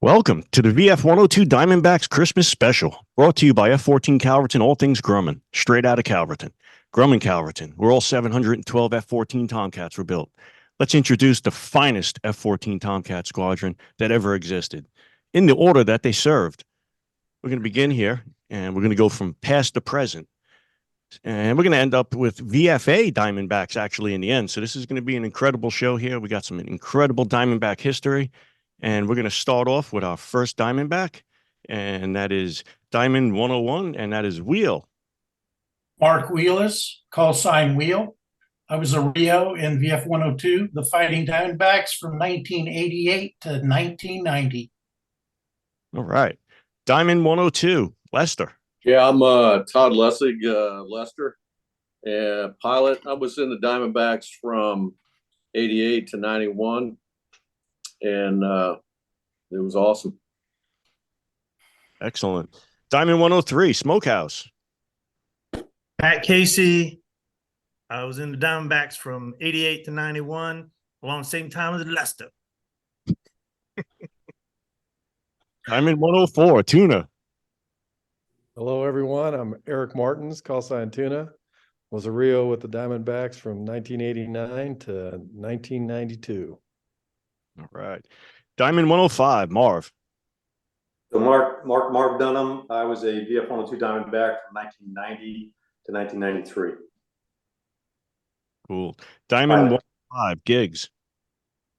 Welcome to the VF-102 Diamondbacks Christmas Special, brought to you by F-14 Calverton, all things Grumman, straight out of Calverton. Grumman Calverton, where all 712 F-14 Tomcats were built. Let's introduce the finest F-14 Tomcat squadron that ever existed, in the order that they served. We're going to begin here, and we're going to go from past to present. And we're going to end up with VFA Diamondbacks, actually, in the end. So this is going to be an incredible show here. We got some incredible Diamondback history. And we're going to start off with our first Diamondback, and that is Diamond 101, and that is Wheel. Mark Wheelis, call sign Wheel. I was a Rio in VF-102, the Fighting Diamondbacks from 1988 to 1990. All right. Diamond 102, Lester. Yeah, I'm Todd Lessig, Lester, pilot. I was in the Diamondbacks from 88 to 91. And it was awesome. Excellent. Diamond 103, Smokehouse. Pat Casey. I was in the Diamondbacks from 88 to 91, along the same time as Lester. Diamond 104, Tuna. Hello, everyone. I'm Eric Martins, call sign Tuna. Was a Rio with the Diamondbacks from 1989 to 1992. All right. Diamond 105, Marv. So Marv Dunham. I was a VF-102 Diamondback from 1990 to 1993. Cool. Diamond 105, Giggs.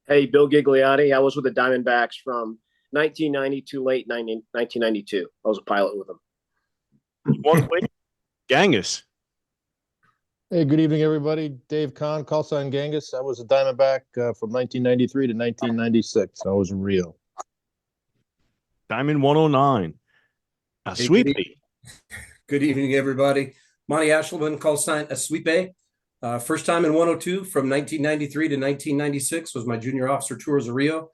Hey, Bill Gigliotti. I was with the Diamondbacks from 1990 to late 1992. I was a pilot with them. One way, Gangus. Hey, good evening, everybody. Dave Kahn, call sign Gangus. I was a Diamondback from 1993 to 1996. I was in Rio. Diamond 109, Sweep. Good evening, everybody. Monty Ashelman, call sign Sweep. First time in 102 from 1993 to 1996 was my junior officer tour as a Rio.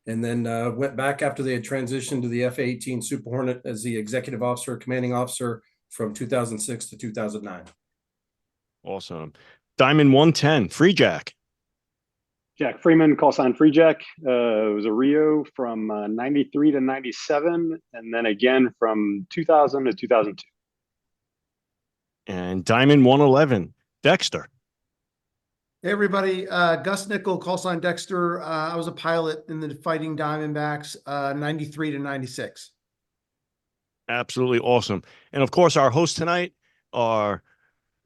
And then went back after they had transitioned to the F-18 Super Hornet as the executive officer, commanding officer from 2006 to 2009. Awesome. Diamond 110, Free Jack. Jack Freeman, call sign Free Jack. It was a Rio from 93 to 97, and then again from 2000 to 2002. And Diamond 111, Dexter. Hey, everybody. Gus Nickel, call sign Dexter. I was a pilot in the Fighting Diamondbacks, 93 to 96. Absolutely awesome. And of course, our hosts tonight are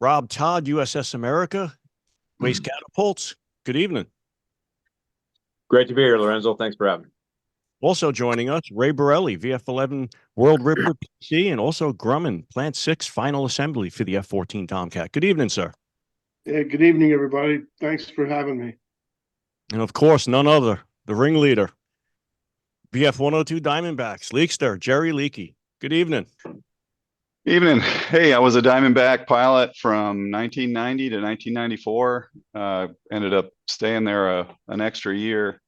Rob Todd, USS America, Waste Catapults. Good evening. Great to be here, Lorenzo. Thanks for having me. Also joining us, Ray Borelli, VF-11 World Ripper PC, and also Grumman, Plant 6 Final Assembly for the F-14 Tomcat. Good evening, sir. Yeah, good evening, everybody. Thanks for having me. And of course, none other, the ringleader, VF-102 Diamondbacks, Leakster, Jerry Leakey. Good evening. Evening. Hey, I was a Diamondback pilot from 1990 to 1994. Ended up staying there an extra year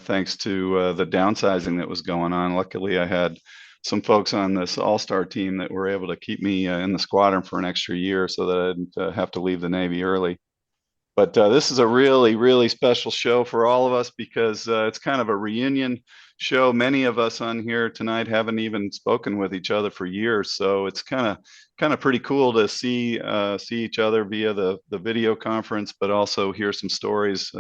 thanks to the downsizing that was going on. Luckily, I had some folks on this all-star team that were able to keep me in the squadron for an extra year so that I didn't have to leave the Navy early. But this is a really, really special show for all of us because it's kind of a reunion show. Many of us on here tonight haven't even spoken with each other for years, so it's kind of pretty cool to see each other via the video conference, but also hear some stories.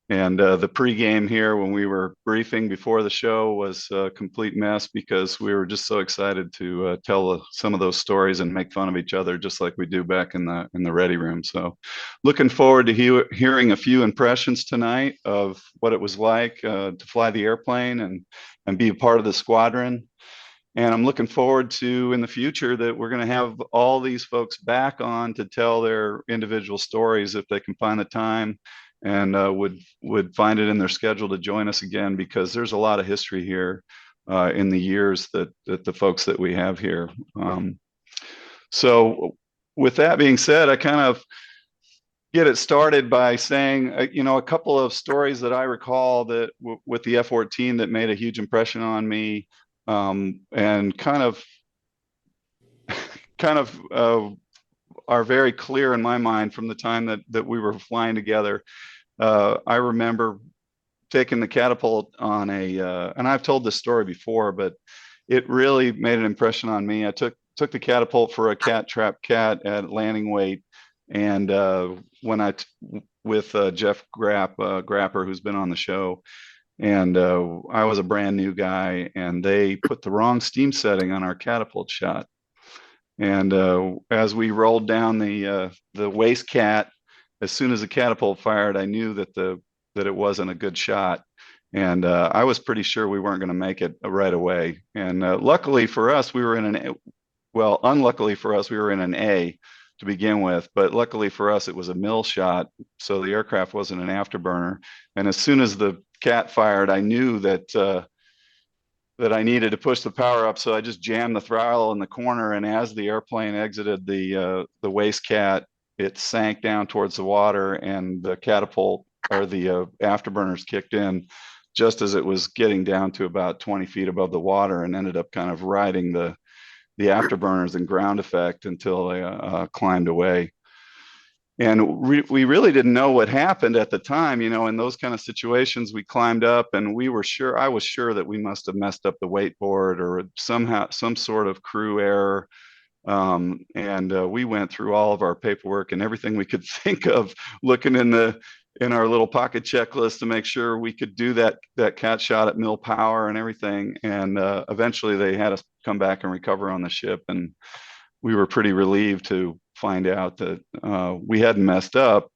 And the pregame here when we were briefing before the show was a complete mess because we were just so excited to tell some of those stories and make fun of each other just like we do back in the ready room. So looking forward to hearing a few impressions tonight of what it was like to fly the airplane and be a part of the squadron. And I'm looking forward to in the future that we're going to have all these folks back on to tell their individual stories if they can find the time and would find it in their schedule to join us again, because there's a lot of history here in the years that the folks that we have here. So with that being said, I kind of get it started by saying, a couple of stories that I recall that with the F-14 that made a huge impression on me, and kind of are very clear in my mind from the time that we were flying together. I remember taken the Catapult on and I've told this story before, but it really made an impression on me. I took the Catapult for a cat trap cat at landing weight, and when with Jeff Grapper, who's been on the show, and I was a brand new guy, and they put the wrong steam setting on our Catapult shot. And as we rolled down the waist cat, as soon as the Catapult fired, I knew that it wasn't a good shot. And I was pretty sure we weren't going to make it right away. And luckily for us, we were in unluckily for us, we were in an A to begin with, but luckily for us, it was a mill shot. So the aircraft wasn't an afterburner. And as soon as the cat fired, I knew that I needed to push the power up. So I just jammed the throttle in the corner. And as the airplane exited the waist cat, it sank down towards the water, and the Catapult, or the afterburners, kicked in just as it was getting down to about 20 feet above the water, and ended up kind of riding the afterburners and ground effect until they climbed away. And we really didn't know what happened at the time. In those kind of situations, we climbed up, and I was sure that we must have messed up the weight board or somehow some sort of crew error. And we went through all of our paperwork and everything we could think of, looking in our little pocket checklist to make sure we could do that cat shot at mill power and everything. And eventually they had us come back and recover on the ship, and we were pretty relieved to find out that we hadn't messed up.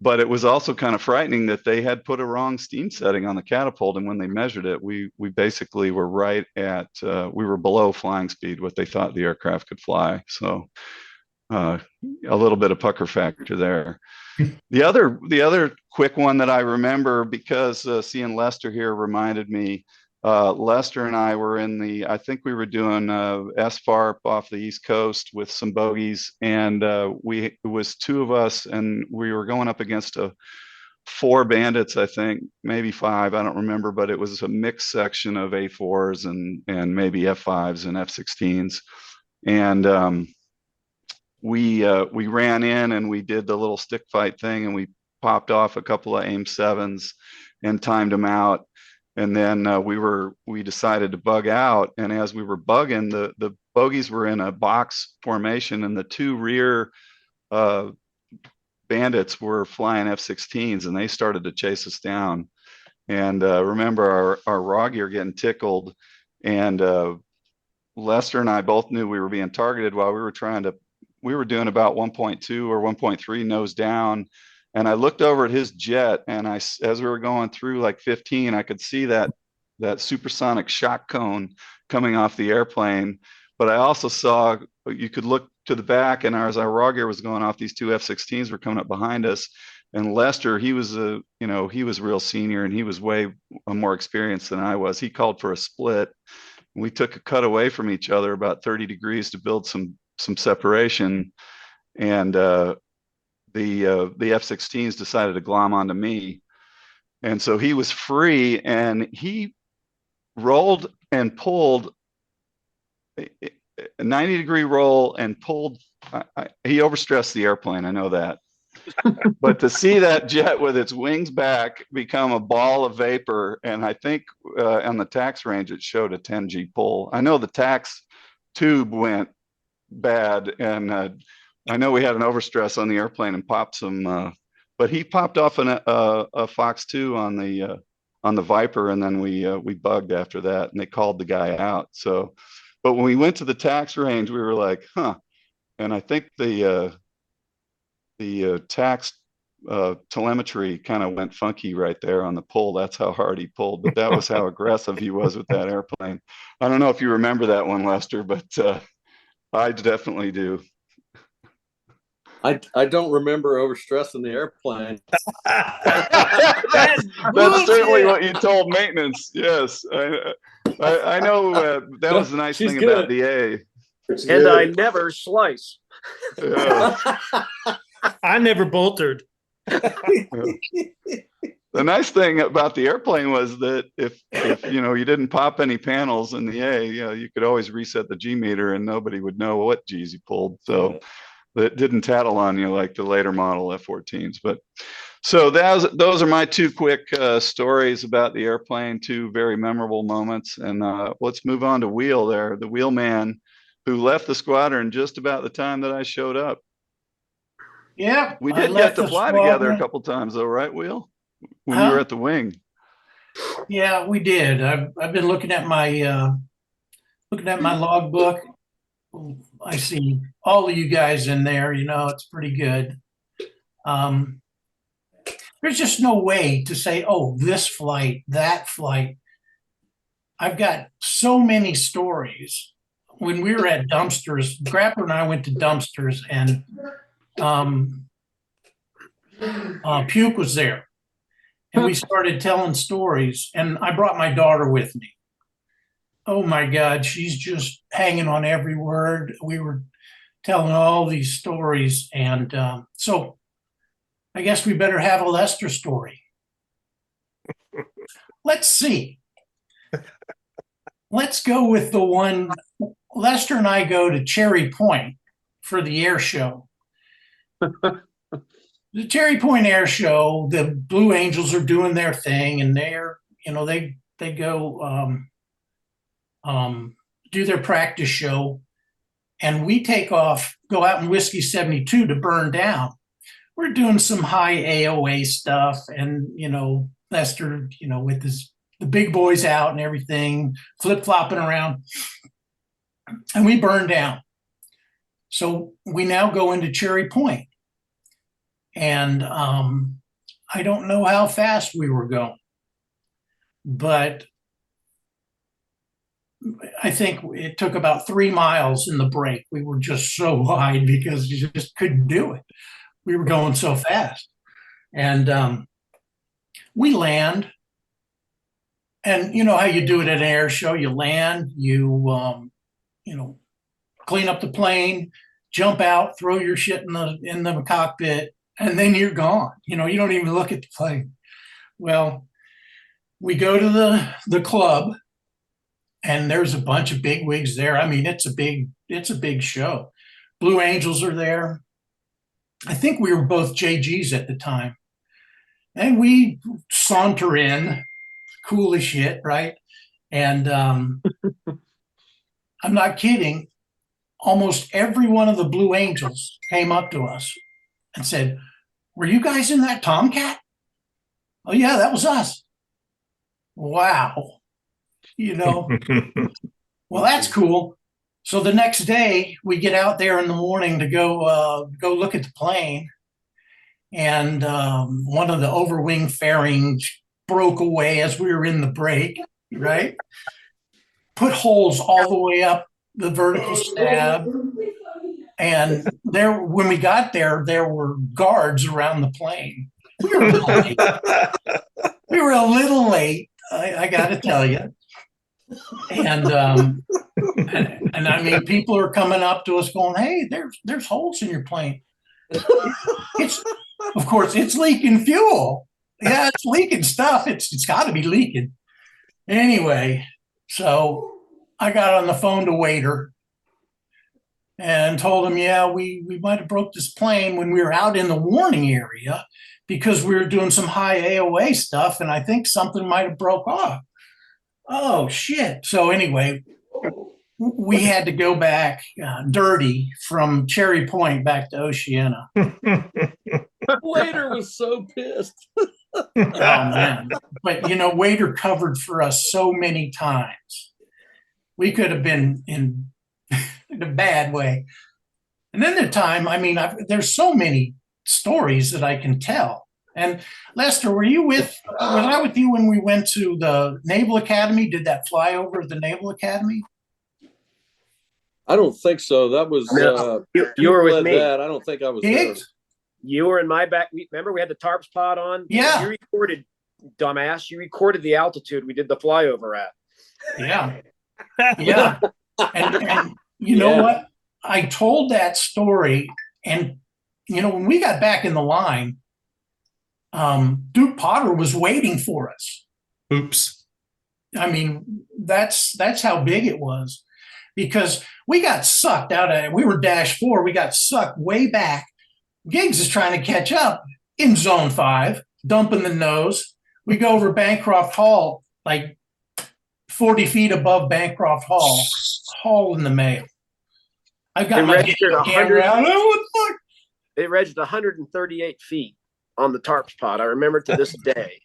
But it was also kind of frightening that they had put a wrong steam setting on the Catapult, and when they measured it, we basically were right at we were below flying speed, what they thought the aircraft could fly. So a little bit of pucker factor there. The other quick one that I remember, because seeing Lester here reminded me, Lester and I were I think we were doing SFARP off the East Coast with some bogeys, and it was two of us, and we were going up against 4 bandits, I think, maybe 5, I don't remember, but it was a mixed section of A4s and maybe F5s and F16s. And we ran in and we did the little stick fight thing, and we popped off a couple of AIM 7s and timed them out. And then we decided to bug out. And as we were bugging, the bogeys were in a box formation, and the 2 rear bandits were flying F-16s, and they started to chase us down. And remember our raw gear getting tickled, and Lester and I both knew we were being targeted while we were doing about 1.2 or 1.3 nose down. And I looked over at his jet, and as we were going through like 15, I could see that supersonic shock cone coming off the airplane. But I also saw, you could look to the back, and as our raw gear was going off, these 2 F-16s were coming up behind us. And Lester, he was real senior, and he was way more experienced than I was. He called for a split. We took a cut away from each other about 30 degrees to build some separation. And the F-16s decided to glom onto me. And so he was free, and he rolled and pulled a 90-degree roll and pulled. He overstressed the airplane, I know that. But to see that jet with its wings back become a ball of vapor, and I think on the tax range it showed a 10G pull. I know the tax tube went bad, and I know we had an overstress on the airplane and popped some, but he popped off a Fox 2 on the Viper, and then we bugged after that, and they called the guy out. So, but when we went to the tax range, we were like, huh. And I think the tax telemetry kind of went funky right there on the pull. That's how hard he pulled, but that was how aggressive he was with that airplane. I don't know if you remember that one, Lester, but I definitely do. I don't remember overstressing the airplane. That's certainly what you told maintenance. Yes, I know that was the nice thing about the A. And I never slice. Yeah. I never bolted. The nice thing about the airplane was that if you didn't pop any panels in the A, you could always reset the G meter and nobody would know what G's you pulled. So it didn't tattle on you like the later model F-14s. But So those are my two quick stories about the airplane, two very memorable moments. And let's move on to Wheel there, the wheelman who left the squadron just about the time that I showed up. Yeah, We I did left get to the fly together a squadron. couple times though, right, Wheel? When Huh? you were at the wing. Yeah, we did. I've been looking at my logbook. I see all of you guys in there. You know, it's pretty good. There's just no way to say, oh, this flight, that flight. I've got so many stories. When we were at Dumpsters, Grapper and I went to Dumpsters, and Puke was there. And we started telling stories, and I brought my daughter with me. Oh my God, she's just hanging on every word. We were telling all these stories, and so I guess we better have a Lester story. Let's see. Let's go with the one. Lester and I go to Cherry Point for the air show. The Cherry Point Air Show, the Blue Angels are doing their thing, and they're, you know, they go do their practice show, and we take off, go out in Whiskey 72 to burn down. We're doing some high AOA stuff, and you know, Lester, you know, with the big boys out and everything, flip-flopping around, and we burn down. So we now go into Cherry Point. And I don't know how fast we were going, but I think it took about 3 miles in the break. We were just so wide because you just couldn't do it. We were going so fast. And we land. And you know how you do it at an air show? You land, you know, clean up the plane, jump out, throw your shit in the cockpit, and then you're gone. You know, you don't even look at the plane. Well, we go to the club, and there's a bunch of bigwigs there. I mean, it's a big show. Blue Angels are there. I think we were both JGs at the time. And we saunter in, cool as shit, right? And I'm not kidding. Almost every one of the Blue Angels came up to us and said, "Were you guys in that Tomcat?" "Oh yeah, that was us." Wow. You know, well, that's cool. So the next day we get out there in the morning to go look at the plane. And one of the overwing fairings broke away as we were in the break, right? Put holes all the way up the vertical stab. And there, when we got there, there were guards around the plane. We were a little late. We were a little late, I got to tell you. And I mean, people are coming up to us going, "Hey, there's holes in your plane." It's, of course, it's leaking fuel. Yeah, it's leaking stuff. It's got to be leaking. Anyway, so I got on the phone to Waiter and told him, yeah, we might have broke this plane when we were out in the warning area because we were doing some high AOA stuff, and I think something might have broke off. Oh, shit. So anyway, we had to go back dirty from Cherry Point back to Oceana. Waiter was so pissed. Oh, man. But, you know, Waiter covered for us so many times. We could have been in a bad way. And then the time, I mean, there's so many stories that I can tell. And Lester, was I with you when we went to the Naval Academy, did that flyover of the Naval Academy? I don't think so. That was you were with me. I don't think I was there. You were in my back. Remember we had the Tarps pod on? Yeah. You recorded, dumbass. You recorded the altitude we did the flyover at. Yeah. Yeah. And you know what? I told that story, and you know, when we got back in the line, Duke Potter was waiting for us. Oops. I mean, that's how big it was, because we got sucked out of it. We were -4. We got sucked way back. Giggs is trying to catch up, in zone 5, dumping the nose. We go over Bancroft Hall, like 40 feet above Bancroft Hall, haul in the mail. I've got It my registered camera 100. out. Oh, what the fuck? It registered 138 feet on the Tarps pod. I remember to this day.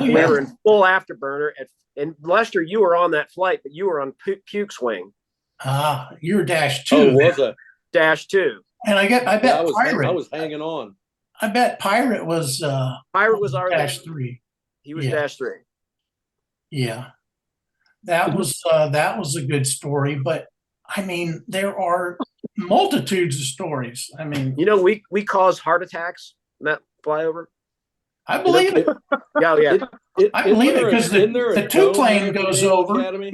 We were in full afterburner. And Lester, you were on that flight, but you were on Puke's wing. Ah, you were -2. Oh, was it? -2. And I bet Yeah, Pirate. I was hanging on. I bet Pirate was Pirate was our -3. He was Yeah. -3. Yeah. That was a good story, but I mean, there are multitudes of stories. I mean, You know, we caused heart attacks in that flyover. I believe it. Yeah, yeah. I believe it because the two plane goes over. Academy?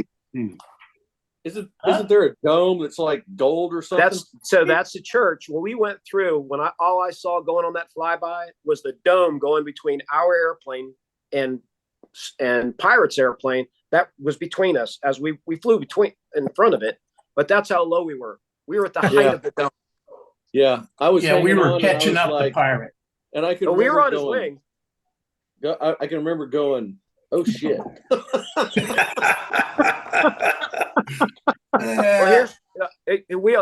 Isn't there a dome that's like gold or something? That's the church. When we went through, all I saw going on that flyby was the dome going between our airplane and Pirate's airplane. That was between us as we flew in front of it. But that's how low we were. We were at the height of the dome. Yeah, I was. Yeah, we were catching up the Pirate, and I could. We were on his wing. I can remember going, "Oh shit."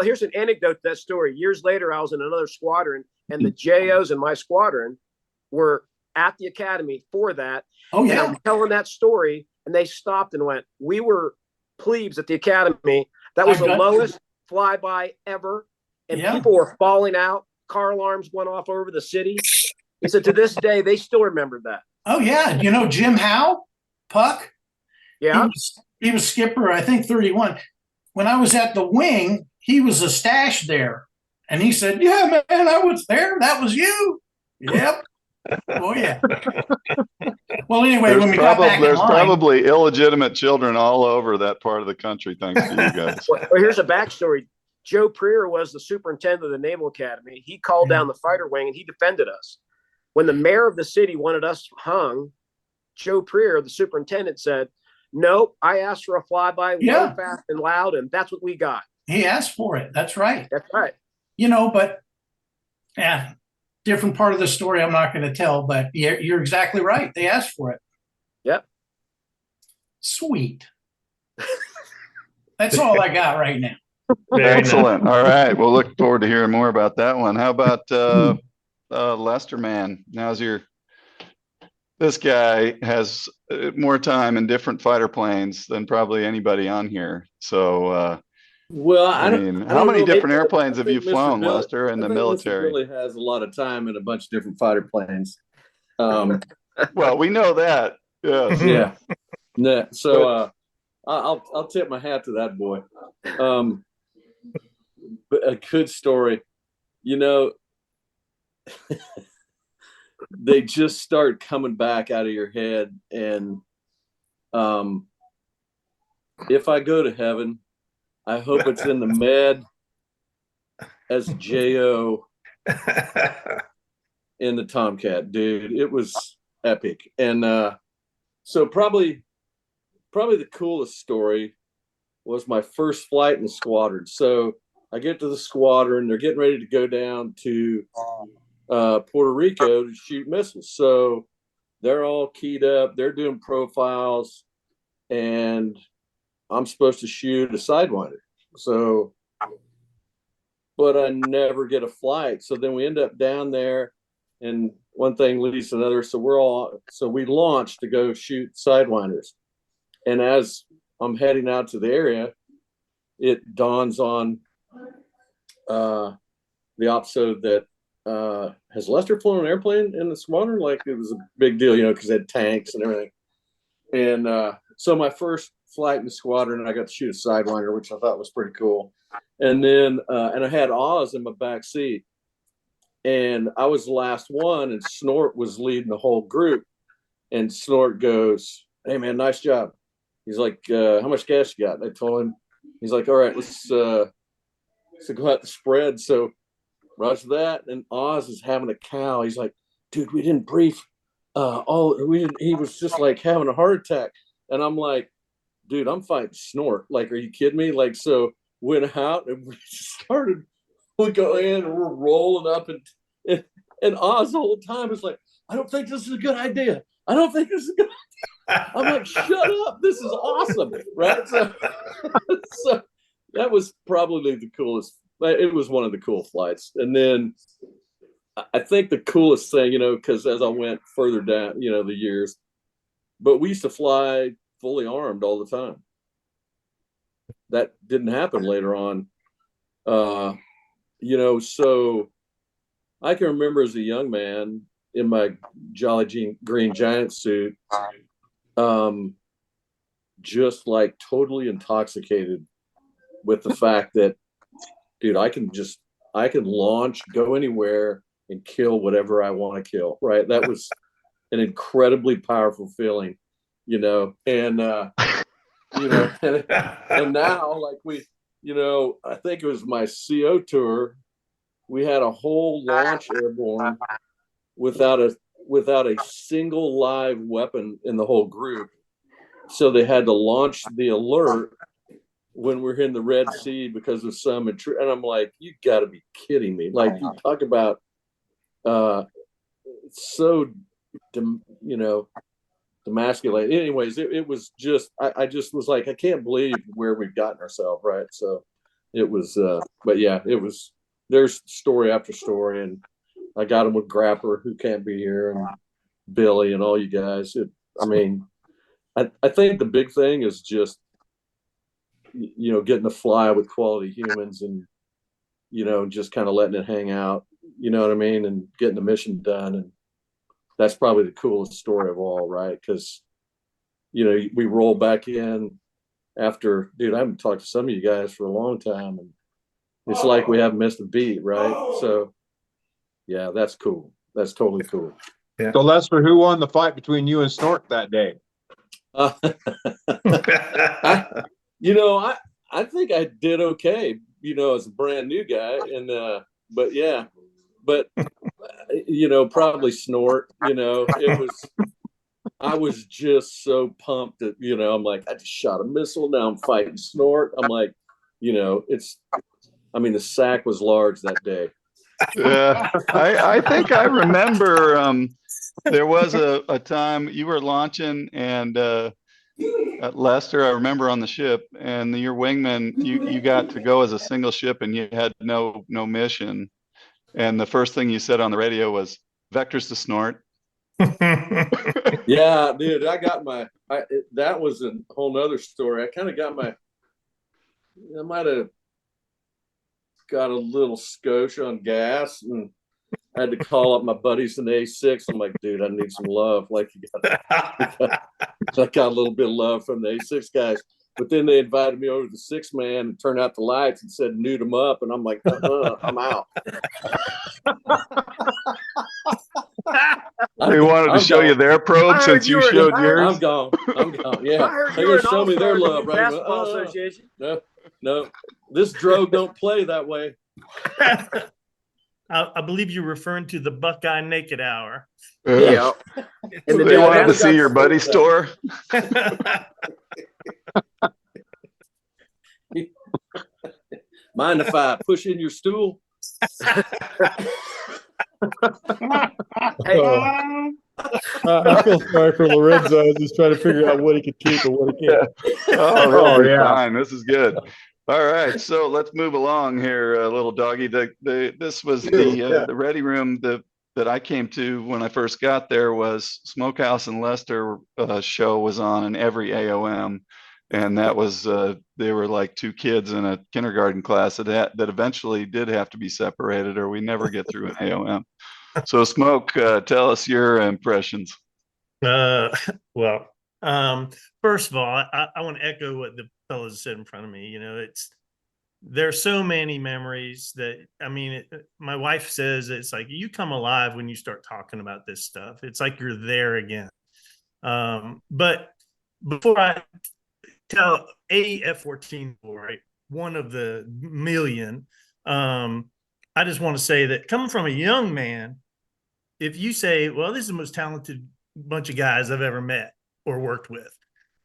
Here's an anecdote to that story. Years later, I was in another squadron, and the JOs in my squadron were at the academy for that. Oh, yeah. And I'm telling that story, and they stopped and went, "We were plebes at the academy. That was the lowest flyby ever, and people were falling out. Car alarms went off over the city." He said, to this day, they still remember that. Oh, yeah. You know Jim Howe, Puck? Yeah. He was skipper, I think, 31. When I was at the wing, he was a stash there. And he said, "Yeah, man, I was there. That was you." Yep. Oh, yeah. Well, anyway, when we got back there's in line, probably illegitimate children all over that part of the country, thanks to you guys. Well, here's a backstory. Joe Preer was the superintendent of the Naval Academy. He called down the fighter wing and he defended us. When the mayor of the city wanted us hung, Joe Preer, the superintendent, said, "Nope, I asked for a flyby, low, fast, and loud, and that's what we got." he asked for it. That's right. That's right. You know, but yeah, different part of the story I'm not going to tell, but you're exactly right. They asked for it. Yep. Sweet. That's all I got right now. Excellent. All right. We'll look forward to hearing more about that one. How about Lester, man? This guy has more time in different fighter planes than probably anybody on here. So, well, I mean, how many different airplanes have you flown, Lester, in the military? Really has a lot of time in a bunch of different fighter planes. Well, we know that. Yes. Yeah. Yeah. So I'll tip my hat to that boy. But a good story, you know. They just start coming back out of your head, and if I go to heaven, I hope it's in the med as JO in the Tomcat, dude. It was epic. And so probably the coolest story was my first flight in the squadron. So I get to the squadron, they're getting ready to go down to Puerto Rico to shoot missiles. So they're all keyed up, they're doing profiles, and I'm supposed to shoot a Sidewinder. So, but I never get a flight. So then we end up down there, and one thing leads to another. So we launched to go shoot Sidewinders. And as I'm heading out to the area, it dawns on the opso that has Lester flown an airplane in the squadron? Like, it was a big deal, you know, because it had tanks and everything. And so my first flight in the squadron, I got to shoot a Sidewinder, which I thought was pretty cool. And then and I had Oz in my back seat, and I was the last one, and Snort was leading the whole group. And Snort goes, "Hey man, nice job." He's like, "How much gas you got?" And I told him. He's like, "All right, let's go out the spread." So roger that. And Oz is having a cow. He's like, "Dude, we didn't brief. He was just like having a heart attack." And I'm like, "Dude, I'm fighting Snort. Like, are you kidding me?" Like, so went out and we go in and we're rolling up, and And Oz the whole time is like, I don't think this is a good idea. I don't think this is a good idea. I'm like, shut up. This is awesome. Right. So, so that was probably the coolest. It was one of the cool flights. And then I think the coolest thing, you know, because as I went further down, you know, the years, but we used to fly fully armed all the time. That didn't happen later on. You know, so I can remember as a young man in my Jolly Green Giant suit, just like totally intoxicated with the fact that, dude, I can launch, go anywhere, and kill whatever I want to kill. Right. That was an incredibly powerful feeling, you know, and, you know, and now like you know, I think it was my CO tour. We had a whole launch airborne without a single live weapon in the whole group. So they had to launch the alert when we're in the Red Sea because of some and I'm like, you got to be kidding me! Like you talk about, so, you know, demasculate. Anyways, it was just I just was like, I can't believe where we've gotten ourselves, right? So it was, but yeah, it was. There's story after story, and I got them with Grapper, who can't be here, and Billy, and all you guys. I mean, I think the big thing is just, you know, getting to fly with quality humans, and you know, just kind of letting it hang out. You know what I mean, and getting the mission done, and that's probably the coolest story of all, right? Because, you know, we roll back in after, dude, I haven't talked to some of you guys for a long time, and it's like we haven't missed a beat, right? So, yeah, that's cool. That's totally cool. Yeah. So, Lester, who won the fight between you and Snort that day? You know, I think I did okay, you know, as a brand new guy, and but yeah, but you know, probably Snort. You know, I was just so pumped that, you know, I'm like, I just shot a missile. Now I'm fighting Snort. I'm like, you know, I mean, the sack was large that day. I think I remember there was a time you were launching, and at Lester, I remember on the ship, and your wingman, you got to go as a single ship, and you had no mission. And the first thing you said on the radio was vectors to Snort. Yeah, dude, I got that was a whole nother story. I kind of got I might have got a little skosh on gas, and I had to call up my buddies in the A6. I'm like, dude, I need some love. Like, I got a little bit of love from the A6 guys. But then they invited me over to the 6-man and turned out the lights and said, nude them up. And I'm like, I'm out. They wanted to show you their probe since you showed yours. I'm gone. Yeah. They're going to show me their love, right? Basketball Association. No. This drogue don't play that way. I believe you're referring to the Buckeye Naked Hour. Yeah. And they wanted to see your buddy store. Mind if I push in your stool? I feel sorry for Lorenzo. I was just trying to figure out what he could keep and what he can't. Oh, yeah. Fine. This is good. All right, so let's move along here, little doggy. This was the ready room that I came to when I first got there. Was Smokehouse and Lester show was on in every AOM, and that was they were like two kids in a kindergarten class that eventually did have to be separated, or we never get through an AOM. So Smoke, tell us your impressions. Well, first of all, I want to echo what the fellows said in front of me. You know, there's so many memories that, I mean, my wife says it's like you come alive when you start talking about this stuff. It's like you're there again. But before I tell a F-14 story, one of the million, I just want to say that coming from a young man, if you say, well, this is the most talented bunch of guys I've ever met or worked with,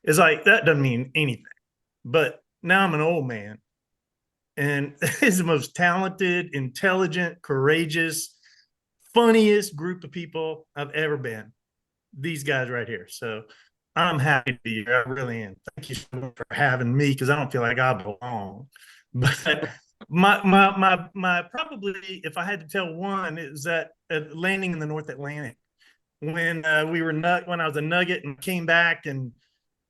it's like, that doesn't mean anything. But now I'm an old man, and it's the most talented, intelligent, courageous, funniest group of people I've ever been. These guys right here. So I'm happy to be here. I really am. Thank you so much for having me, because I don't feel like I belong. But my probably, if I had to tell one, is that landing in the North Atlantic when when I was a nugget and came back, and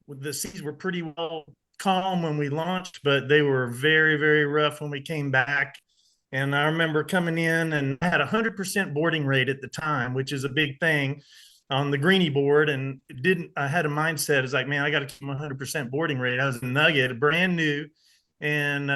the seas were pretty well calm when we launched, but they were very, very rough when we came back. And I remember coming in, and I had 100% boarding rate at the time, which is a big thing on the greenie board. And I had a mindset, it's like, man, I got to keep my 100% boarding rate. I was a nugget, brand new. And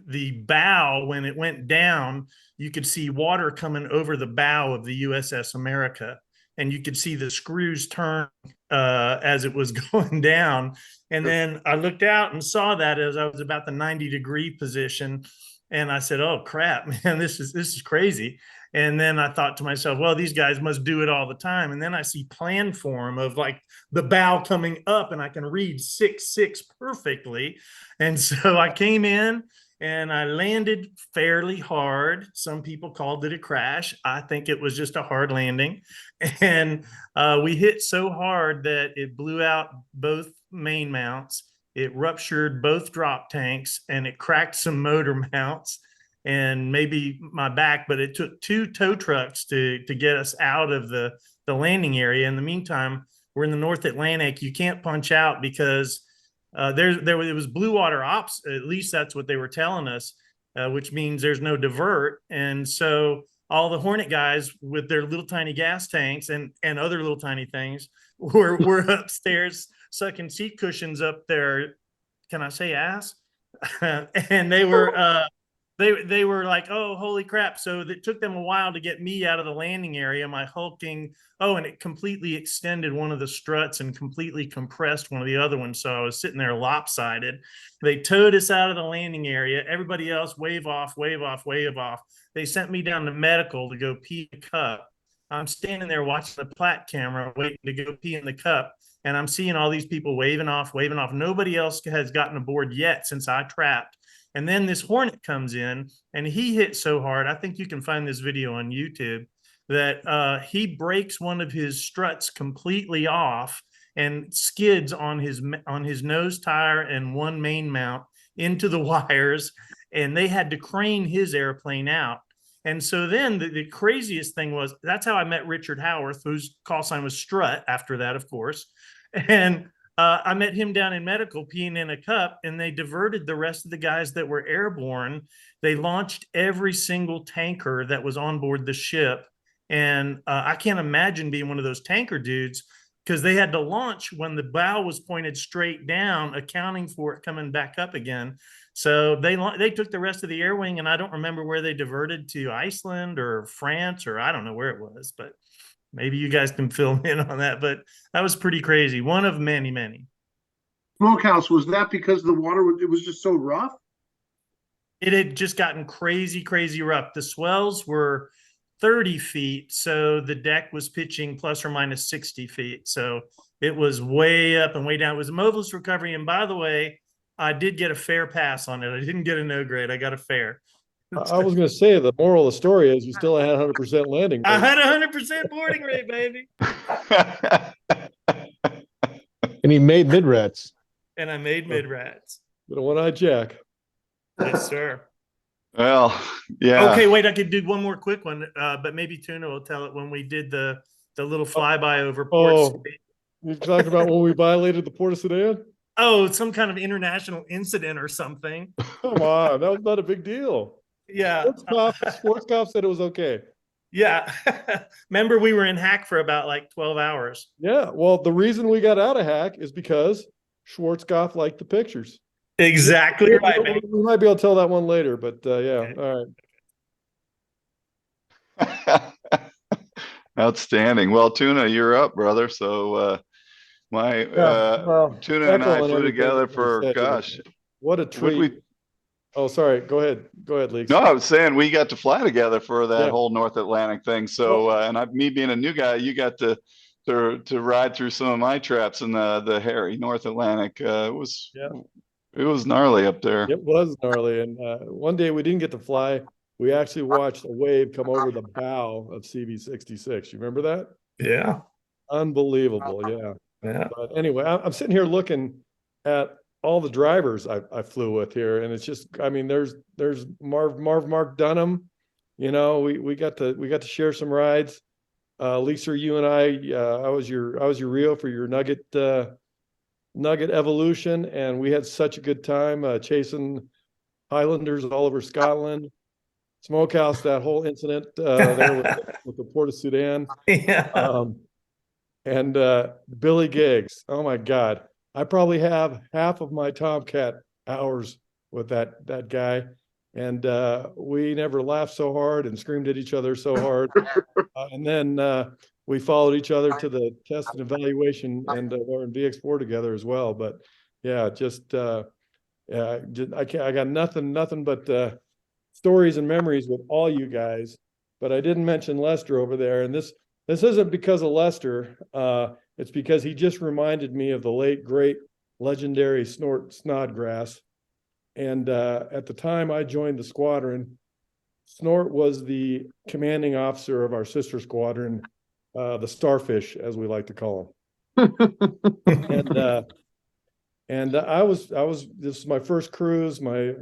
the bow, when it went down, you could see water coming over the bow of the USS America, and you could see the screws turn as it was going down. And then I looked out and saw that as I was about the 90-degree position, and I said, "Oh crap, man, this is crazy." And then I thought to myself, well, these guys must do it all the time. And then I see plan form of like the bow coming up, and I can read 6-6 perfectly. And so I came in and I landed fairly hard. Some people called it a crash. I think it was just a hard landing. And we hit so hard that it blew out both main mounts. It ruptured both drop tanks, and it cracked some motor mounts and maybe my back, but it took 2 tow trucks to get us out of the landing area. In the meantime, we're in the North Atlantic. You can't punch out because it was blue water ops. At least that's what they were telling us, which means there's no divert. And so all the Hornet guys with their little tiny gas tanks and other little tiny things were upstairs sucking seat cushions up there. Can I say ass? And they were they were like, oh, holy crap. So it took them a while to get me out of the landing area. My hulking, and it completely extended one of the struts and completely compressed one of the other ones. So I was sitting there lopsided. They towed us out of the landing area. Everybody else, wave off, wave off, wave off. They sent me down to medical to go pee in the cup. I'm standing there watching the plat camera, waiting to go pee in the cup. And I'm seeing all these people waving off, waving off. Nobody else has gotten aboard yet since I trapped. And then this Hornet comes in, and he hit so hard. I think you can find this video on YouTube, that he breaks one of his struts completely off and skids on his nose tire and one main mount into the wires. And they had to crane his airplane out. And so then the craziest thing was, that's how I met Richard Howarth, whose call sign was Strut after that, of course. And I met him down in medical peeing in a cup, and they diverted the rest of the guys that were airborne. They launched every single tanker that was on board the ship. And I can't imagine being one of those tanker dudes, because they had to launch when the bow was pointed straight down, accounting for it coming back up again. So they took the rest of the air wing, and I don't remember where they diverted to, Iceland or France, or I don't know where it was, but maybe you guys can fill in on that. But that was pretty crazy. One of many, many. Smokehouse, was that because the water, it was just so rough? It had just gotten crazy, crazy rough. The swells were 30 feet. So the deck was pitching plus or minus 60 feet. So it was way up and way down. It was a moveless recovery. And by the way, I did get a fair pass on it. I didn't get a no grade. I got a fair. I was going to say, the moral of the story is you still had 100% landing. I had 100% boarding rate, baby. And he made mid-rats. And I made mid-rats. With a one-eyed Jack. Yes, sir. Well, yeah. Okay, wait, I could do one more quick one, but maybe Tuna will tell it when we did the little flyby over Port State. You talked about when we violated the Port of Sudan? Oh, some kind of international incident or something. Come on, that was not a big deal. Yeah. Sports cop said it was okay. Yeah. Remember, we were in hack for about like 12 hours. Yeah. Well, the reason we got out of hack is because Schwarzkopf liked the pictures. Exactly right. We might be able to tell that one later, but yeah. Okay. All right. Outstanding. Well, Tuna, you're up, brother. So Tuna and I flew together for, gosh. What a treat. Oh, sorry. Go ahead, Leeks. No, I was saying we got to fly together for that whole North Atlantic thing. So, me being a new guy, you got to ride through some of my traps in the hairy North Atlantic. It was gnarly up there. It was gnarly. And one day we didn't get to fly we actually watched a wave come over the bow of CV-66. You remember that? Yeah. Unbelievable. Yeah. Yeah. But anyway, I'm sitting here looking at all the drivers I flew with here, and it's just, I mean, there's Mark Dunham. You know, we got to share some rides. Lisa, you and I was your Rio for your Nugget evolution, and we had such a good time chasing Highlanders all over Scotland. Smokehouse, that whole incident there with the Port of Sudan. Yeah. And Billy Giggs. Oh my God. I probably have half of my Tomcat hours with that guy. And we never laughed so hard and screamed at each other so hard. And then we followed each other to the test and evaluation, and we're in VX4 together as well. But yeah, I got nothing but stories and memories with all you guys. But I didn't mention Lester over there, and this isn't because of Lester. It's because he just reminded me of the late great legendary Snort Snodgrass. And at the time I joined the squadron, Snort was the commanding officer of our sister squadron, the Starfish, as we like to call them. And I was this is my first cruise, my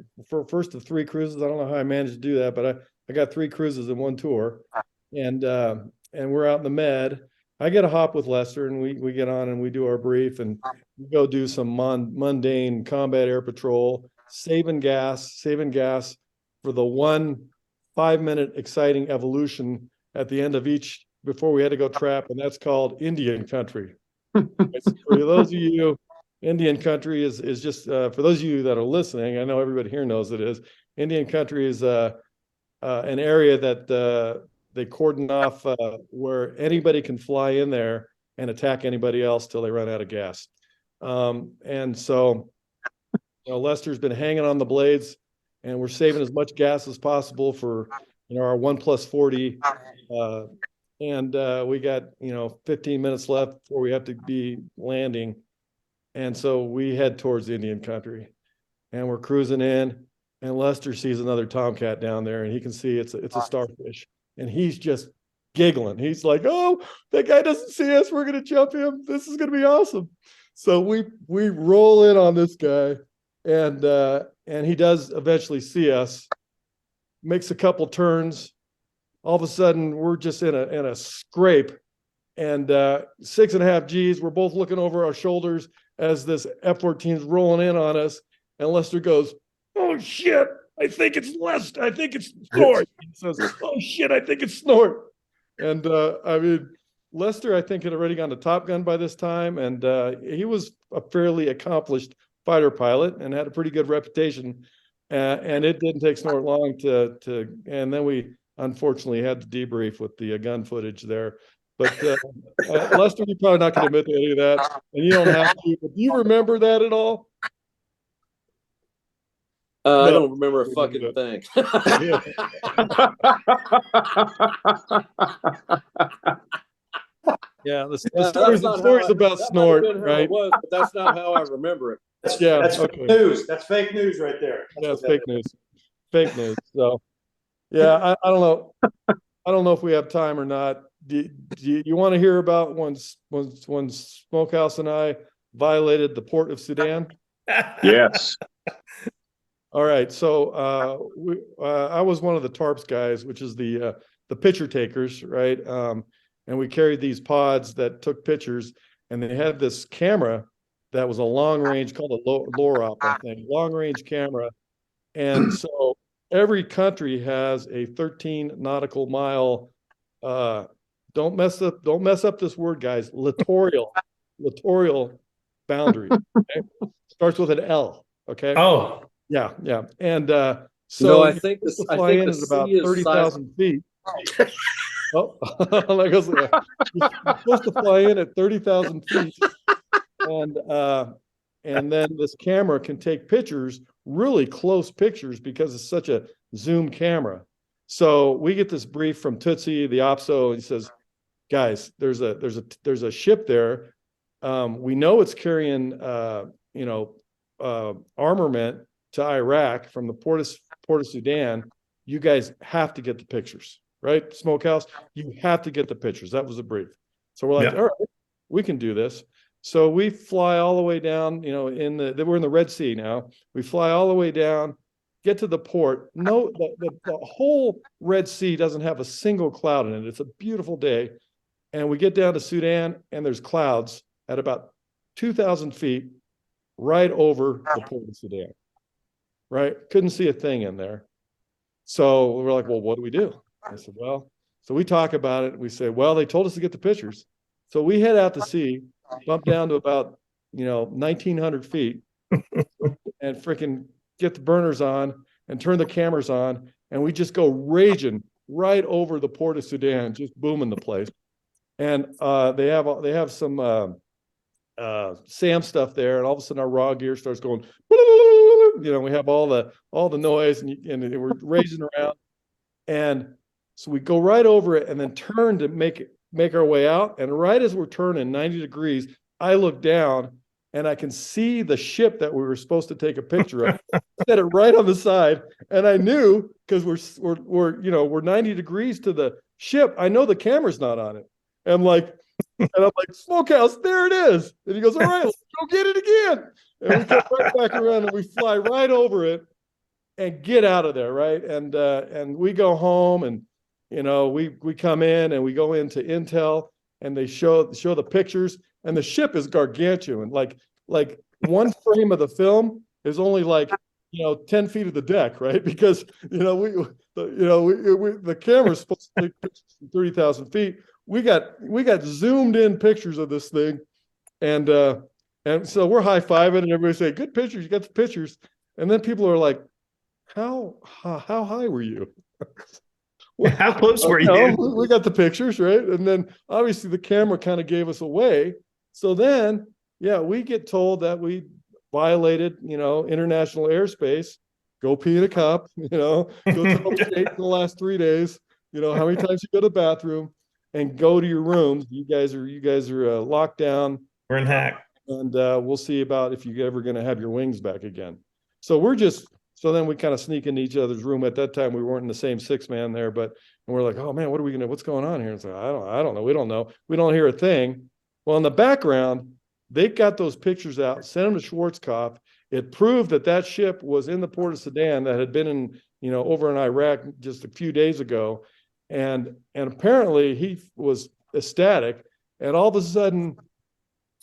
first of 3 cruises. I don't know how I managed to do that, but I got 3 cruises in one tour, and we're out in the Med. I get a hop with Lester, and we get on and we do our brief, and we go do some mundane combat air patrol, saving gas for the 1 5-minute exciting evolution at the end of each before we had to go trap, and that's called Indian country. For those of you, Indian country is just for those of you that are listening, I know everybody here knows it is. Indian country is an area that they cordon off where anybody can fly in there and attack anybody else till they run out of gas. And so, you know, Lester's been hanging on the blades, and we're saving as much gas as possible for, you know, our 1+40. And we got, you know, 15 minutes left before we have to be landing. And so we head towards Indian country, and we're cruising in, and Lester sees another Tomcat down there, and he can see it's a Starfish, and he's just giggling. He's like, "Oh, that guy doesn't see us. We're going to jump him. This is going to be awesome." So we roll in on this guy, and he does eventually see us, makes a couple turns. All of a sudden, we're just in a scrape, and 6.5 Gs. We're both looking over our shoulders as this F-14 is rolling in on us, and Lester goes, "Oh shit, I think it's Lester. I think it's Snort." He says, "Oh shit, I think it's Snort." And I mean, Lester, I think, had already gone to Top Gun by this time, and he was a fairly accomplished fighter pilot and had a pretty good reputation. And it didn't take Snort long and then we unfortunately had to debrief with the gun footage there. But Lester, you're probably not going to admit to any of that, and you don't have to. But do you remember that at all? No, I don't remember a fucking thing. Yeah, the story's about Snort, right? But that's not how I remember it. That's fake news. That's fake news right there. That's fake news. Fake news. So, yeah, I don't know. I don't know if we have time or not. Do you want to hear about when Smokehouse and I violated the port of Sudan? Yes. All right. So I was one of the Tarps guys, which is the picture takers, right? And we carried these pods that took pictures, and they had this camera that was a long range, called a LOROP, I think, long range camera. And so every country has a 13 nautical mile. Don't mess up this word, guys. Littoral boundary. Okay? Starts with an L. Okay. Oh. Yeah. And so no, I think the fly in at about 30,000 feet. Oh, like you're supposed to fly in at 30,000 feet, and then this camera can take pictures, really close pictures, because it's such a zoom camera. So we get this brief from Tootsie, the OPSO, and he says, "Guys, there's a ship there. We know it's carrying armament to Iraq from the port of Sudan, you guys have to get the pictures, right? Smokehouse, you have to get the pictures. That was the brief. So we're like, all right, we can do this. So we fly all the way down, you know, we're in the Red Sea now. We fly all the way down, get to the port. No, the whole Red Sea doesn't have a single cloud in it. It's a beautiful day. And we get down to Sudan, and there's clouds at about 2,000 feet right over the port of Sudan, right? Couldn't see a thing in there. So we're like, well, what do we do? I said, well, so we talk about it. We say, well, they told us to get the pictures. So we head out to sea, bump down to about, you know, 1,900 feet and freaking get the burners on and turn the cameras on. And we just go raging right over the port of Sudan, just booming the place. And they have some SAM stuff there, and all of a sudden our raw gear starts going, you know, we have all the noise, and we're racing around. And so we go right over it and then turn to make our way out. And right as we're turning 90 degrees, I look down and I can see the ship that we were supposed to take a picture of. Set it right on the side. And I knew, because we're 90 degrees to the ship, I know the camera's not on it. And I'm like, Smokehouse, there it is. And he goes, all right, let's go get it again. And we come right back around and we fly right over it and get out of there, right? And we go home, and you know, we come in and we go into Intel, and they show the pictures, and the ship is gargantuan. Like one frame of the film is only like, you know, 10 feet of the deck, right? Because the camera's supposed to take pictures from 30,000 feet. We got zoomed in pictures of this thing, and so we're high-fiving, and everybody say, good pictures, you got the pictures. And then people are like, how high were you? How close were you? We got the pictures, right? And then obviously the camera kind of gave us away. So then, we get told that we violated, you know, international airspace. Go pee in a cup, you know, go to the state in the last 3 days, you know, how many times you go to the bathroom, and go to your rooms. You guys are locked down. We're in hack. And we'll see about if you're ever going to have your wings back again. So then we kind of sneak into each other's room. At that time, we weren't in the same 6-man there, and we're like, oh man, what's going on here? It's like, I don't know. We don't know. We don't hear a thing. Well, in the background, they got those pictures out, sent them to Schwarzkopf. It proved that ship was in the port of Sudan that had been in, you know, over in Iraq just a few days ago. And apparently he was ecstatic, and all of a sudden,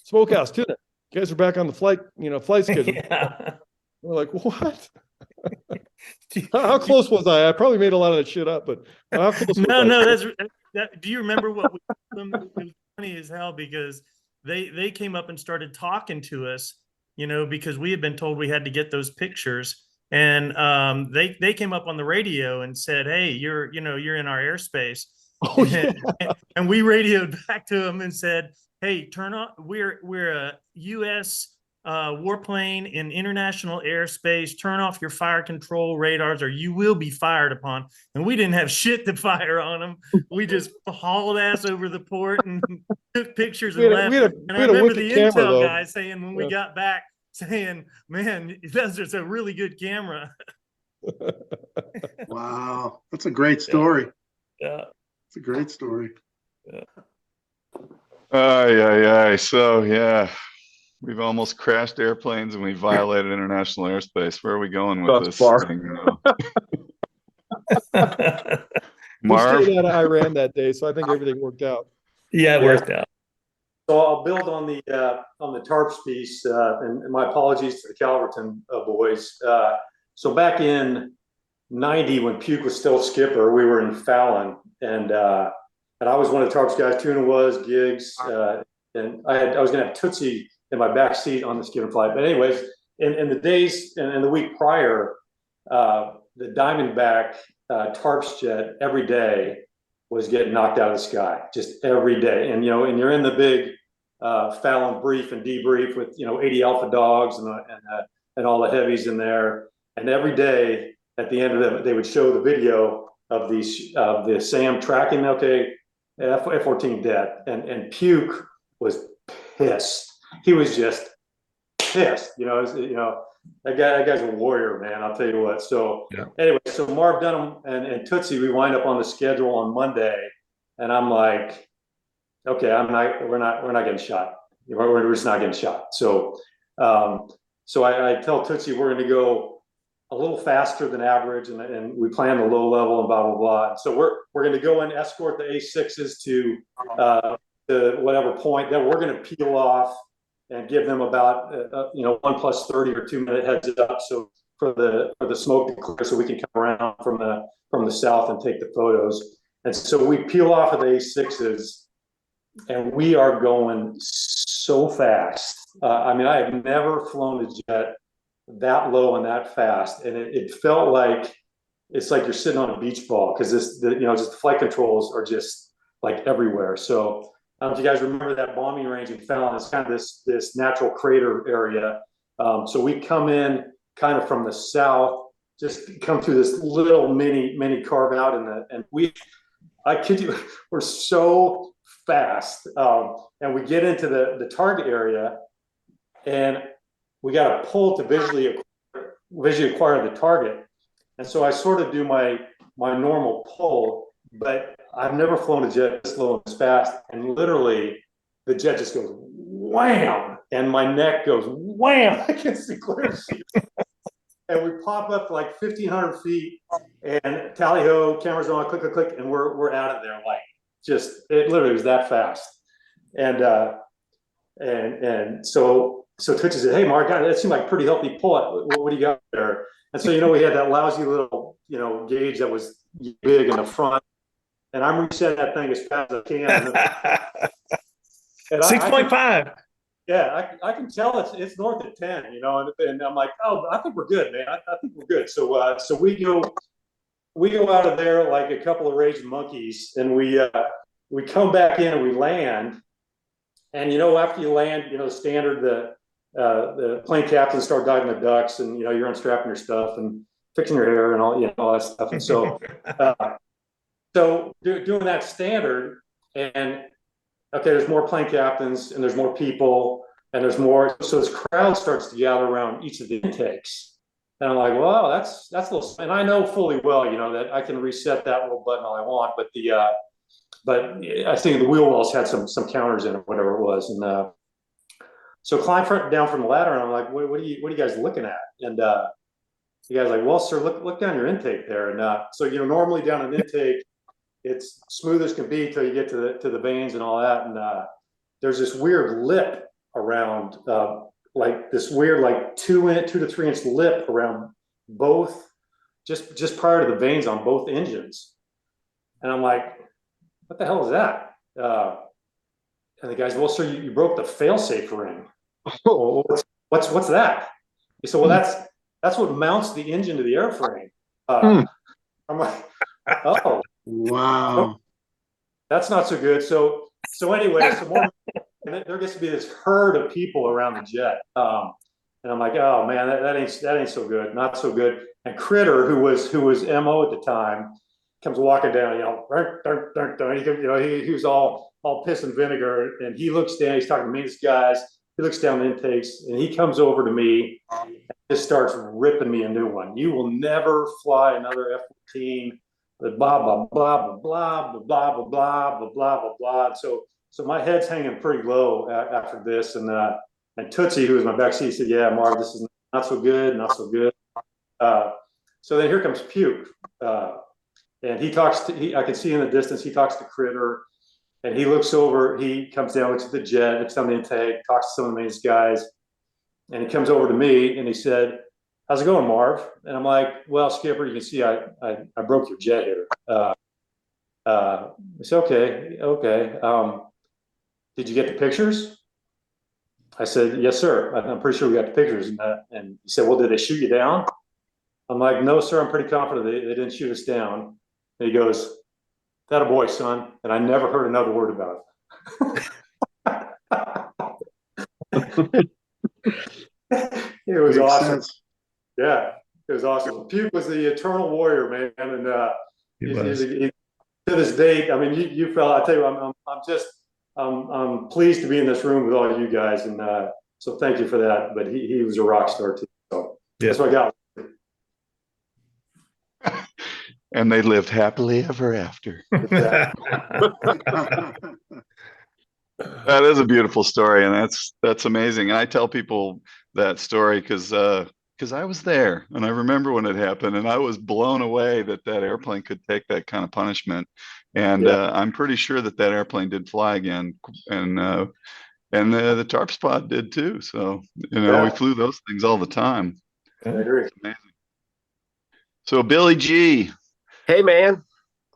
Smokehouse, tuna, you guys are back on the flight schedule. Yeah. We're like, what? How close was I? I probably made a lot of that shit up, but how close was I? No, do you remember what it was funny as hell, because they came up and started talking to us, you know, because we had been told we had to get those pictures. And they came up on the radio and said, hey, you're in our airspace. Oh, yeah. And we radioed back to them and said, hey, turn on, we're a U.S. warplane in international airspace. Turn off your fire control radars or you will be fired upon. And we didn't have shit to fire on them. We just hauled ass over the port and took pictures and left. And I remember the Intel guy saying when we got back, saying, man, that's just a really good camera. Wow. That's a great story. Yeah. It's a great story. Yeah. So, yeah, we've almost crashed airplanes and we violated international airspace. Where are we going with this thing? Marv? We stayed out of Iran that day, so I think everything worked out. Yeah, it worked out. So I'll build on the Tarps piece, and my apologies to the Calverton boys. So back in '90, when Puke was still skipper, we were in Fallon, and I was one of the Tarps guys. Tuna was, Giggs, and I was going to have Tootsie in my back seat on this given flight. But anyways, in the days and the week prior, the Diamondback Tarps jet every day was getting knocked out of the sky, just every day. And, you know, and you're in the big Fallon brief and debrief with, 80 alpha dogs and all the heavies in there. And every day at the end of it, they would show the video of the SAM tracking, F-14 dead. And Puke was pissed. He was just pissed, that guy's a warrior, man. I'll tell you what. So anyway, so Marv Dunham and Tootsie, we wind up on the schedule on Monday, and I'm like, okay, we're not getting shot. We're just not getting shot. So, I tell Tootsie we're going to go a little faster than average, and we plan the low level and blah blah blah. And so we're going to go and escort the A6s to whatever point. Then we're going to peel off and give them about 1+30 or 2 minute heads up, so for the smoke to clear, so we can come around from the south and take the photos. And so we peel off of the A6s, and we are going so fast. I have never flown a jet that low and that fast, and it felt like it's like you're sitting on a beach ball, because just the flight controls are just like everywhere. So if you guys remember that bombing range in Fallon, it's kind of this natural crater area. So we come in kind of from the south, just come through this little mini carve out, and I kid you, we're so fast. And we get into the target area, and we got to pull to visually acquire the target. And so I sort of do my normal pull, but I've never flown a jet this low and this fast, and literally the jet just goes wham, and my neck goes wham against the clear sheet. And we pop up to like 1,500 feet, and tally ho, cameras on, click, click, click, and we're out of there. Like, it literally was that fast. And so Tootsie said, "Hey, Mark, that seemed like a pretty healthy pull. What do you got there?" And so we had that lousy little gauge that was big in the front, and I'm resetting that thing as fast as I can. And 6.5. Yeah, I can tell it's north of 10, and I'm like, oh, I think we're good, man. I think we're good. So we go out of there like a couple of raging monkeys, and we come back in and we land. And after you land, standard, the plane captains start diving the ducks, and you're unstrapping your stuff and fixing your hair and all that stuff. And so doing that standard, and okay, there's more plane captains, and there's more people, and there's more. So this crowd starts to gather around each of the intakes, and I'm like, well, that's a little. And I know fully well, that I can reset that little button all I want, but I think the wheel wells had some counters in it, whatever it was, and so climb down from the ladder, and I'm like, what are you guys looking at? And the guy's like, well, sir, look down your intake there, and so normally down an intake, it's smooth as can be till you get to the vanes and all that, and there's this weird lip around, like this weird 2 to 3 inch lip around both, just prior to the vanes on both engines, and I'm like, what the hell is that? And the guy's, well, sir, you broke the fail-safe ring. Oh, what's that? He said, well, that's what mounts the engine to the airframe. I'm like, oh. Wow. That's not so good. So anyway, there gets to be this herd of people around the jet. And I'm like, oh man, that ain't so good. Not so good. And Critter, who was MO at the time, comes walking down, he was all piss and vinegar, and he looks down, he's talking to maintenance guys, he looks down the intakes, and he comes over to me and just starts ripping me a new one. You will never fly another F-14. Blah blah blah blah blah blah blah blah blah blah blah blah. So my head's hanging pretty low after this, and Tootsie, who was my backseat, said, "Yeah, Marv, this is not so good, not so good." So then here comes Puke, and he talks I can see in the distance. He talks to Critter, and he looks over. He comes down, looks at the jet, looks down the intake, talks to some of the maintenance guys, and he comes over to me and he said, "How's it going, Marv?" And I'm like, "Well, Skipper, you can see I broke your jet here." He said, okay. Did you get the pictures? I said, "Yes, sir. I'm pretty sure we got the pictures." And he said, "Well, did they shoot you down?" I'm like, "No, sir. I'm pretty confident they didn't shoot us down." And he goes, "That a boy, son." And I never heard another word about it. It was Makes awesome. sense. Yeah, it was awesome. Puke was the eternal warrior, man, and he, to this date, I mean, you fella, I tell you, I'm pleased to be in this room with all you guys, and So thank you for that. But he was a rock star too. So that's what I got. And they lived happily ever after. That is a beautiful story, and that's amazing. And I tell people that story because I was there, and I remember when it happened, and I was blown away that airplane could take that kind of punishment. And I'm pretty sure that airplane did fly again, and the Tarps pod did too. So we flew those things all the time. I agree. It's amazing. So Billy G. Hey man,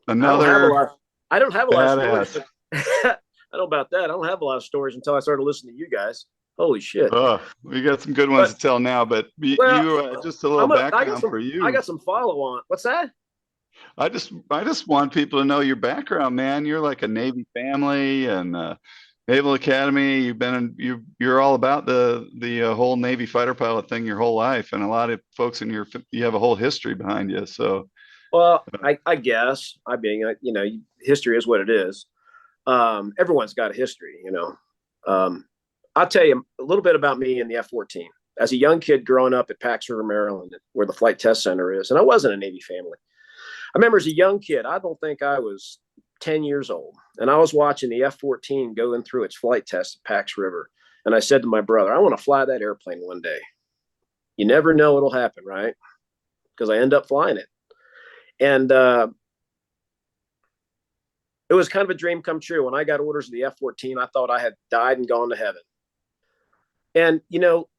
Another I don't have a lot of badass. stories. I don't know about that. I don't have a lot of stories until I started listening to you guys. Holy shit! We got some good ones to tell now, but you just a little background for you. I got some follow on. What's that? I just want people to know your background, man. You're like a Navy family and Naval Academy. You're all about the whole Navy fighter pilot thing your whole life, and a lot of folks you have a whole history behind you. So. Well, I guess history is what it is. Everyone's got a history, I'll tell you a little bit about me and the F-14. As a young kid growing up at Pax River, Maryland, where the Flight Test Center is, and I wasn't a Navy family. I remember as a young kid, I don't think I was 10 years old, and I was watching the F-14 going through its flight test at Pax River. And I said to my brother, I want to fly that airplane one day. You never know what'll happen, right? Because I end up flying it. And it was kind of a dream come true. When I got orders of the F-14, I thought I had died and gone to heaven. And,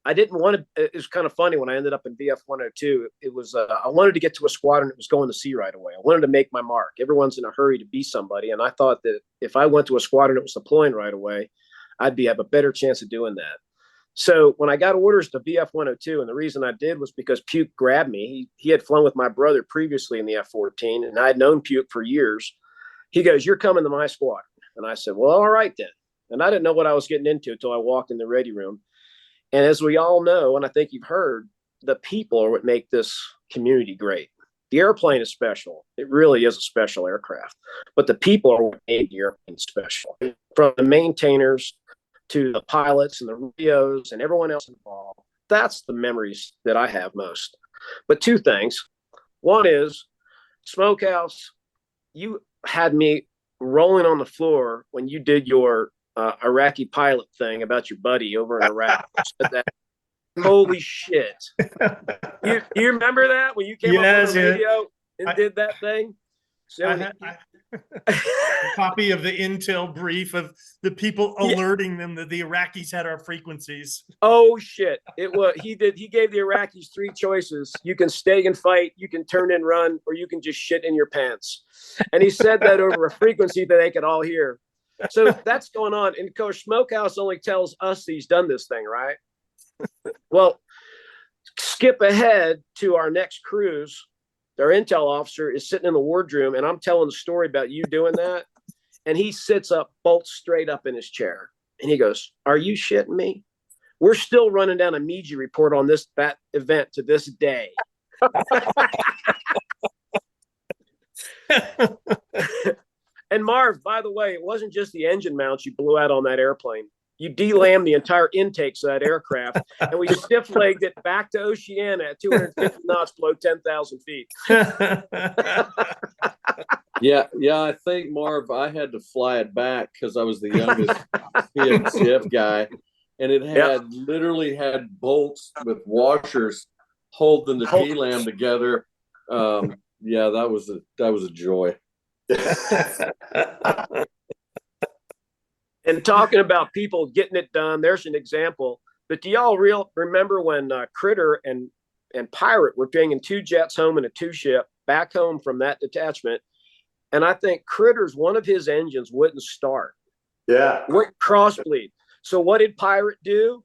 I didn't want to, it was kind of funny when I ended up in VF-102, it was, I wanted to get to a squadron that was going to sea right away. I wanted to make my mark. Everyone's in a hurry to be somebody. And I thought that if I went to a squadron that was deploying right away, I'd have a better chance of doing that. So when I got orders to VF-102, and the reason I did was because Puke grabbed me. He had flown with my brother previously in the F-14, and I had known Puke for years. He goes, "You're coming to my squadron." And I said, "Well, all right then." And I didn't know what I was getting into until I walked in the ready room. And as we all know, and I think you've heard, the people are what make this community great. The airplane is special. It really is a special aircraft. But the people are what made the airplane special. From the maintainers to the pilots and the Rios and everyone else involved. That's the memories that I have most. But two things. One is, Smokehouse, you had me rolling on the floor when you did your Iraqi pilot thing about your buddy over in Iraq. Holy shit. You remember that when you came up on the radio and did that thing? So a copy of the intel brief of the people alerting them that the Iraqis had our frequencies. Oh shit. He gave the Iraqis three choices. You can stay and fight, you can turn and run, or you can just shit in your pants. And he said that over a frequency that they could all hear. So that's going on. And of course, Smokehouse only tells us he's done this thing, right? Well, skip ahead to our next cruise. Our intel officer is sitting in the wardroom, and I'm telling the story about you doing that. And he sits up, bolts straight up in his chair. And he goes, "Are you shitting me? We're still running down a media report on that event to this day." And Marv, by the way, it wasn't just the engine mounts you blew out on that airplane. You delammed the entire intakes of that aircraft, and we stiff-legged it back to Oceana at 250 knots below 10,000 feet. Yeah, I think, Marv, I had to fly it back because I was the youngest PFCF guy, and it had literally had bolts with washers holding the delam together. Yeah, that was a joy. And talking about people getting it done, there's an example. But do y'all remember when Critter and Pirate were bringing two jets home in a two-ship back home from that detachment? And I think Critter's, one of his engines wouldn't start. Yeah. Went crossbleed. So what did Pirate do?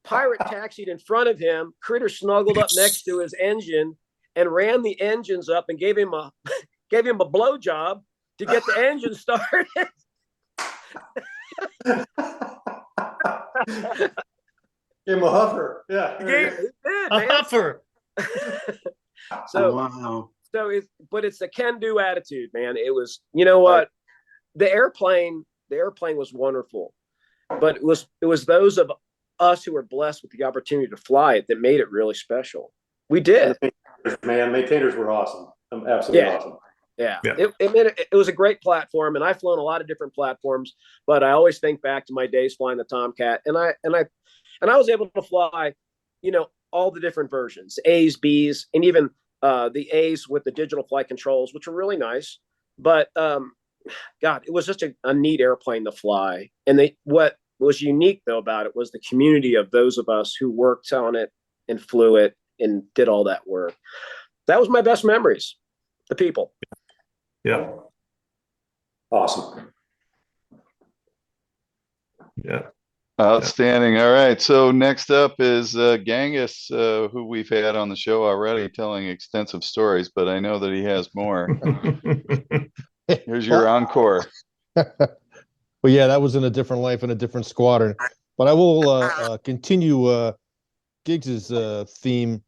Pirate taxied in front of him. Critter snuggled up next to his engine and ran the engines up and gave him a blowjob to get the engine started. Give him a huffer. Yeah. A huffer. Wow. But it's the can-do attitude, man. It was, you know what? The airplane was wonderful, but it was those of us who were blessed with the opportunity to fly it that made it really special. We did. Man, maintainers were awesome. Absolutely awesome. Yeah. It was a great platform, and I've flown a lot of different platforms, but I always think back to my days flying the Tomcat, and I was able to fly, all the different versions, A's, B's, and even the A's with the digital flight controls, which were really nice. But God, it was just a neat airplane to fly. And what was unique though about it was the community of those of us who worked on it and flew it and did all that work. That was my best memories. The people. Yeah. Awesome. Yeah. Outstanding. All right. So next up is Genghis, who we've had on the show already, telling extensive stories, but I know that he has more. Here's your encore. Well, yeah, that was in a different life in a different squadron. But I will continue Giggs's theme.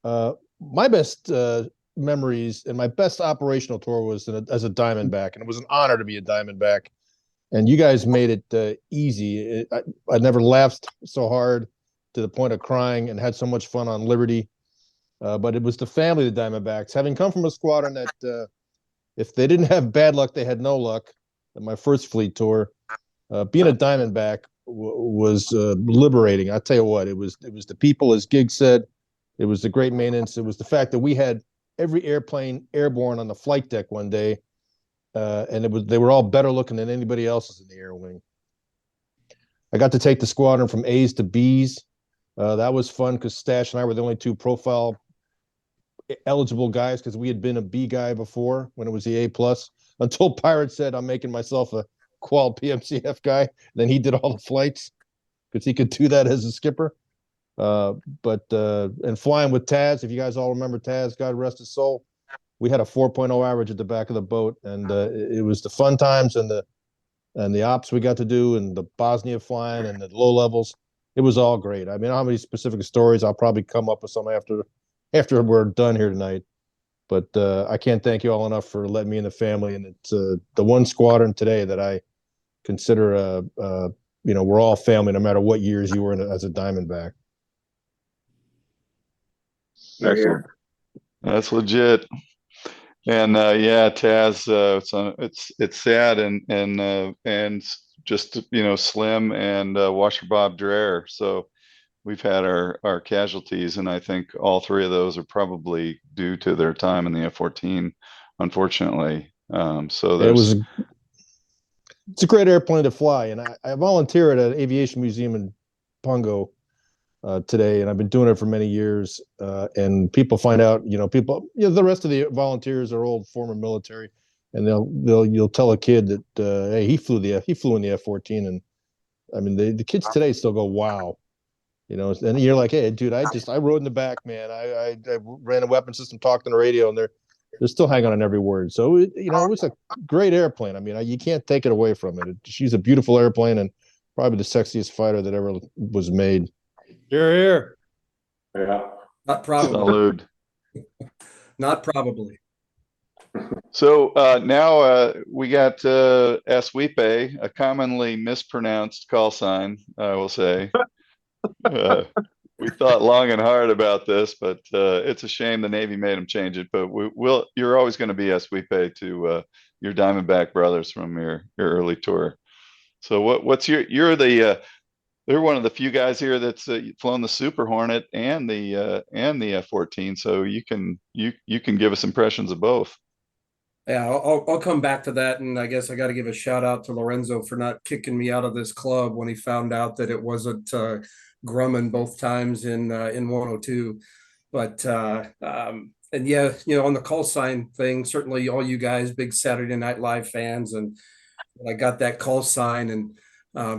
My best memories and my best operational tour was as a Diamondback, and it was an honor to be a Diamondback. And you guys made it easy. I never laughed so hard to the point of crying and had so much fun on Liberty. But it was the family of the Diamondbacks. Having come from a squadron that if they didn't have bad luck, they had no luck. At my first fleet tour, being a Diamondback was liberating. I tell you what, it was the people, as Giggs said. It was the great maintenance. It was the fact that we had every airplane airborne on the flight deck one day. And they were all better looking than anybody else's in the air wing. I got to take the squadron from A's to B's. That was fun because Stash and I were the only two profile eligible guys because we had been a B guy before when it was the A plus, until Pirate said, I'm making myself a qual PMCF guy. And then he did all the flights because he could do that as a skipper. And flying with Taz, if you guys all remember Taz, God rest his soul, we had a 4.0 average at the back of the boat, and it was the fun times and the ops we got to do and the Bosnia flying and the low levels. It was all great. I mean, how many specific stories? I'll probably come up with some after we're done here tonight. But I can't thank you all enough for letting me in the family. And it's the one squadron today that I consider, we're all family no matter what years you were in as a Diamondback. Excellent. That's legit. And Taz, it's sad and just Slim and Washer Bob DREHER. So we've had our casualties, and I think all three of those are probably due to their time in the F-14, unfortunately. It's a great airplane to fly, and I volunteer at an aviation museum in Pungo today, and I've been doing it for many years. And people find out, the rest of the volunteers are old former military, and you'll tell a kid that hey, he flew in the F-14, and I mean the kids today still go wow, and you're like, hey dude, I rode in the back, man. I ran a weapon system, talked on the radio, and they're still hanging on every word. So it was a great airplane. I mean, you can't take it away from it. She's a beautiful airplane and probably the sexiest fighter that ever was made. Here. Yeah. Not probably. Salute. Not probably. So now we got Aswipe, a commonly mispronounced call sign, I will say. We thought long and hard about this, but it's a shame the Navy made them change it. But you're always going to be Aswipe to your Diamondback brothers from your early tour. So they're one of the few guys here that's flown the Super Hornet and the F-14. So you can give us impressions of both. Yeah, I'll come back to that, and I guess I got to give a shout out to Lorenzo for not kicking me out of this club when he found out that it wasn't Grumman both times in 102. But and yeah, on the call sign thing, certainly all you guys, big Saturday Night Live fans, and I got that call sign and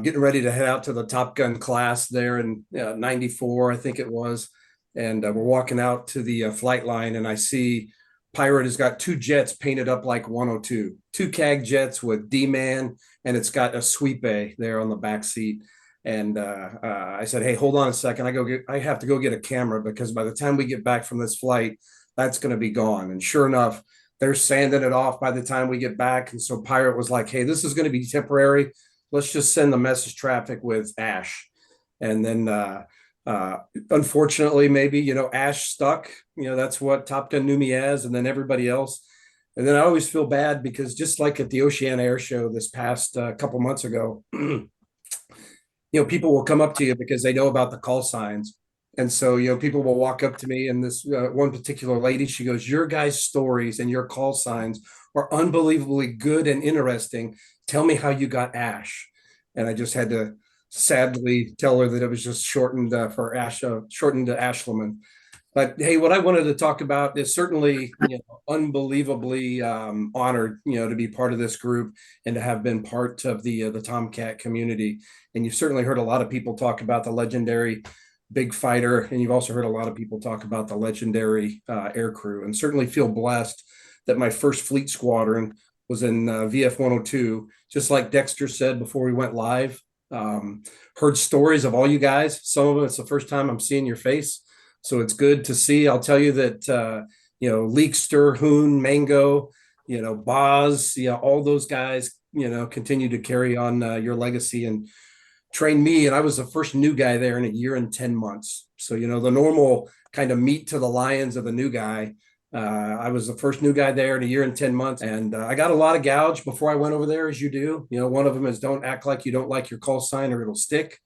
getting ready to head out to the Top Gun class there in 94, I think it was, and we're walking out to the flight line, and I see Pirate has got two jets painted up like 102, two CAG jets with D-Man, and it's got a sweep A there on the back seat. And I said, hey, hold on a second. I have to go get a camera because by the time we get back from this flight, that's going to be gone. And sure enough, they're sanding it off by the time we get back. And so Pirate was like, hey, this is going to be temporary. Let's just send the message traffic with Ash. And then unfortunately, maybe, you know, Ash stuck, you know, that's what Top Gun knew me as, and then everybody else. And then I always feel bad because just like at the Oceana Air Show this past couple months ago, you know, people will come up to you because they know about the call signs. And so, you know, people will walk up to me, and this one particular lady, she goes, "Your guys' stories and your call signs are unbelievably good and interesting. Tell me how you got Ash." And I just had to sadly tell her that it was just shortened for Ash, shortened to Ashleman. But hey, what I wanted to talk about is certainly, you know, unbelievably honored, you know, to be part of this group and to have been part of the Tomcat community. And you've certainly heard a lot of people talk about the legendary big fighter, and you've also heard a lot of people talk about the legendary air crew. And certainly feel blessed that my first fleet squadron was in VF-102. Just like Dexter said before we went live, heard stories of all you guys. Some of them, it's the first time I'm seeing your face. So it's good to see. I'll tell you that, you know, Leekster, Hoon, Mango, you know, Boz, you know, all those guys, you know, continue to carry on your legacy and train me. And I was the first new guy there in a year and 10 months. So, you know, the normal kind of meat to the lions of the new guy. I was the first new guy there in a year and 10 months. And I got a lot of gouge before I went over there, as you do. You know, one of them is don't act like you don't like your call sign or it'll stick.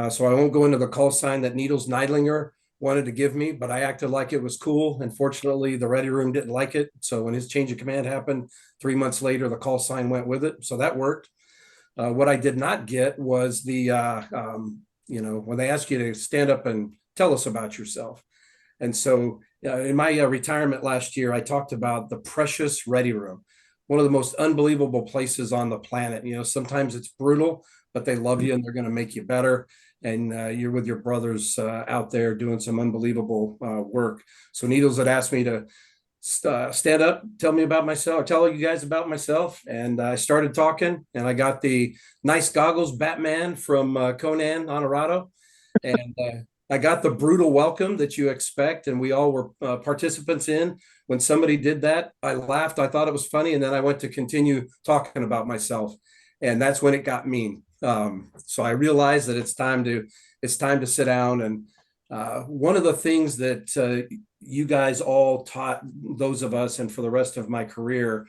So I won't go into the call sign that Needles Neidlinger wanted to give me, but I acted like it was cool. And fortunately, the ready room didn't like it. So when his change of command happened 3 months later, the call sign went with it. So that worked. What I did not get was the, you know, when they ask you to stand up and tell us about yourself. And so in my retirement last year, I talked about the precious ready room, one of the most unbelievable places on the planet. You know, sometimes it's brutal, but they love you and they're going to make you better. And you're with your brothers out there doing some unbelievable work. So Needles had asked me to stand up, tell me about myself, tell you guys about myself. And I started talking, and I got the nice goggles Batman from Conan Honorado. And I got the brutal welcome that you expect. And we all were participants in. When somebody did that, I laughed. I thought it was funny. And then I went to continue talking about myself. And that's when it got mean. So I realized that it's time to sit down. And one of the things that you guys all taught those of us, and for the rest of my career,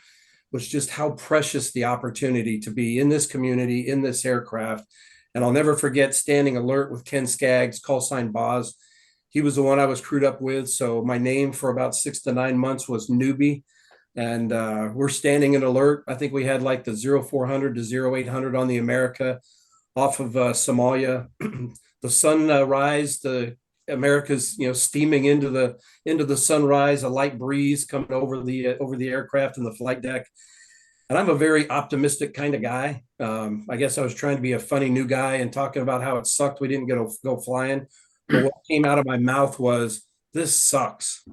was just how precious the opportunity to be in this community, in this aircraft. And I'll never forget standing alert with Ken Skaggs, call sign Boz. He was the one I was crewed up with. So my name for about 6 to 9 months was Newbie. And we're standing in alert. I think we had like the 0400 to 0800 on the America off of Somalia. The sunrise, the America's, you know, steaming into the sunrise, a light breeze coming over the aircraft and the flight deck. And I'm a very optimistic kind of guy. I guess I was trying to be a funny new guy and talking about how it sucked we didn't go flying. But what came out of my mouth was, "This sucks."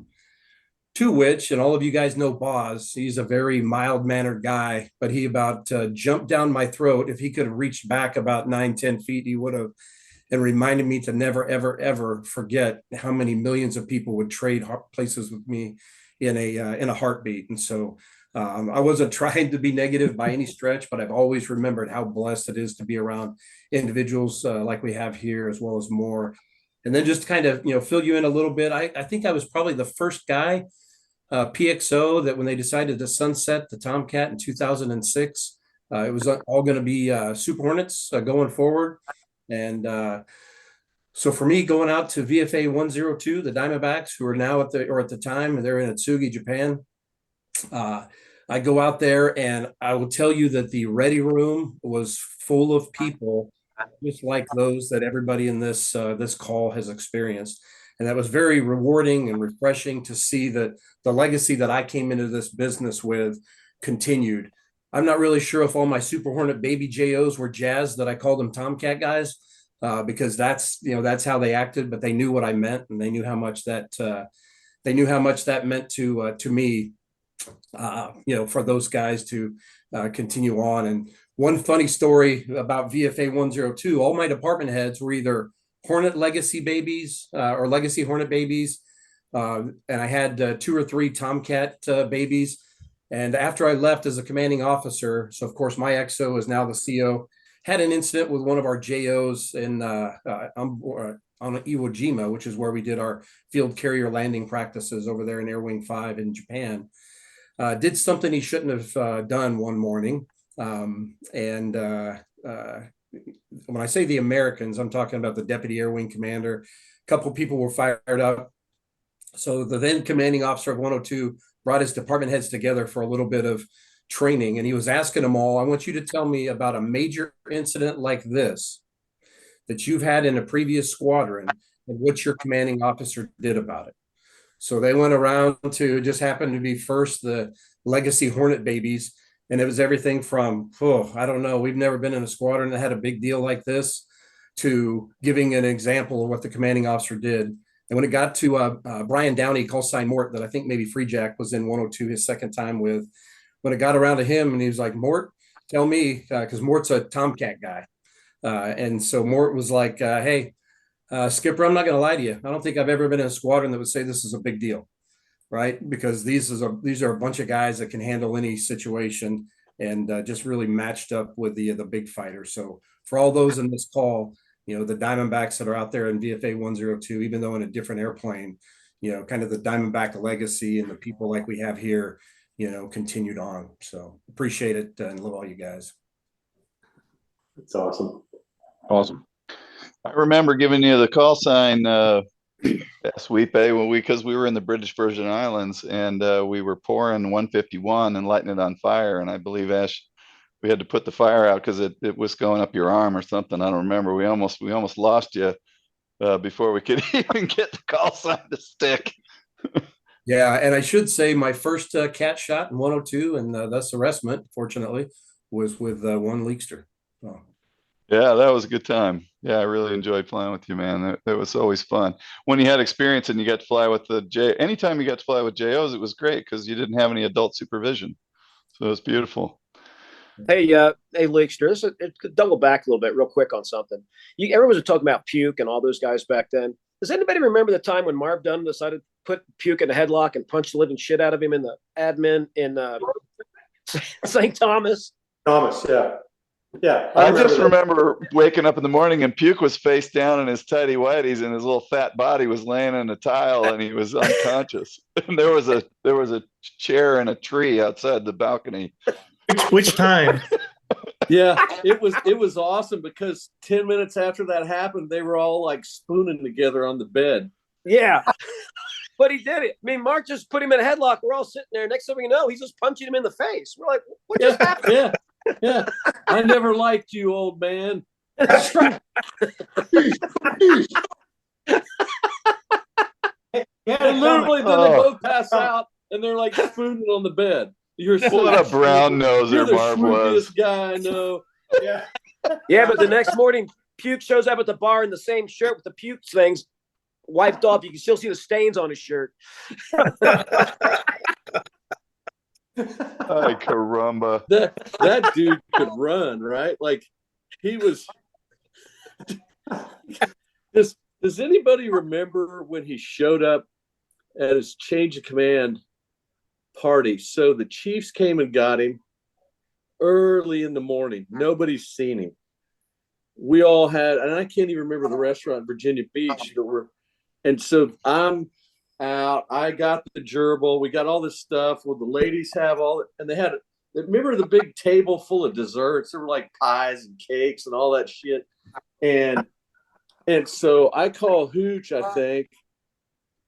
To which, and all of you guys know Boz, he's a very mild-mannered guy, but he about jumped down my throat. If he could have reached back about 9-10 feet, he would have, and reminded me to never, ever, ever forget how many millions of people would trade places with me in a heartbeat. And so I wasn't trying to be negative by any stretch, but I've always remembered how blessed it is to be around individuals like we have here, as well as more. And then just kind of, you know, fill you in a little bit. I think I was probably the first guy, PXO, that when they decided to sunset the Tomcat in 2006, it was all going to be Super Hornets going forward. And so for me, going out to VFA-102, the Diamondbacks, who are now at the time, they're in Atsugi, Japan. I go out there, and I will tell you that the ready room was full of people just like those that everybody in this call has experienced. And that was very rewarding and refreshing to see that the legacy that I came into this business with continued. I'm not really sure if all my Super Hornet baby JOs were jazzed that I called them Tomcat guys, because that's how they acted, but they knew what I meant, and they knew how much that meant to me, for those guys to continue on. And one funny story about VFA 102, all my department heads were either Hornet legacy babies or legacy Hornet babies. And I had 2 or 3 Tomcat babies. And after I left as a commanding officer, so of course my XO is now the CO, had an incident with one of our JOs on Iwo Jima, which is where we did our field carrier landing practices over there in Air Wing 5 in Japan. Did something he shouldn't have done one morning. When I say the Americans, I'm talking about the Deputy Air Wing Commander. A couple people were fired up. So the then commanding officer of 102 brought his department heads together for a little bit of training. And he was asking them all, I want you to tell me about a major incident like this that you've had in a previous squadron and what your commanding officer did about it. So they went around to, just happened to be first the Legacy Hornet babies. And it was everything from, I don't know, we've never been in a squadron that had a big deal like this, to giving an example of what the commanding officer did. And when it got to Brian Downey, call sign Mort, that I think maybe Free Jack was in 102 his second time with, when it got around to him and he was like, Mort, tell me, because Mort's a Tomcat guy. And so Mort was like, hey, Skipper, I'm not going to lie to you. I don't think I've ever been in a squadron that would say this is a big deal, right? Because these are a bunch of guys that can handle any situation, and just really matched up with the big fighters. So for all those in this call, you know, the Diamondbacks that are out there in VFA-102, even though in a different airplane, you know, kind of the Diamondback legacy and the people like we have here, you know, continued on. So appreciate it and love all you guys. It's awesome. Awesome. I remember giving you the call sign, Sweep, because we were in the British Virgin Islands and we were pouring 151 and lighting it on fire. And I believe, Ash, we had to put the fire out because it was going up your arm or something. I don't remember. We almost lost you before we could even get the call sign to stick. Yeah, and I should say my first cat shot in 102 and thus arrestment, fortunately, was with one Leakster. Oh. Yeah, that was a good time. Yeah, I really enjoyed flying with you, man. That was always fun. When you had experience and you got to fly with anytime you got to fly with JOs, it was great because you didn't have any adult supervision. So it was beautiful. Hey, Leakster, double back a little bit real quick on something. Everyone was talking about Puke and all those guys back then. Does anybody remember the time when Marv Dunn decided to put Puke in a headlock and punch the living shit out of him in the admin in St. Thomas? Thomas, yeah. Yeah. I just remember waking up in the morning and Puke was face down in his tighty whities and his little fat body was laying in a tile and he was unconscious. And there was a chair and a tree outside the balcony. Which time? Yeah, it was awesome because 10 minutes after that happened, they were all like spooning together on the bed. Yeah. But he did it. I mean, Mark just put him in a headlock. We're all sitting there. Next thing we know, he's just punching him in the face. We're like, what just happened? Yeah. Yeah. I never liked you, old man. That's right. And literally, then they both pass out and they're like spooning on the bed. What a brown noser Marv was. Guy I know. Yeah. Yeah, but the next morning, Puke shows up at the bar in the same shirt with the Puke things wiped off. You can still see the stains on his shirt. Ay, caramba. That dude could run, right? Like he was. Does anybody remember when he showed up at his change of command party? So the Chiefs came and got him early in the morning. Nobody's seen him. We all had, and I can't even remember the restaurant in Virginia Beach that were. And so I'm out. I got the gerbil. We got all this stuff. Well, the ladies have all it, and they had. Remember the big table full of desserts? There were like pies and cakes and all that shit. And so I call Hooch, I think,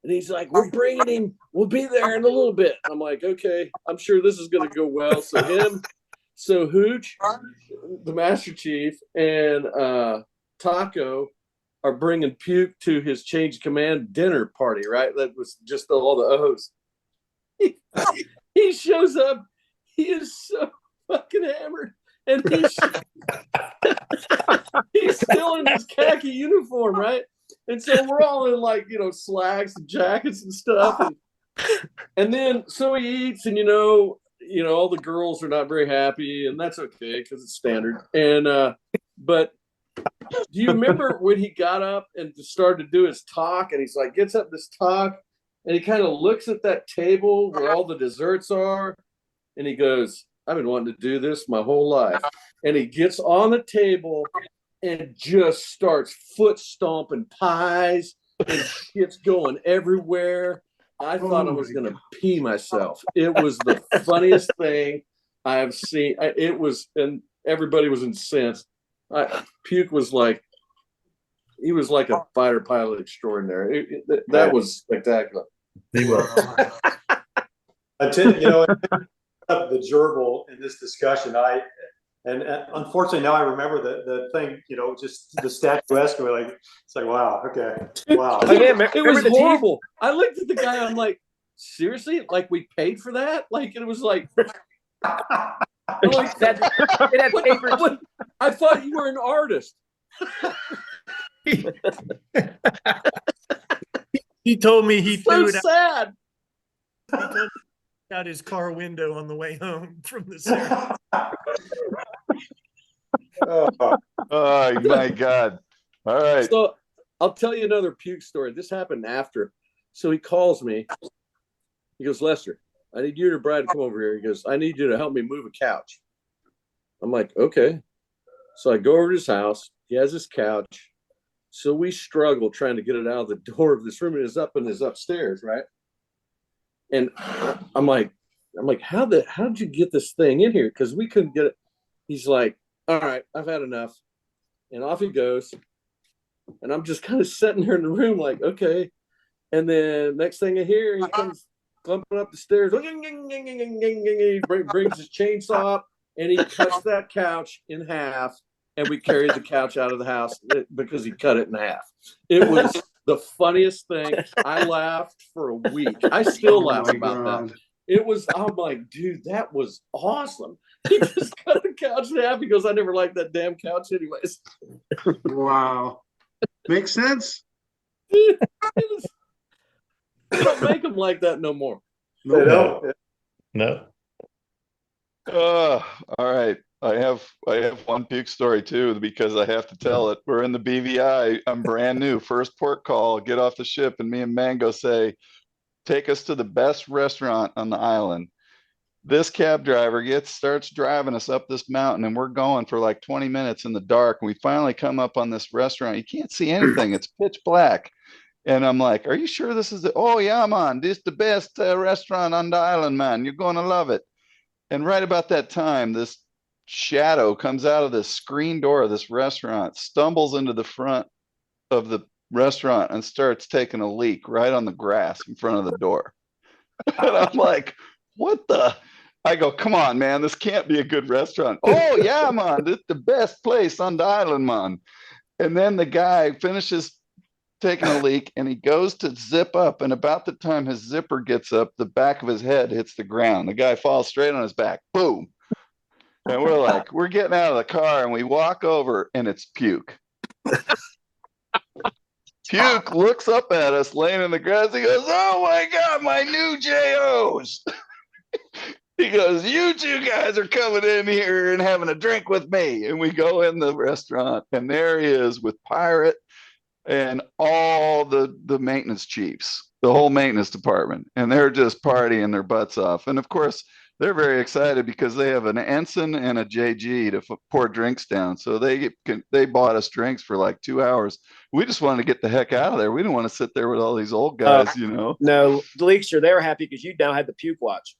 and he's like, "We're bringing him. We'll be there in a little bit." I'm like, "Okay, I'm sure this is going to go well." So Hooch, the Master Chief, and Taco are bringing Puke to his change of command dinner party, right? That was just all the O's. He shows up. He is so fucking hammered. And he's still in his khaki uniform, right? And so we're all in like, slacks and jackets and stuff. And then so he eats and, all the girls are not very happy, and that's okay because it's standard. And but do you remember when he got up and started to do his talk, and he's like, gets up this talk, and he kind of looks at that table where all the desserts are, and he goes, "I've been wanting to do this my whole life." and he gets on the table and just starts foot stomping pies and shit's going everywhere. I thought I was going to pee myself. It was the funniest thing I have seen. It was, and everybody was incensed. Puke was like, he was like a fighter pilot extraordinary. That was spectacular. He was. I tell you, the gerbil in this discussion, and unfortunately now I remember the thing, just the statuesque, like it's like, wow, okay, wow. It was horrible. I looked at the guy, I'm like, seriously? Like we paid for that? Like it was like, like that, it had paper. I thought you were an artist. He told me he threw it sad. Out his car window on the way home from the circus. Oh my God. All right. So I'll tell you another puke story. This happened after. So he calls me. He goes, Lester, I need you and Brad to come over here. He goes, I need you to help me move a couch. I'm like, okay. So I go over to his house. He has his couch. So we struggle trying to get it out of the door of this room. It is up and is upstairs, right? And I'm like, how'd you get this thing in here? Because we couldn't get it. He's like, all right, I've had enough. And off he goes. And I'm just kind of sitting there in the room like, okay. And then next thing I hear, he comes clumping up the stairs. He brings his chainsaw up and he cuts that couch in half. And we carried the couch out of the house because he cut it in half. It was the funniest thing. I laughed for a week. I still laugh about that. It was, I'm like, dude, that was awesome. He just cut the couch in half. He goes, I never liked that damn couch anyways. Wow. Makes sense. They don't make them like that no more. No. All right. I have one puke story too, because I have to tell it. We're in the BVI. I'm brand new, first port call, get off the ship, and me and Mango say, take us to the best restaurant on the island. This cab driver starts driving us up this mountain, and we're going for like 20 minutes in the dark. And we finally come up on this restaurant. You can't see anything. It's pitch black. And I'm like, are you sure this is oh yeah, man, this is the best restaurant on the island, man. You're going to love it. And right about that time, this shadow comes out of the screen door of this restaurant, stumbles into the front of the restaurant and starts taking a leak right on the grass in front of the door. And I'm like, what the? I go, come on, man, this can't be a good restaurant. Oh yeah, man, this is the best place on the island, man. And then the guy finishes taking a leak and he goes to zip up, and about the time his zipper gets up, the back of his head hits the ground. The guy falls straight on his back. Boom. And we're like, we're getting out of the car, and we walk over, and it's Puke. Puke looks up at us laying in the grass. He goes, oh my God, my new JOs. He goes, you two guys are coming in here and having a drink with me. And we go in the restaurant, and there he is with Pirate and all the maintenance chiefs, the whole maintenance department. And they're just partying their butts off. And of course, they're very excited because they have an ensign and a JG to pour drinks down. So they bought us drinks for like 2 hours. We just wanted to get the heck out of there. We didn't want to sit there with all these old guys, No, the Leakster, they were happy because you now had the puke watch.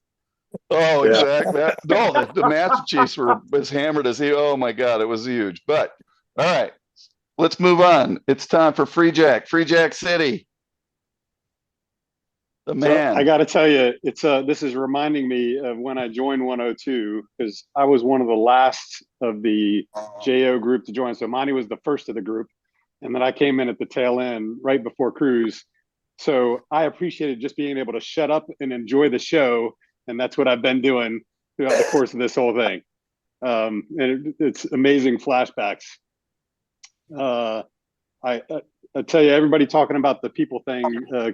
Oh, exactly. No, the Master Chiefs were as hammered as he. Oh my God, it was huge. But all right, let's move on. It's time for Free Jack City. The man. So I got to tell you, it's this is reminding me of when I joined 102, because I was one of the last of the JO group to join. So Monty was the first of the group, and then I came in at the tail end right before cruise. So I appreciated just being able to shut up and enjoy the show, and that's what I've been doing throughout the course of this whole thing. And it's amazing flashbacks. I tell you, everybody talking about the people thing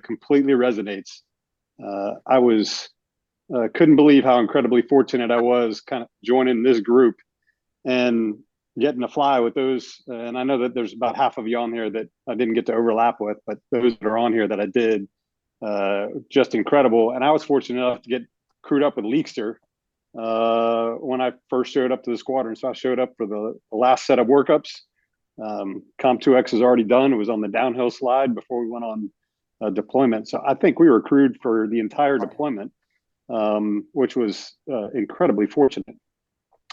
completely resonates. I was couldn't believe how incredibly fortunate I was kind of joining this group and getting to fly with those. And I know that there's about half of you on here that I didn't get to overlap with, but those that are on here that I did, just incredible. And I was fortunate enough to get crewed up with Leakster. when I first showed up to the squadron. So I showed up for the last set of workups. Com2X is already done. It was on the downhill slide before we went on deployment. So I think we were crewed for the entire deployment, which was incredibly fortunate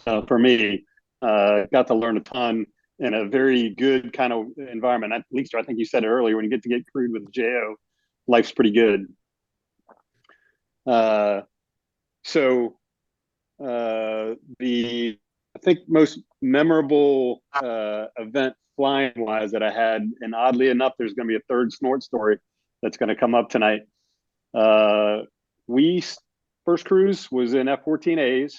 for me. Got to learn a ton in a very good kind of environment. At least I think you said it earlier, when you get to get crewed with JO, life's pretty good. So the I think most memorable event flying wise that I had, and oddly enough, there's going to be a third snort story that's going to come up tonight. We first cruise was in F-14As,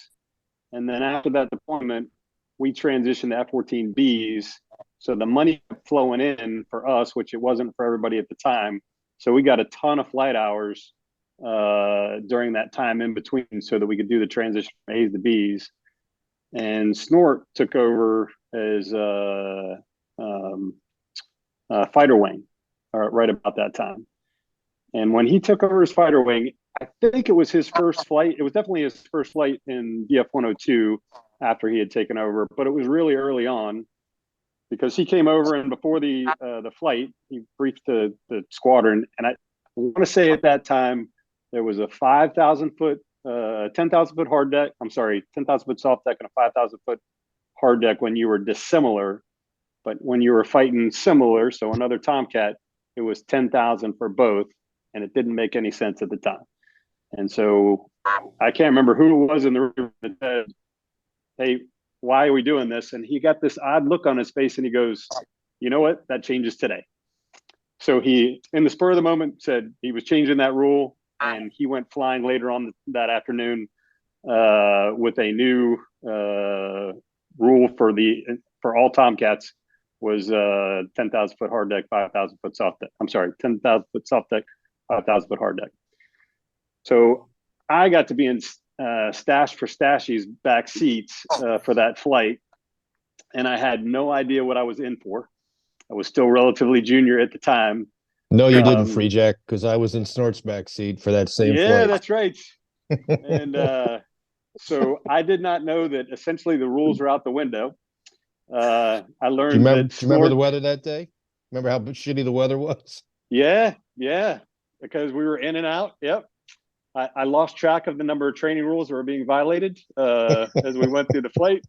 and then after that deployment, we transitioned to F-14Bs. So the money flowing in for us, which it wasn't for everybody at the time. So we got a ton of flight hours during that time in between, so that we could do the transition from A's to B's. And Snort took over as fighter wing right about that time. And when he took over as fighter wing, I think it was his first flight. It was definitely his first flight in VF-102 after he had taken over, but it was really early on, because he came over, and before the flight, he briefed the squadron. And I want to say at that time, there was a 5,000 foot, 10,000 foot hard deck. I'm sorry, 10,000 foot soft deck and a 5,000 foot hard deck when you were dissimilar. But when you were fighting similar, so another Tomcat, it was 10,000 for both, and it didn't make any sense at the time. And so I can't remember who it was in the room that said, "Hey, why are we doing this?" And he got this odd look on his face, and he goes, "You know what? That changes today." So he, in the spur of the moment, said he was changing that rule, and he went flying later on that afternoon with a new rule for all Tomcats, was 10,000 foot hard deck, 5,000 foot soft deck. I'm sorry, 10,000 foot soft deck, 5,000 foot hard deck. So I got to be in Stash for Stashy's back seats for that flight, and I had no idea what I was in for. I was still relatively junior at the time. No, you didn't, Free Jack, because I was in Snort's back seat for that same yeah, flight. That's right. And so I did not know that essentially the rules are out the window. I learned do you that remember the weather that day? Remember how shitty the weather was? Yeah, because we were in and out. Yep. I lost track of the number of training rules that were being violated as we went through the flight.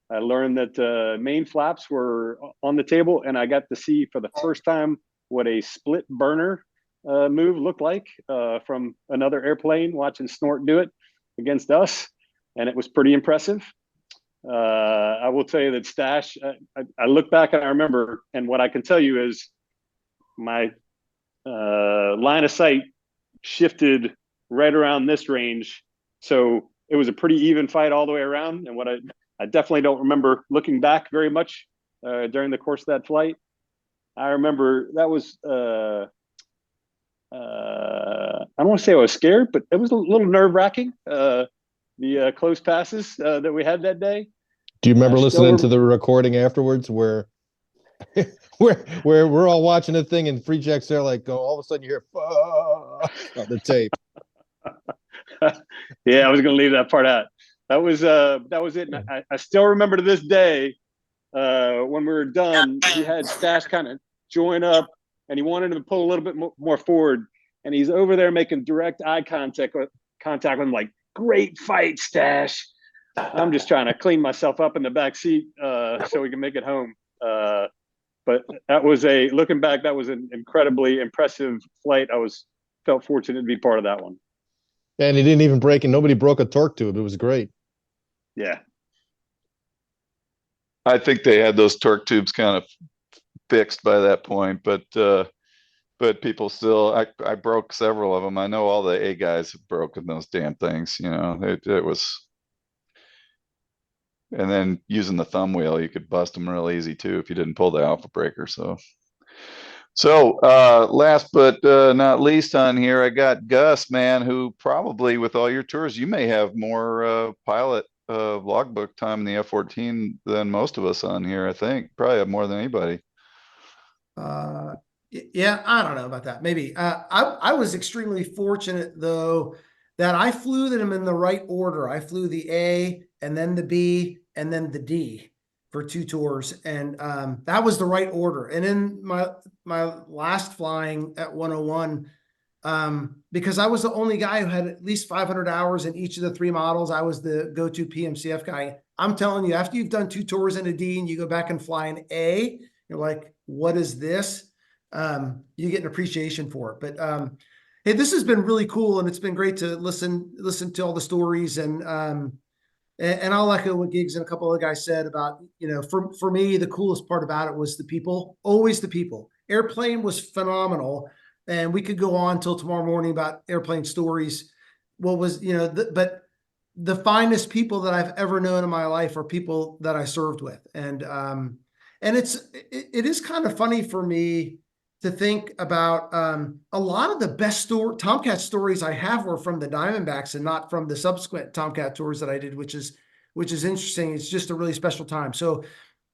I learned that main flaps were on the table, and I got to see for the first time what a split burner move looked like from another airplane, watching Snort do it against us, and it was pretty impressive. I will tell you that Stash, I look back and I remember, and what I can tell you is my line of sight shifted right around this range. So it was a pretty even fight all the way around. And what I definitely don't remember looking back very much during the course of that flight. I remember that was, I don't want to say I was scared, but it was a little nerve wracking. The close passes that we had that day. Do you remember listening to the recording afterwards where we're all watching the thing and Free Jack's there, like, all of a sudden you hear on the tape. Yeah, I was going to leave that part out. That was it. And I still remember to this day when we were done, he had Stash kind of join up, and he wanted him to pull a little bit more forward, and he's over there making direct eye contact with him, like, "Great fight, Stash." I'm just trying to clean myself up in the back seat so we can make it home. But that was looking back, that was an incredibly impressive flight. Felt fortunate to be part of that one. And he didn't even break, and nobody broke a torque tube. It was great. Yeah. I think they had those torque tubes kind of fixed by that point, but people still, I broke several of them. I know all the A guys have broken those damn things, it was. And then using the thumb wheel, you could bust them real easy too if you didn't pull the alpha breaker. So last but not least on here, I got Gus, man, who probably with all your tours, you may have more pilot logbook time in the F-14 than most of us on here. I think probably have more than anybody. Yeah, I don't know about that. Maybe I was extremely fortunate though. that I flew them in the right order. I flew the A and then the B and then the D for 2 tours. And that was the right order. And in my last flying at 101, because I was the only guy who had at least 500 hours in each of the 3 models, I was the go-to PMCF guy. I'm telling you, after you've done 2 tours in a D and you go back and fly an A, you're like, what is this? You get an appreciation for it. But hey, this has been really cool, and it's been great to listen to all the stories. And I'll echo what Giggs and a couple of guys said about, for me, the coolest part about it was the people, always the people. Airplane was phenomenal. And we could go on till tomorrow morning about airplane stories. What was, but the finest people that I've ever known in my life are people that I served with. And it is kind of funny for me to think about a lot of the best Tomcat stories I have were from the Diamondbacks and not from the subsequent Tomcat tours that I did, which is interesting. It's just a really special time. So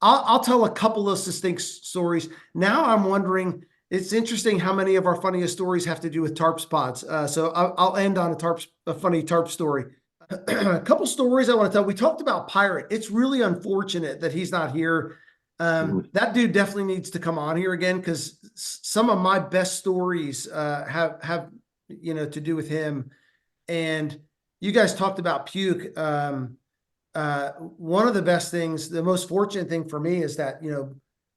I'll tell a couple of distinct stories. Now I'm wondering, it's interesting how many of our funniest stories have to do with Tarps pods. So I'll end on a funny Tarp story. A couple stories I want to tell. We talked about Pirate. It's really unfortunate that he's not here. That dude definitely needs to come on here again, because some of my best stories have to do with him. And you guys talked about Puke. One of the best things, the most fortunate thing for me is that,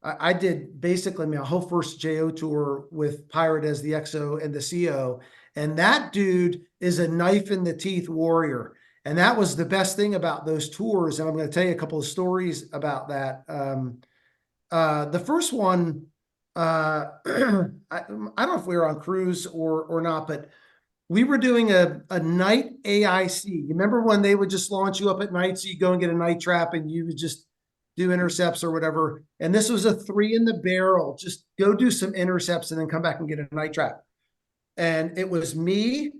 I did basically my whole first JO tour with Pirate as the XO and the CO. And that dude is a knife in the teeth warrior. And that was the best thing about those tours. And I'm going to tell you a couple of stories about that. The first one, I don't know if we were on cruise or not, but we were doing a night AIC. You remember when they would just launch you up at night, so you go and get a night trap and you would just do intercepts or whatever. And this was a 3 in the barrel. Just go do some intercepts and then come back and get a night trap. And it was me,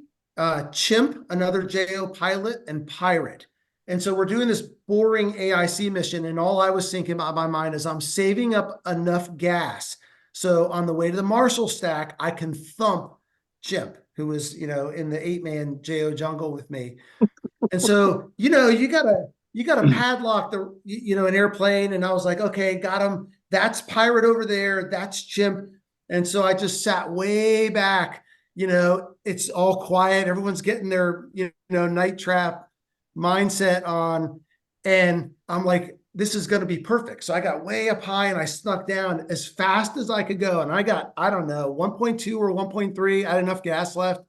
Chimp, another JO pilot, and Pirate. And so we're doing this boring AIC mission, and all I was thinking about in my mind is I'm saving up enough got. So on the way to the Marshall stack, I can thump Chimp, who was, in the 8-man JO jungle with me. And so, you gotta padlock an airplane. And I was like, okay, got him. That's Pirate over there. That's Chimp. And so I just sat way back, it's all quiet. Everyone's getting their, night trap mindset on. And I'm like, this is going to be perfect. So I got way up high and I snuck down as fast as I could go. And I got, I don't know, 1.2 or 1.3. I had enough gas left.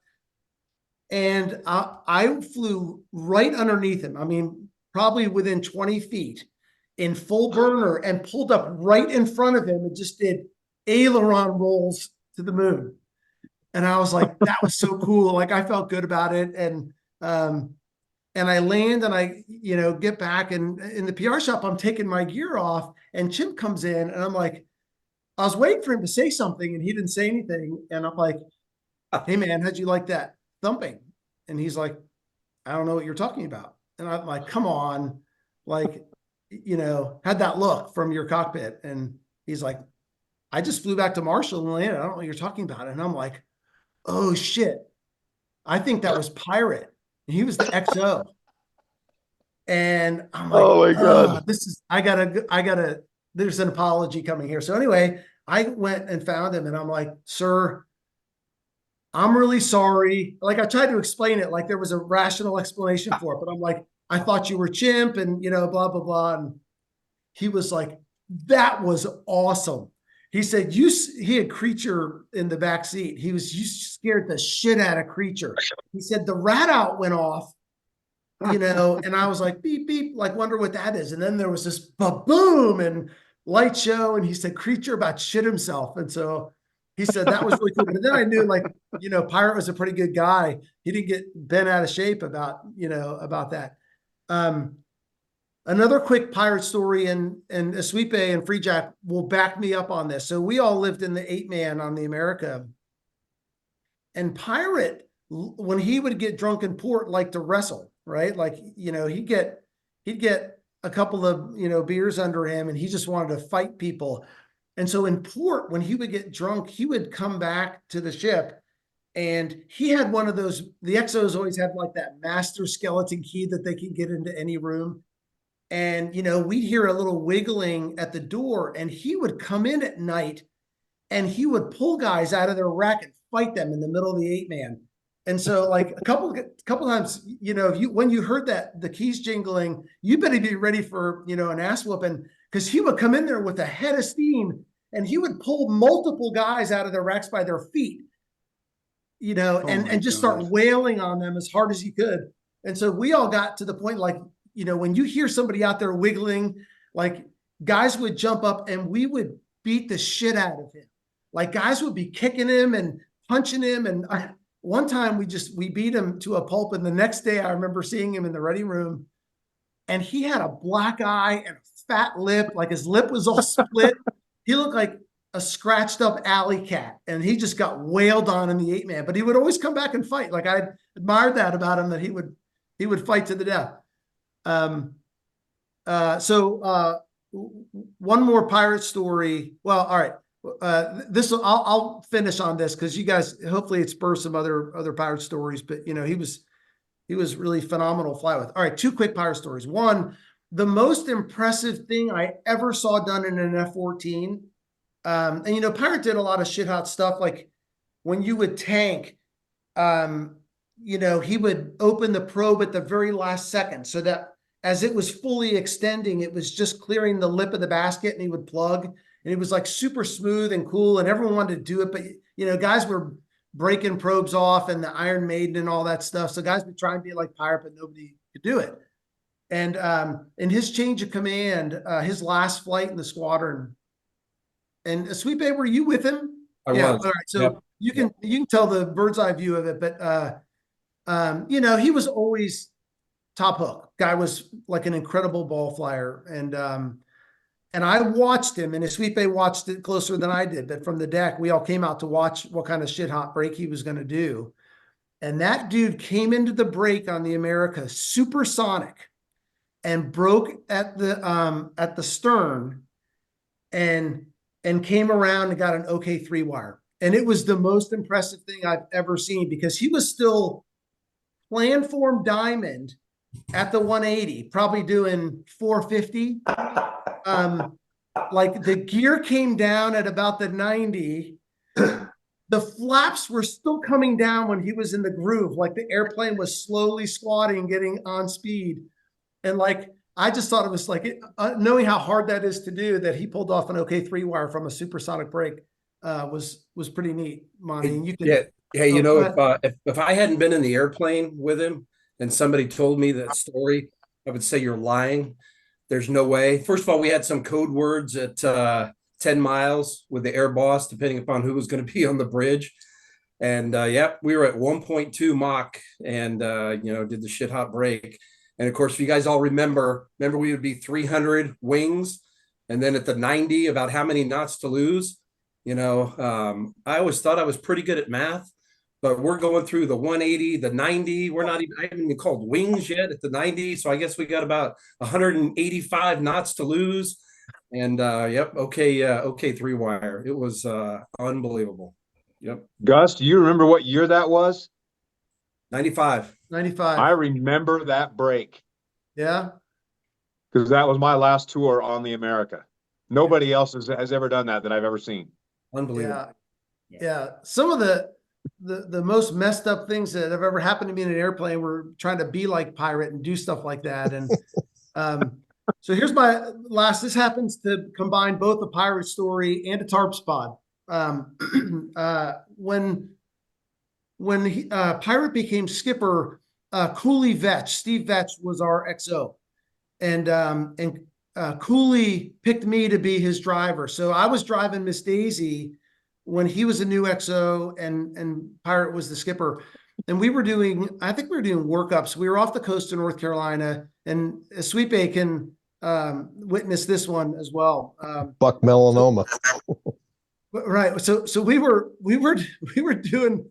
And I flew right underneath him. I mean, probably within 20 feet in full burner, and pulled up right in front of him and just did aileron rolls to the moon. And I was like, that was so cool. Like, I felt good about it. And I land and I, get back, and in the PR shop, I'm taking my gear off, and Chimp comes in, and I'm like, I was waiting for him to say something and he didn't say anything. And I'm like, hey man, how'd you like that thumping? And he's like, I don't know what you're talking about. And I'm like, come on, like, had that look from your cockpit. And he's like, I just flew back to Marshall and landed. I don't know what you're talking about. And I'm like, oh shit, I think that was Pirate. And he was the XO. And I'm like, oh my God, I gotta, there's an apology coming here. So anyway, I went and found him, and I'm like, sir, I'm really sorry. Like, I tried to explain it like there was a rational explanation for it, but I'm like, I thought you were Chimp, and blah, blah, blah. And he was like, that was awesome. He said, he had Creature in the back seat. You scared the shit out of Creature. He said, the rat out went off, and I was like, beep, beep, like, wonder what that is. And then there was this ba-boom and light show. And he said, Creature about shit himself. And so he said, that was really cool. But then I knew, like, Pirate was a pretty good guy. He didn't get bent out of shape about that. Another quick Pirate story, and Asweepe and Free Jack will back me up on this. So we all lived in the 8-man on the America, and Pirate, when he would get drunk in port, liked to wrestle, right? Like, he'd get a couple of, beers under him, and he just wanted to fight people. And so in port, when he would get drunk, he would come back to the ship And he had one of those, the XOs always had like that master skeleton key that they could get into any room. And, you know, we'd hear a little wiggling at the door, and he would come in at night and he would pull guys out of their rack and fight them in the middle of the 8-man. And so like a couple times, you know, when you heard that the keys jingling, you better be ready for, you know, an ass whooping, because he would come in there with a head of steam and he would pull multiple guys out of their racks by their feet, you know, and just start wailing on them as hard as he could. And so we all got to the point, like, you know, when you hear somebody out there wiggling, like guys would jump up and we would beat the shit out of him. Like guys would be kicking him and punching him. And one time we beat him to a pulp. And the next day I remember seeing him in the ready room, and he had a black eye and a fat lip. Like his lip was all split. He looked like a scratched up alley cat, and he just got wailed on in the 8-man, but he would always come back and fight. Like I admired that about him, that he would fight to the death. So one more pirate story. Well, all right. I'll finish on this because you guys, hopefully it spurs some other pirate stories, but you know, he was really phenomenal to fly with. All right. 2 quick pirate stories. One, the most impressive thing I ever saw done in an F-14. And you know, pirate did a lot of shit hot stuff. Like when you would tank, you know, he would open the probe at the very last second so that as it was fully extending, it was just clearing the lip of the basket, and he would plug, and it was like super smooth and cool, and everyone wanted to do it. But, you know, guys were breaking probes off and the Iron Maiden and all that stuff. So guys would try and be like pirate, but nobody could do it. And in his change of command, his last flight in the squadron, and Sweet Babe, were you with him? I was. All right. So you can tell the bird's eye view of it, but you know, he was always top hook. Guy was like an incredible ball flyer. And I watched him, and Sweet Babe watched it closer than I did. But from the deck, we all came out to watch what kind of shit hot break he was going to do. And that dude came into the break on the America supersonic and broke at the stern and came around and got an OK3 wire. And it was the most impressive thing I've ever seen, because he was still plan form diamond at the 180, probably doing 450. Like the gear came down at about the 90. The flaps were still coming down when he was in the groove. Like the airplane was slowly squatting, getting on speed. And like, I just thought it was like, knowing how hard that is to do, that he pulled off an OK3 wire from a supersonic break was pretty neat, Monty. And you can, you know, if I hadn't been in the airplane with him and somebody told me that story, I would say you're lying. There's no way. First of all, we had some code words at 10 miles with the air boss, depending upon who was going to be on the bridge. And we were at 1.2 Mach and, you know, did the shit hot break. And of course, if you guys all remember we would be 300 wings. And then at the 90, about how many knots to lose. You know, I always thought I was pretty good at math, but we're going through the 180, the 90. I haven't even called wings yet at the 90. So I guess we got about 185 knots to lose. And okay, 3 wire. It was unbelievable. Yep. Gus, do you remember what year that was? 95. I remember that break. Yeah. Because that was my last tour on the America. Nobody else has ever done that I've ever seen. Unbelievable. Yeah. Some of the most messed up things that have ever happened to me in an airplane were trying to be like pirate and do stuff like that. And so here's my last. This happens to combine both a pirate story and a Tarps pod. When pirate became skipper, Cooley Vetch, Steve Vetch was our XO, and Cooley picked me to be his driver. So I was driving Miss Daisy when he was a new XO, and pirate was the skipper. And we were doing, I think we were doing workups. We were off the coast of North Carolina, and Sweet Bay can witness this one as well. Buck melanoma. Right. So we were doing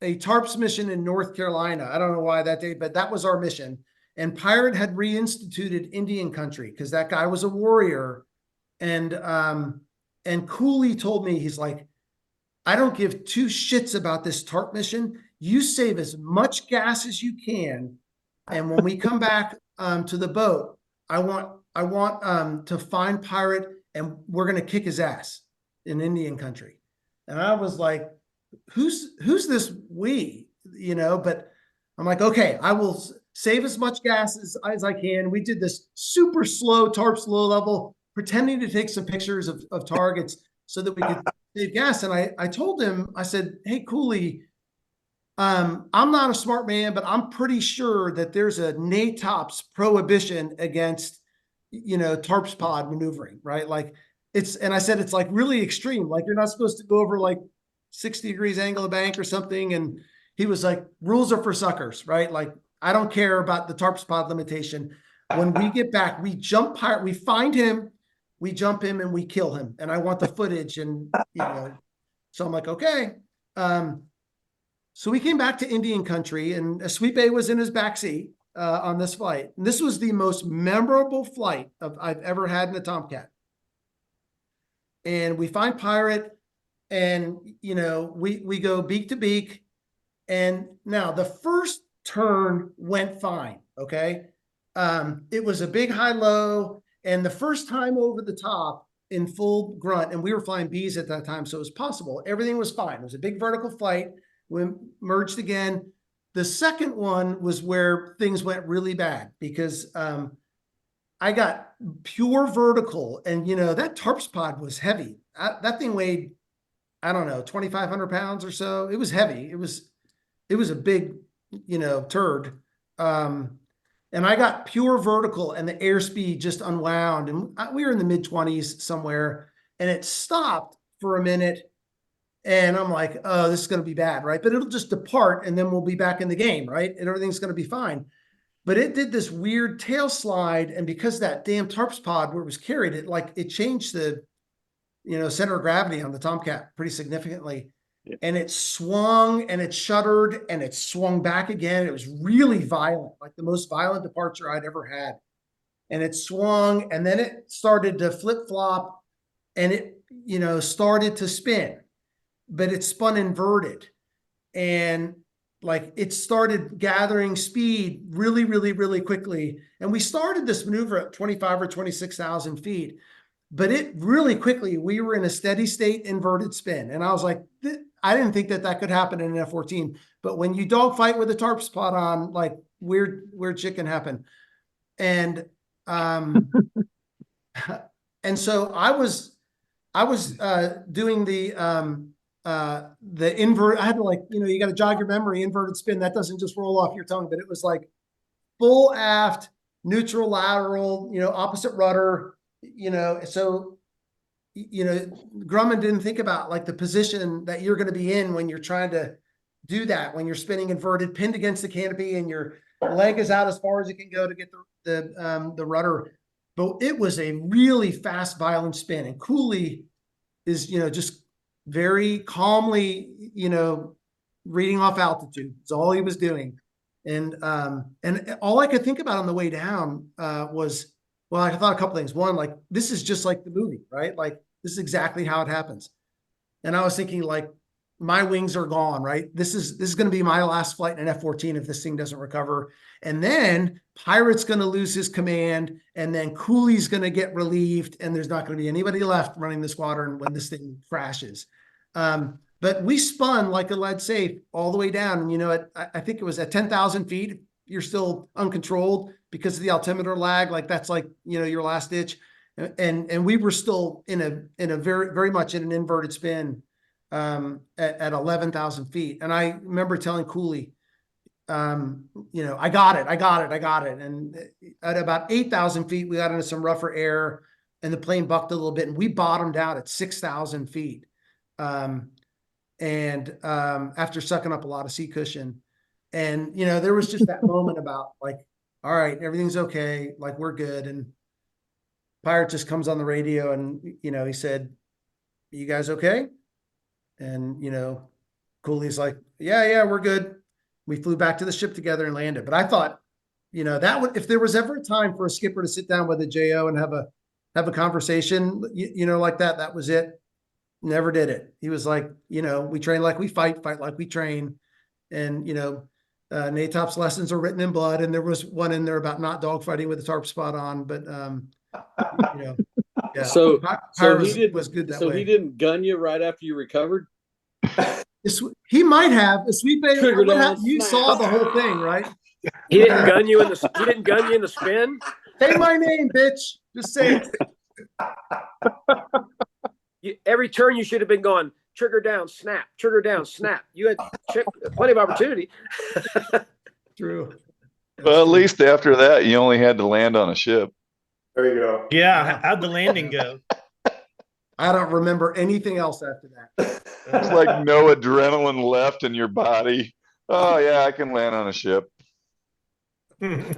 a Tarps mission in North Carolina. I don't know why that day, but that was our mission. And pirate had reinstituted Indian country because that guy was a warrior. And Cooley told me, he's like, I don't give two shits about this TARP mission. You save as much gas as you can. And when we come back to the boat, I want to find pirate, and we're going to kick his ass in Indian country. And I was like, who's this we, but I'm like, okay, I will save as much gas as I can. We did this super slow Tarps low level, pretending to take some pictures of targets so that we could save gas. And I told him, I said, hey, Cooley, I'm not a smart man, but I'm pretty sure that there's a NATOPS prohibition against, Tarps pod maneuvering, right? Like and I said, it's like really extreme. Like you're not supposed to go over like 60 degrees angle of bank or something. And he was like, rules are for suckers, right? Like, I don't care about the Tarps pod limitation. When we get back, we jump pirate, we find him, we jump him, and we kill him. And I want the footage. And, so I'm like, okay. So we came back to Indian country, and Sweep was in his backseat on this flight. And this was the most memorable flight I've ever had in a Tomcat. And we find pirate, and, we go beak to beak. And now the first turn went fine. Okay. It was a big high-low, and the first time over the top in full grunt, and we were flying Bs at that time, so it was possible. Everything was fine. It was a big vertical flight. We merged again. The second one was where things went really bad because I got pure vertical, and that Tarps pod was heavy. That thing weighed, I don't know, 2,500 pounds or so. It was heavy. It was a big, turd. And I got pure vertical, and the airspeed just unwound, and we were in the mid-20s somewhere, and it stopped for a minute. And I'm like, oh, this is going to be bad, right? But it'll just depart, and then we'll be back in the game, right? And everything's going to be fine. But it did this weird tail slide, and because that damn Tarps pod where it was carried, it changed the, center of gravity on the Tomcat pretty significantly. Yeah. And it swung, and it shuddered, and it swung back again. It was really violent, like the most violent departure I'd ever had. And it swung, and then it started to flip-flop, and it, started to spin. But it spun inverted, and like it started gathering speed really, really, really quickly. And we started this maneuver at 25 or 26,000 feet, but it really quickly, we were in a steady state inverted spin. And I was like, I didn't think that could happen in an F-14, but when you dogfight with a Tarps pod on, like weird shit can happen. And, and so I was doing the invert. I had to you got to jog your memory. Inverted spin, that doesn't just roll off your tongue, but it was like full aft, neutral lateral, opposite rudder, so, Grumman didn't think about like the position that you're going to be in when you're trying to do that, when you're spinning inverted, pinned against the canopy, and your leg is out as far as it can go to get the rudder. But it was a really fast, violent spin, and Cooley is, just very calmly, reading off altitude. It's all he was doing. And all I could think about on the way down was, well, I thought a couple things. One, like, this is just like the movie, right? Like, this is exactly how it happens. And I was thinking, like, my wings are gone, right? This is going to be my last flight in an F-14 if this thing doesn't recover. And then Pirate's going to lose his command, and then Cooley's going to get relieved, and there's not going to be anybody left running the squadron when this thing crashes. But we spun like a lead safe all the way down. And, I think it was at 10,000 feet, you're still uncontrolled because of the altimeter lag. Like that's like, your last ditch. And we were still in a very, very much in an inverted spin at 11,000 feet. And I remember telling Cooley, I got it. And at about 8,000 feet, we got into some rougher air, and the plane bucked a little bit, and we bottomed out at 6,000 feet. After sucking up a lot of sea cushion, and, there was just that moment about like, all right, everything's okay. Like, we're good. And Pirate just comes on the radio, and, he said, you guys okay? And, Cooley's like, yeah, we're good. We flew back to the ship together and landed. But I thought, that would, if there was ever a time for a skipper to sit down with a JO and have a conversation, like that was it. never did it. He was like, we train like we fight, fight like we train. And, NATOP's lessons are written in blood. And there was one in there about not dogfighting with the tarp spot on, but, yeah. So Pyre was good that so way. he didn't gun you right after you recovered? He might have. Trigger down, You snap. saw the whole thing, right? He didn't gun you in the. He didn't gun you in the spin. Say my name, bitch. Just say it. Every turn you should have been going trigger down, snap, trigger down, snap. You had plenty of opportunity. True. Well, at least after that, you only had to land on a ship. There you go. Yeah, how'd the landing go? I don't remember anything else after that. It's like no adrenaline left in your body. Oh yeah, I can land on a ship. Hey,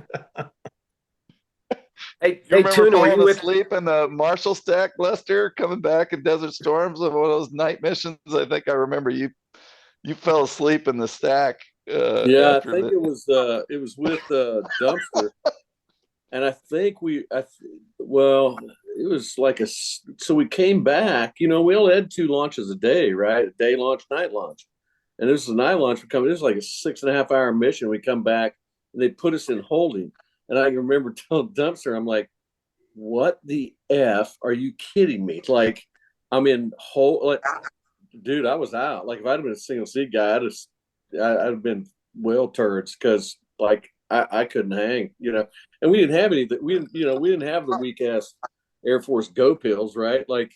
You remember Tuna, were falling you with? asleep in the Marshall Stack, Lester, coming back in Desert Storms of one of those night missions? I think I remember you fell asleep in the stack. Yeah, I think it was with Dumpster, and I think well, it was like so we came back. We only had 2 launches a day, right? A day launch, night launch, and this was a night launch. This was like a 6.5 hour mission. We come back and they put us in holding, and I remember telling Dumpster, I'm like, "What the F? Are you kidding me? Like, I'm in dude, I was out. Like, if I'd have been a single seat guy, I'd have been whale turds because like I couldn't hang, and we didn't have anything. We didn't have the weak ass Air Force Go pills, right? Like,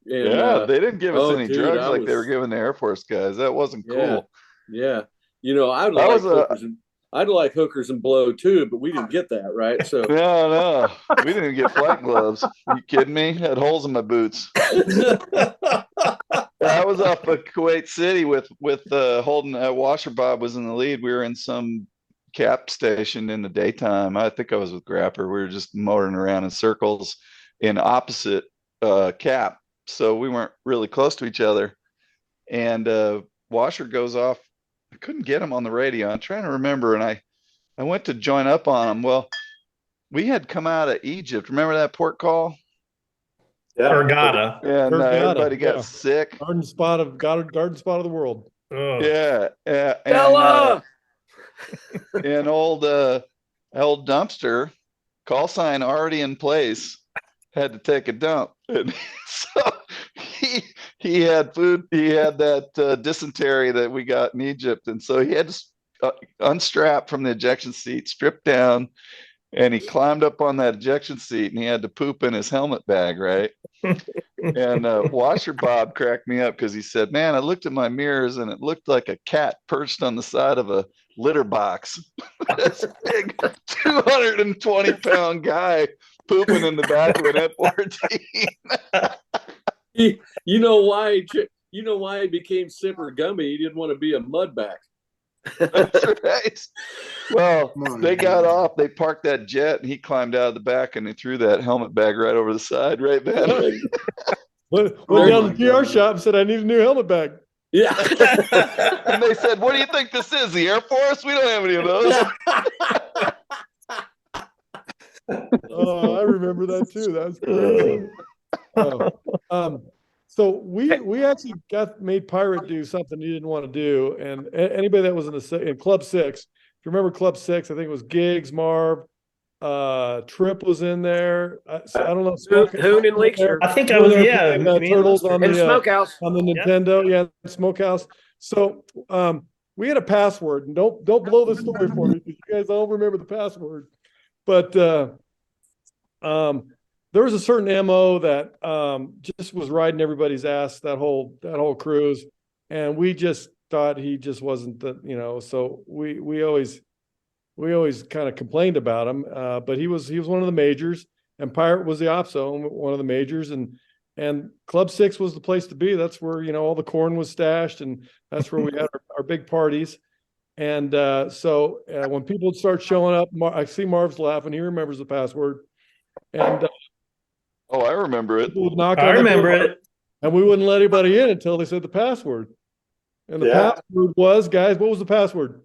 and, they didn't give us any dude, drugs like they were giving the Air Force guys. That wasn't cool. Yeah. I'd like hookers and blow too, but we didn't get that, right? So No, we didn't get flight gloves. Are you kidding me? I had holes in my boots. I was off of Kuwait City with holding Washer Bob was in the lead. We were in some cap station in the daytime. I think I was with Grapper. We were just motoring around in circles in opposite cap. So we weren't really close to each other. And Washer goes off. I couldn't get him on the radio. I'm trying to remember. And I went to join up on him. Well, we had come out of Egypt. Remember that port call? Yeah. Hurghada. And everybody got sick. Garden spot of the world. Oh. Yeah. And old Dumpster, call sign already in place, had to take a dump. And so he had food. He had that dysentery that we got in Egypt. And so he had to unstrap from the ejection seat, strip down, and he climbed up on that ejection seat and he had to poop in his helmet bag, right? And Washer Bob cracked me up because he said, "Man, I looked at my mirrors and it looked like a cat perched on the side of a litter box." This big 220-pound guy pooping in the back of an F-14. You know why he became Sipper Gummy? He didn't want to be a mudback. That's right. Well, they got off, they parked that jet, and he climbed out of the back and he threw that helmet bag right over the side, right, man? Went down to the PR shop and said, "I need a new helmet bag." Yeah. And they said, "What do you think this is? The Air Force? We don't have any of those." Oh, I remember that too. That was great. So we actually made Pirate do something he didn't want to do, and anybody that was in Club 6, if you remember Club 6, I think it was Giggs, Marv, Trip was in there. I don't know. Hoon and Leakster. I think I was, Turtles on and the Smokehouse on the Nintendo, Smokehouse. So we had a password, and don't blow the story for me because you guys all remember the password, but there was a certain MO that just was riding everybody's ass that whole cruise, and we just thought he just wasn't the So we always kind of complained about him, but he was one of the majors, and Pirate was the OPSO, one of the majors, and Club 6 was the place to be. That's where all the corn was stashed, and that's where we had our big parties. And so when people start showing up, I see Marv's laughing. He remembers the password, and. Oh, I remember it. I remember it. And we wouldn't let anybody in until they said the password. And the password was, guys, what was the password?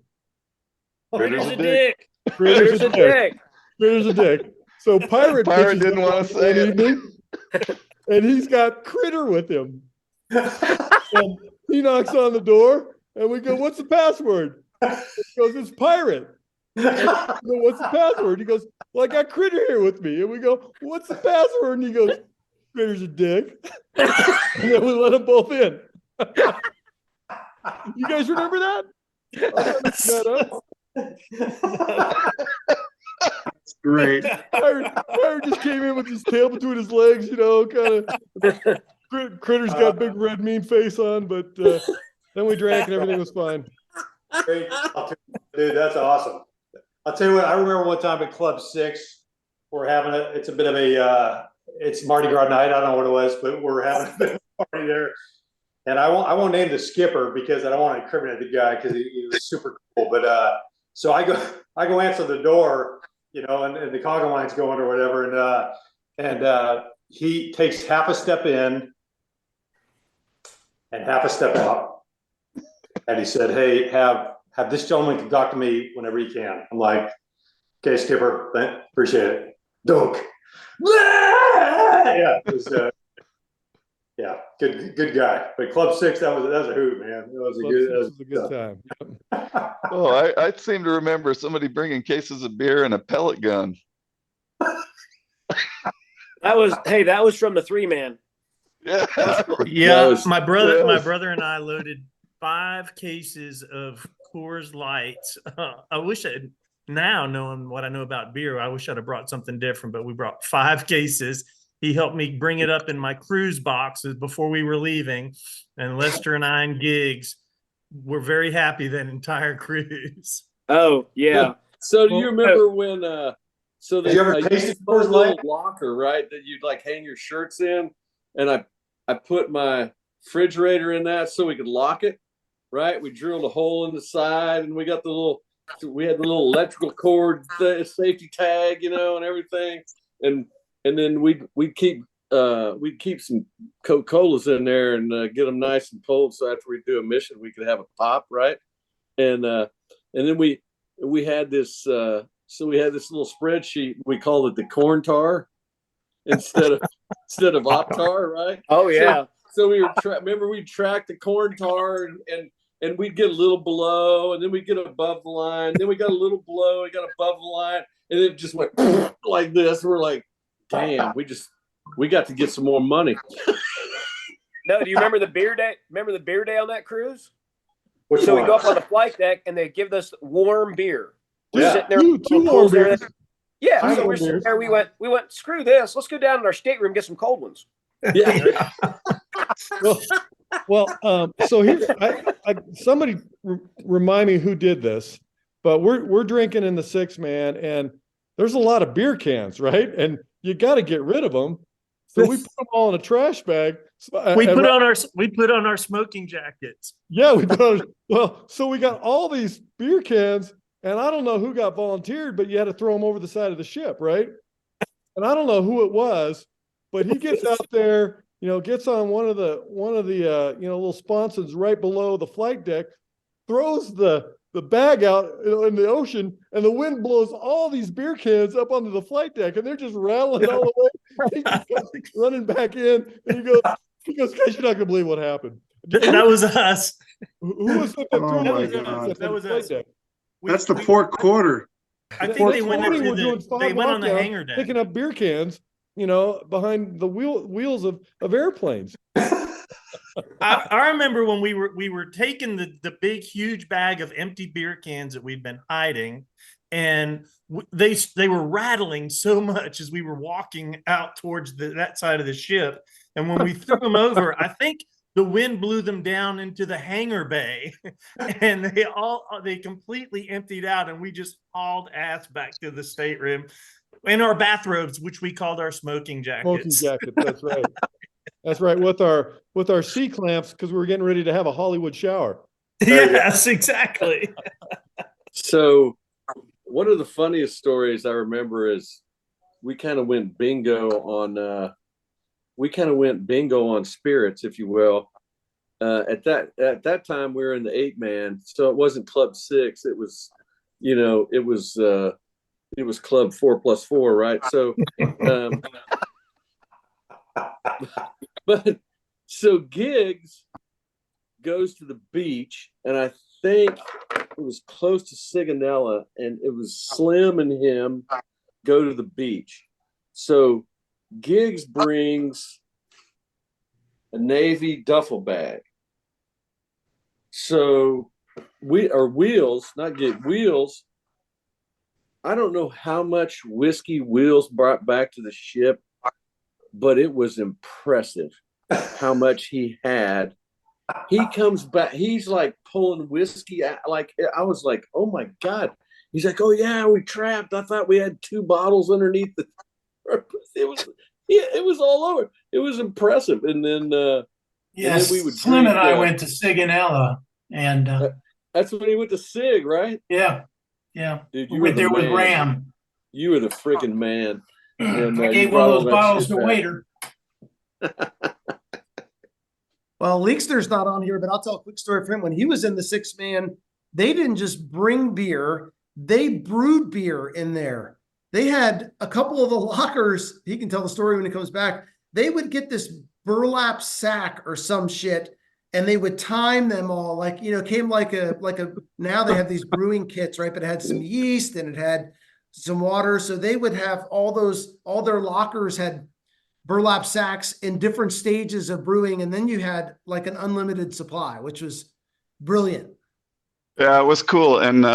Critter's a dick. Critter's a dick. Critter's a dick. So Pirate didn't want to say it. And he's got Critter with him. And he knocks on the door, and we go, "What's the password?" He goes, "It's pirate." And we go, "What's the password?" He goes, "Well, I got Critter here with me." And we go, "What's the password?" And he goes, "Critter's a dick." And then we let them both in. You guys remember that? Great. Pirate just came in with his tail between his legs, kind of. Critter's got a big red mean face on, but then we drank and everything was fine. Great. Dude, that's awesome. I'll tell you what, I remember one time at Club 6, we're having it's a bit of a, it's Mardi Gras night. I don't know what it was, but we're having a bit of a party there. And I won't name the skipper because I don't want to incriminate the guy because he was super cool. But so I go answer the door, and the cargo line's going or whatever. And he takes half a step in and half a step out. And he said, "Hey, have this gentleman come talk to me whenever he can." I'm like, "Okay, skipper, appreciate it." Dunk. Yeah, it was, yeah, good guy. But Club 6, that was a hoot, man. That was a good time. Oh, I seem to remember somebody bringing cases of beer and a pellet gun. That was from the 3-man. Yeah. Yeah, my brother and I loaded 5 cases of Coors Lights. I wish now knowing what I know about beer, I wish I'd have brought something different, but we brought 5 cases. He helped me bring it up in my cruise boxes before we were leaving. And Lester and I and Giggs were very happy that entire cruise. Oh, yeah. So do you remember when so Did you ever taste it a little Light? locker, right? That you'd like hang your shirts in, and I put my refrigerator in that so we could lock it, right? We drilled a hole in the side, and we got we had the little electrical cord safety tag, and everything, and then we'd keep some Coca-Colas in there and get them nice and cold, so after we do a mission we could have a pop, right? And then we had this so we had this little spreadsheet. We called it the corn tar instead of Optar, right? Oh yeah. So we were remember we'd track the corn tar and we'd get a little below, and then we'd get above the line, then we got a little below, we got above the line, and it just went like this. We're like, damn, we got to get some more money. No, do you remember the beer day? Remember the beer day on that cruise? Which So one? we go up on the flight deck and they give us warm beer. We're Yeah. sitting there. Two warm beers. Yeah, so Two we're sitting beers. there. We went, screw this. Let's go down in our stateroom and get some cold ones. Yeah. So here, somebody remind me who did this, but we're drinking in the 6-man, and there's a lot of beer cans, right? And you got to get rid of them. So we put them all in a trash bag. We put on our smoking jackets. Yeah, so we got all these beer cans, and I don't know who got volunteered, but you had to throw them over the side of the ship, right? And I don't know who it was, but he gets out there, gets on one of the little sponsons right below the flight deck, throws the bag out in the ocean, and the wind blows all these beer cans up onto the flight deck, and they're just rattling all the way. He just goes running back in, and he goes, "Guys, you're not gonna believe what happened." That was us. Who was it that Oh threw my the cans God. up That on was the flight us. deck? That's the port quarter. I think they went Morning, we're doing into fog they went on the lockdown, hangar deck. picking up beer cans, behind the wheels of airplanes. I remember when we were taking the big huge bag of empty beer cans that we'd been hiding, and they were rattling so much as we were walking out towards that side of the ship. And when we threw them over, I think the wind blew them down into the hangar bay, and they completely emptied out, and we just hauled ass back to the stateroom in our bathrobes, which we called our smoking jackets. Smoking jackets, that's right. That's right, with our C clamps, because we were getting ready to have a Hollywood shower. Yes, exactly. So one of the funniest stories I remember is we kind of went bingo on spirits, if you will. At that time we were in the 8-man, so it wasn't Club 6. It was, it was Club 4+4, right? So, So Giggs goes to the beach, and I think it was close to Sigonella, and it was Slim and him go to the beach. So Giggs brings a Navy duffel bag. So Wheels, not Gig, Wheels. I don't know how much whiskey Wheels brought back to the ship, but it was impressive how much he had. He comes back, he's like pulling whiskey out. Like, I was like, oh my God. He's like, oh yeah, we trapped. I thought we had 2 bottles underneath the it was all over. It was impressive. And then yes, we would Slim drink, and I went to Sigonella, and that's when he went to Sig, right? yeah. Dude, We you were went the there with man. Ram. You were the freaking man. And I you gave one brought of all those that bottles shit to back. waiter. Well, Leekster's not on here, but I'll tell a quick story for him. When he was in the 6-man, they didn't just bring beer, they brewed beer in there. They had a couple of the lockers. He can tell the story when he comes back. They would get this burlap sack or some shit, and they would time them all. Like, came like a, now they have these brewing kits, right? But it had some yeast and it had some water. So they would have all their lockers had burlap sacks in different stages of brewing. And then you had like an unlimited supply, which was brilliant. Yeah, it was cool. And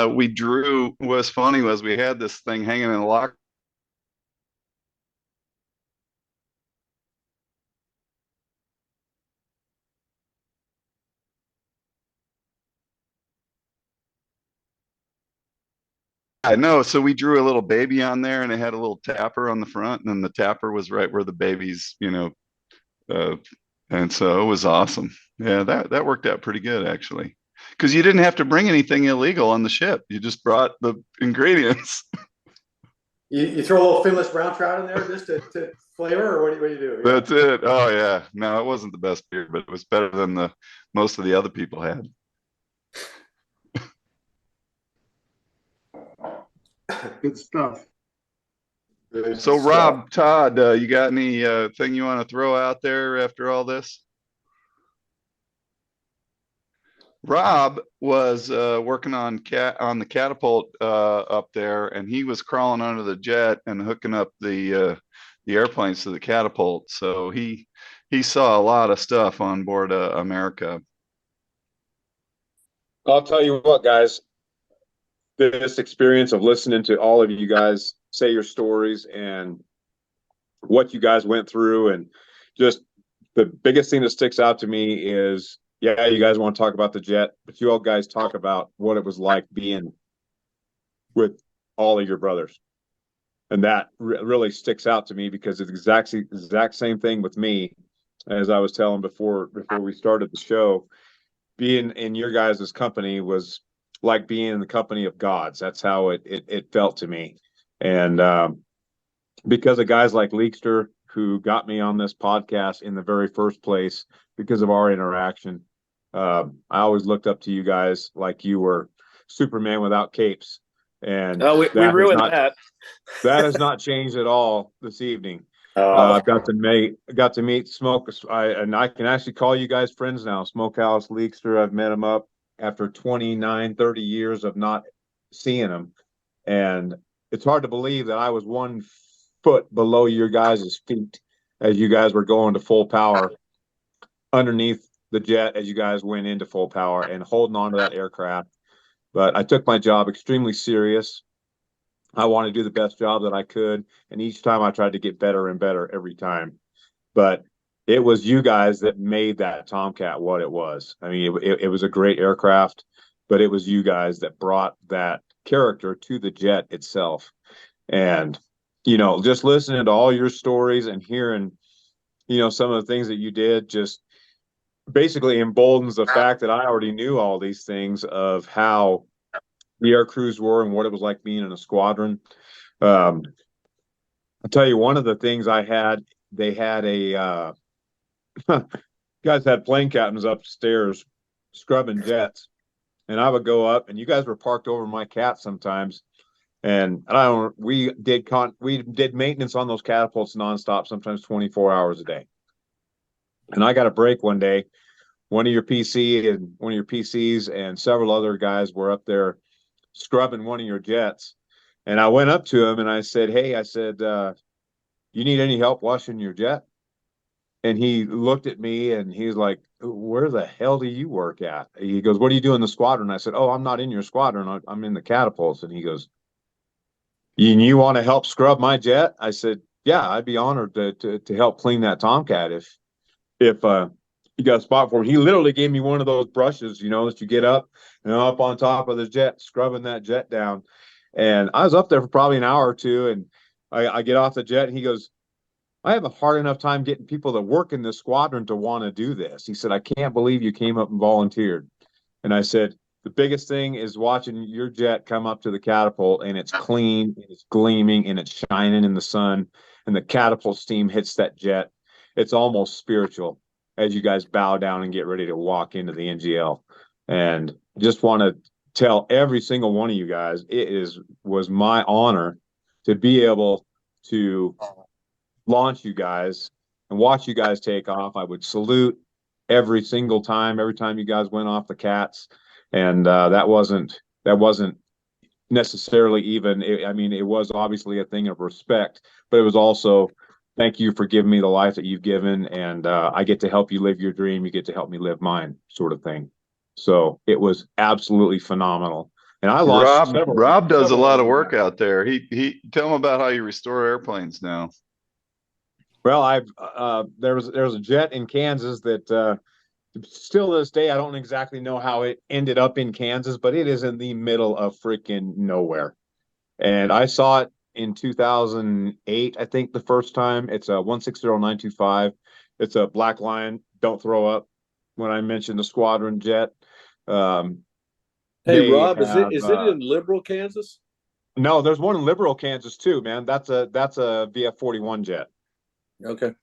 what's funny was we had this thing hanging in the locker. I know. So we drew a little baby on there, and it had a little tapper on the front, and then the tapper was right where the baby's, and so it was awesome. Yeah, that worked out pretty good actually, because you didn't have to bring anything illegal on the ship. You just brought the ingredients. You throw a little finless brown trout in there just to flavor, or what do you do? That's it. Oh yeah. No, it wasn't the best beer, but it was better than most of the other people had. Good stuff. So Rob, Todd, you got any thing you want to throw out there after all this? Rob was working on the catapult up there, and he was crawling under the jet and hooking up the airplanes to the catapult. So he saw a lot of stuff on board America. I'll tell you what, guys, this experience of listening to all of you guys say your stories and what you guys went through, and just the biggest thing that sticks out to me is, yeah, you guys want to talk about the jet, but you all guys talk about what it was like being with all of your brothers. And that really sticks out to me, because it's the exact same thing with me. As I was telling before we started the show, being in your guys' company was like being in the company of gods. That's how it felt to me. And because of guys like Leekster, who got me on this podcast in the very first place because of our interaction, I always looked up to you guys like you were Superman without capes. And we ruined that. That has not changed at all this evening. I've got to meet Smoke, and I can actually call you guys friends now. Smokehouse, Leekster, I've met him up after 29, 30 years of not seeing him. And it's hard to believe that I was 1 foot below your guys' feet as you guys were going to full power underneath the jet, as you guys went into full power and holding on to that aircraft. But I took my job extremely serious. I wanted to do the best job that I could, and each time I tried to get better and better every time. But it was you guys that made that Tomcat what it was. I mean, it was a great aircraft, but it was you guys that brought that character to the jet itself. And, just listening to all your stories and hearing, some of the things that you did just basically emboldens the fact that I already knew all these things of how the air crews were and what it was like being in a squadron. I'll tell you, one of the things they had guys had plane captains upstairs scrubbing jets, and I would go up, and you guys were parked over my cat sometimes. And we did maintenance on those catapults nonstop, sometimes 24 hours a day. And I got a break one day. One of your PCs and several other guys were up there scrubbing one of your jets. And I went up to him and I said, "Hey," I said, "you need any help washing your jet?" And he looked at me and he's like, "Where the hell do you work at?" He goes, "What do you do in the squadron?" I said, "Oh, I'm not in your squadron. I'm in the catapults." And he goes, You want to help scrub my jet?" I said, "Yeah, I'd be honored to help clean that Tomcat if you got a spot for me." He literally gave me one of those brushes, that you get up and up on top of the jet, scrubbing that jet down. And I was up there for probably an hour or two, and I get off the jet and he goes, "I have a hard enough time getting people that work in this squadron to want to do this." He said, "I can't believe you came up and volunteered." And I said, "The biggest thing is watching your jet come up to the catapult and it's clean, and it's gleaming, and it's shining in the sun, and the catapult steam hits that jet. It's almost spiritual as you guys bow down and get ready to walk into the NGL." And just want to tell every single one of you guys, was my honor to be able to launch you guys and watch you guys take off. I would salute every time you guys went off the cats. And that wasn't necessarily even, it was obviously a thing of respect, but it was also, thank you for giving me the life that you've given. And I get to help you live your dream. You get to help me live mine, sort of thing. So it was absolutely phenomenal. And I lost Rob does a lot of work out there. He tell him about how you restore airplanes now. Well, there was a jet in Kansas that still to this day I don't exactly know how it ended up in Kansas, but it is in the middle of freaking nowhere. And I saw it in 2008, I think, the first time. It's a 160925. It's a Black Lion. Don't throw up when I mentioned the Squadron jet. Hey, Rob, is it in Liberal, Kansas? No, there's one in Liberal, Kansas too, man. That's a VF-41 jet. Okay.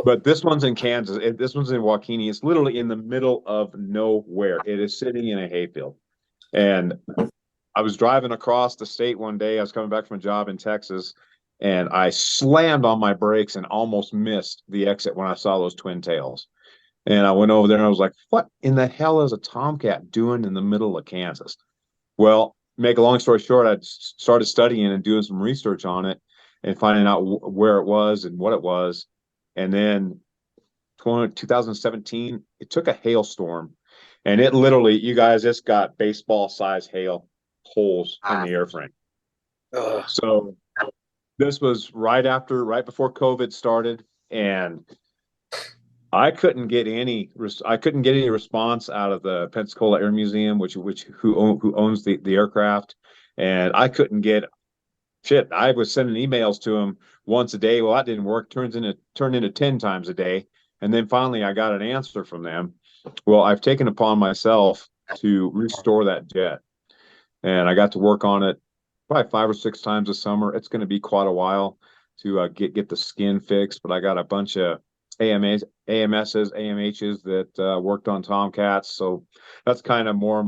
But this one's in Kansas. This one's in Waukene. It's literally in the middle of nowhere. It is sitting in a hayfield. And I was driving across the state one day. I was coming back from a job in Texas, and I slammed on my brakes and almost missed the exit when I saw those twin tails. And I went over there and I was like, "What in the hell is a Tomcat doing in the middle of Kansas?" Well, make a long story short, I started studying and doing some research on it and finding out where it was and what it was. And then 2017, it took a hailstorm, and it literally, you guys, it's got baseball size hail holes in the airframe. So this was right before COVID started, and I couldn't get any response out of the Pensacola Air Museum, who owns the aircraft, and I couldn't get shit. I was sending emails to him once a day. Well, that didn't work. Turned into 10 times a day. And then finally I got an answer from them. Well, I've taken upon myself to restore that jet. And I got to work on it probably 5 or 6 times this summer. It's going to be quite a while to get the skin fixed, but I got a bunch of AMSs, AMHs that worked on Tomcats. So that's kind of more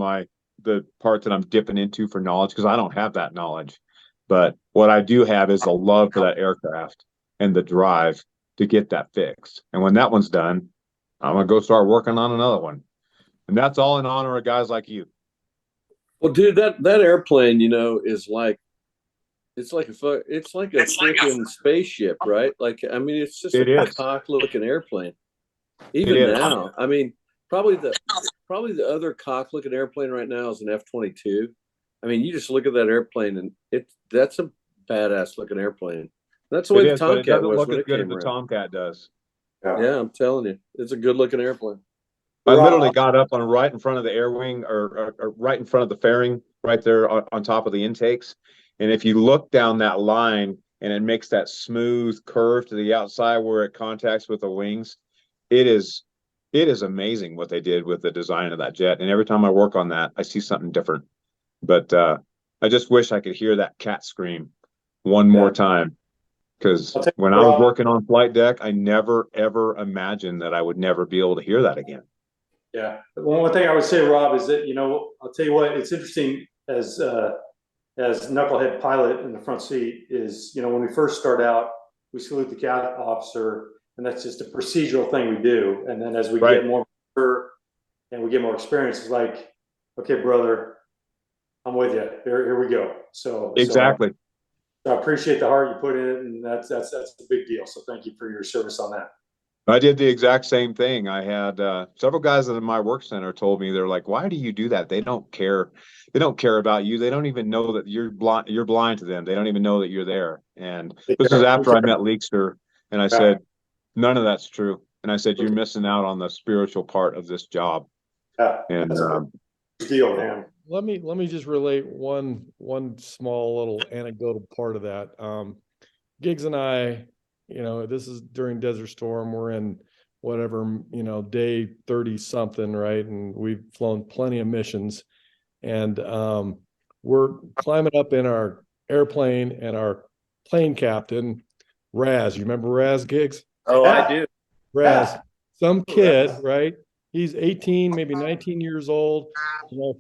the part that I'm dipping into for knowledge, because I don't have that knowledge. But what I do have is the love for that aircraft and the drive to get that fixed. And when that one's done, I'm going to go start working on another one. And that's all in honor of guys like you. Well, dude, that airplane, is like, it's like a freaking spaceship, right? Like, it's just a cock-looking airplane. Even now, probably the other cock-looking airplane right now is an F-22. You just look at that airplane, and that's a badass looking airplane. That's the way the Tomcat was when it came around. The Tomcat does. Yeah, I'm telling you, it's a good looking airplane. I literally got up on right in front of the air wing, or right in front of the fairing, right there on top of the intakes. And if you look down that line and it makes that smooth curve to the outside where it contacts with the wings, it is amazing what they did with the design of that jet. And every time I work on that, I see something different. But I just wish I could hear that cat scream one more time, because when I was working on flight deck, I never ever imagined that I would never be able to hear that again. Yeah. One thing I would say, Rob, is that, I'll tell you what, it's interesting as knucklehead pilot in the front seat is, when we first start out, we salute the cat officer, and that's just a procedural thing we do. And then as we Right. get more mature and we get more experience, it's like, okay, brother, I'm with you. Here we go. So Exactly. I appreciate the heart you put in it, and that's a big deal. So thank you for your service on that. I did the exact same thing. I had several guys in my work center told me, they're like, why do you do that? They don't care. They don't care about you. They don't even know that you're blind. You're blind to them. They don't even know that you're there. And this is after I met Leekster, and I said, none of that's true. And I said, you're missing out on the spiritual part of this job. Yeah, and that's a big deal, man. Let me just relate one small little anecdotal part of that. Giggs and I, this is during Desert Storm. We're in whatever, day 30 something, right? And we've flown plenty of missions, and we're climbing up in our airplane, and our plane captain, Raz, you remember Raz, Giggs? Oh, yeah. I do. Raz, some kid, right? He's 18, maybe 19 years old,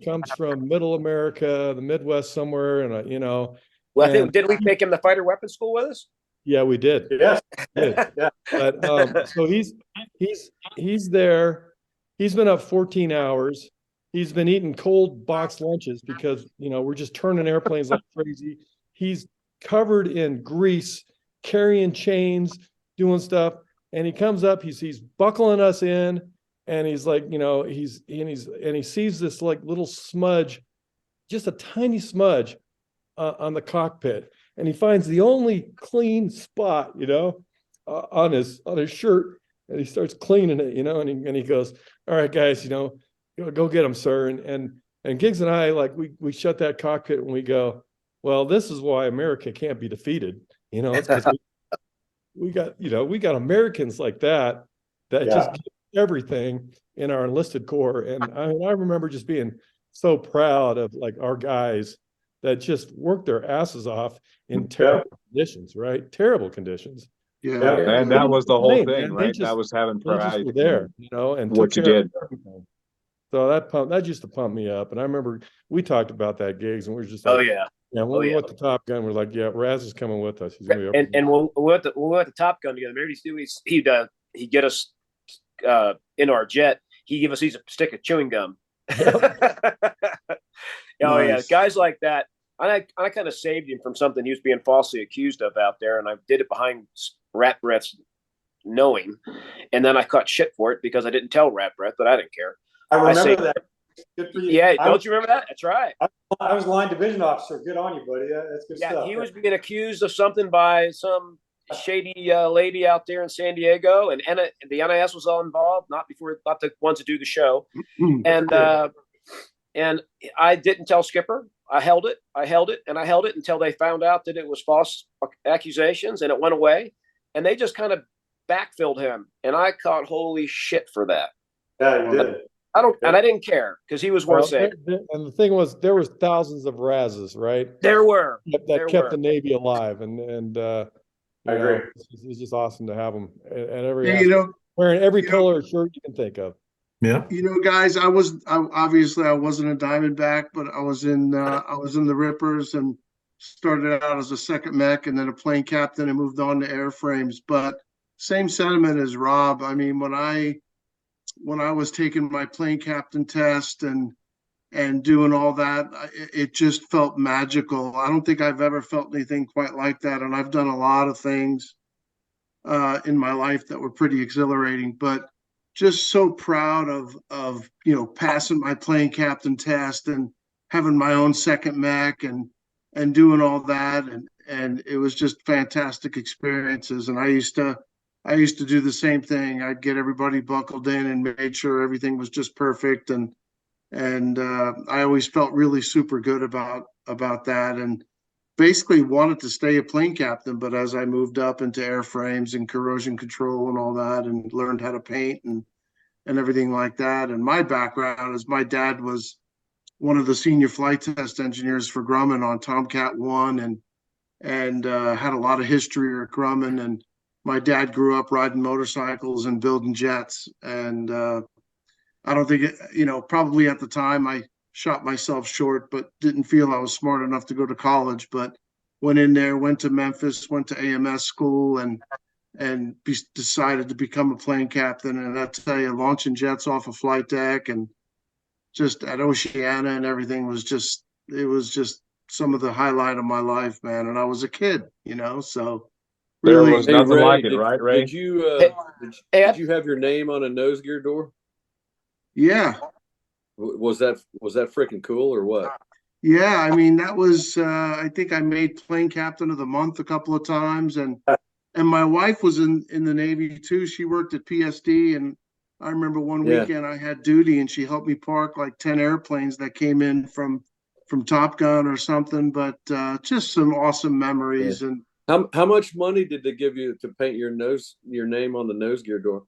comes from middle America, the Midwest somewhere. And, well, I think, did we take him to fighter weapons school with us? Yeah, we did. Yes. Yeah. But, so he's there. He's been up 14 hours. He's been eating cold box lunches because, we're just turning airplanes like crazy. He's covered in grease, carrying chains, doing stuff. And he comes up, he's buckling us in. And he's like, he sees this like little smudge, just a tiny smudge on the cockpit. And he finds the only clean spot, on his shirt. And he starts cleaning it, and he goes, all right, guys, go get him, sir. And Giggs and I, like, we shut that cockpit and we go, well, this is why America can't be defeated. It's because we got Americans like that just give everything in our enlisted corps. And I remember just being so proud of like our guys that just worked their asses off in terrible conditions, right? Terrible conditions. Yeah. And that was the whole thing, man. right? That was having pride were there, and what you did. So that used to pump me up. And I remember we talked about that, Giggs, and we were just like, oh yeah. When we went to Top Gun, we're like, yeah, Raz is coming with us. He's gonna be and when we went to Top Gun together, maybe he'd get us in our jet. He'd give us a stick of chewing gum. Oh yeah, guys like that. I kind of saved him from something he was being falsely accused of out there, and I did it behind Rat Breath's knowing, and then I caught shit for it because I didn't tell Rat Breath, but I didn't care. I remember that. Good for you. Yeah, don't you remember that? That's right. I was line division officer. Good on you, buddy. That's good stuff. Yeah, he was being accused of something by some shady lady out there in San Diego, and the NIS was all involved, not the ones that do the show. And I didn't tell Skipper. I held it until they found out that it was false accusations, and it went away. And they just kind of backfilled him, and I caught holy shit for that. Yeah, you did. I didn't care because he was worth saving. And the thing was, there was thousands of Razes, right? There were that kept the Navy alive, and I agree. It's just awesome to have them at every wearing every color shirt you can think of. Yeah. Guys, I wasn't a Diamondback, but I was in the Rippers and started out as a second mech and then a plane captain and moved on to airframes. But same sentiment as Rob. I mean, when I was taking my plane captain test and doing all that, it just felt magical. I don't think I've ever felt anything quite like that. And I've done a lot of things in my life that were pretty exhilarating, but just so proud of passing my plane captain test and having my own second mech and doing all that. And it was just fantastic experiences. And I used to do the same thing. I'd get everybody buckled in and made sure everything was just perfect. And I always felt really super good about that, and basically wanted to stay a plane captain. But as I moved up into airframes and corrosion control and all that, and learned how to paint and everything like that. And my background is my dad was one of the senior flight test engineers for Grumman on Tomcat 1 and had a lot of history at Grumman. And my dad grew up riding motorcycles and building jets. And I don't think, probably at the time I shot myself short, but didn't feel I was smart enough to go to college. But went in there, went to Memphis, went to AMS school, and decided to become a plane captain. And I tell you, launching jets off a flight deck and just at Oceana and everything was just some of the highlight of my life, man. And I was a kid, so There really. was nothing like it, right, Ray? Did you Hey, did you have your name on a nose gear door? Yeah. Was that freaking cool or what? Yeah, I mean, that was I think I made plane captain of the month a couple of times, and my wife was in the Navy too. She worked at PSD, and I remember one weekend I had duty and she helped me park like 10 airplanes that came in from Top Gun or something, but just some awesome memories. Yeah. And how much money did they give you to paint your name on the nose gear door?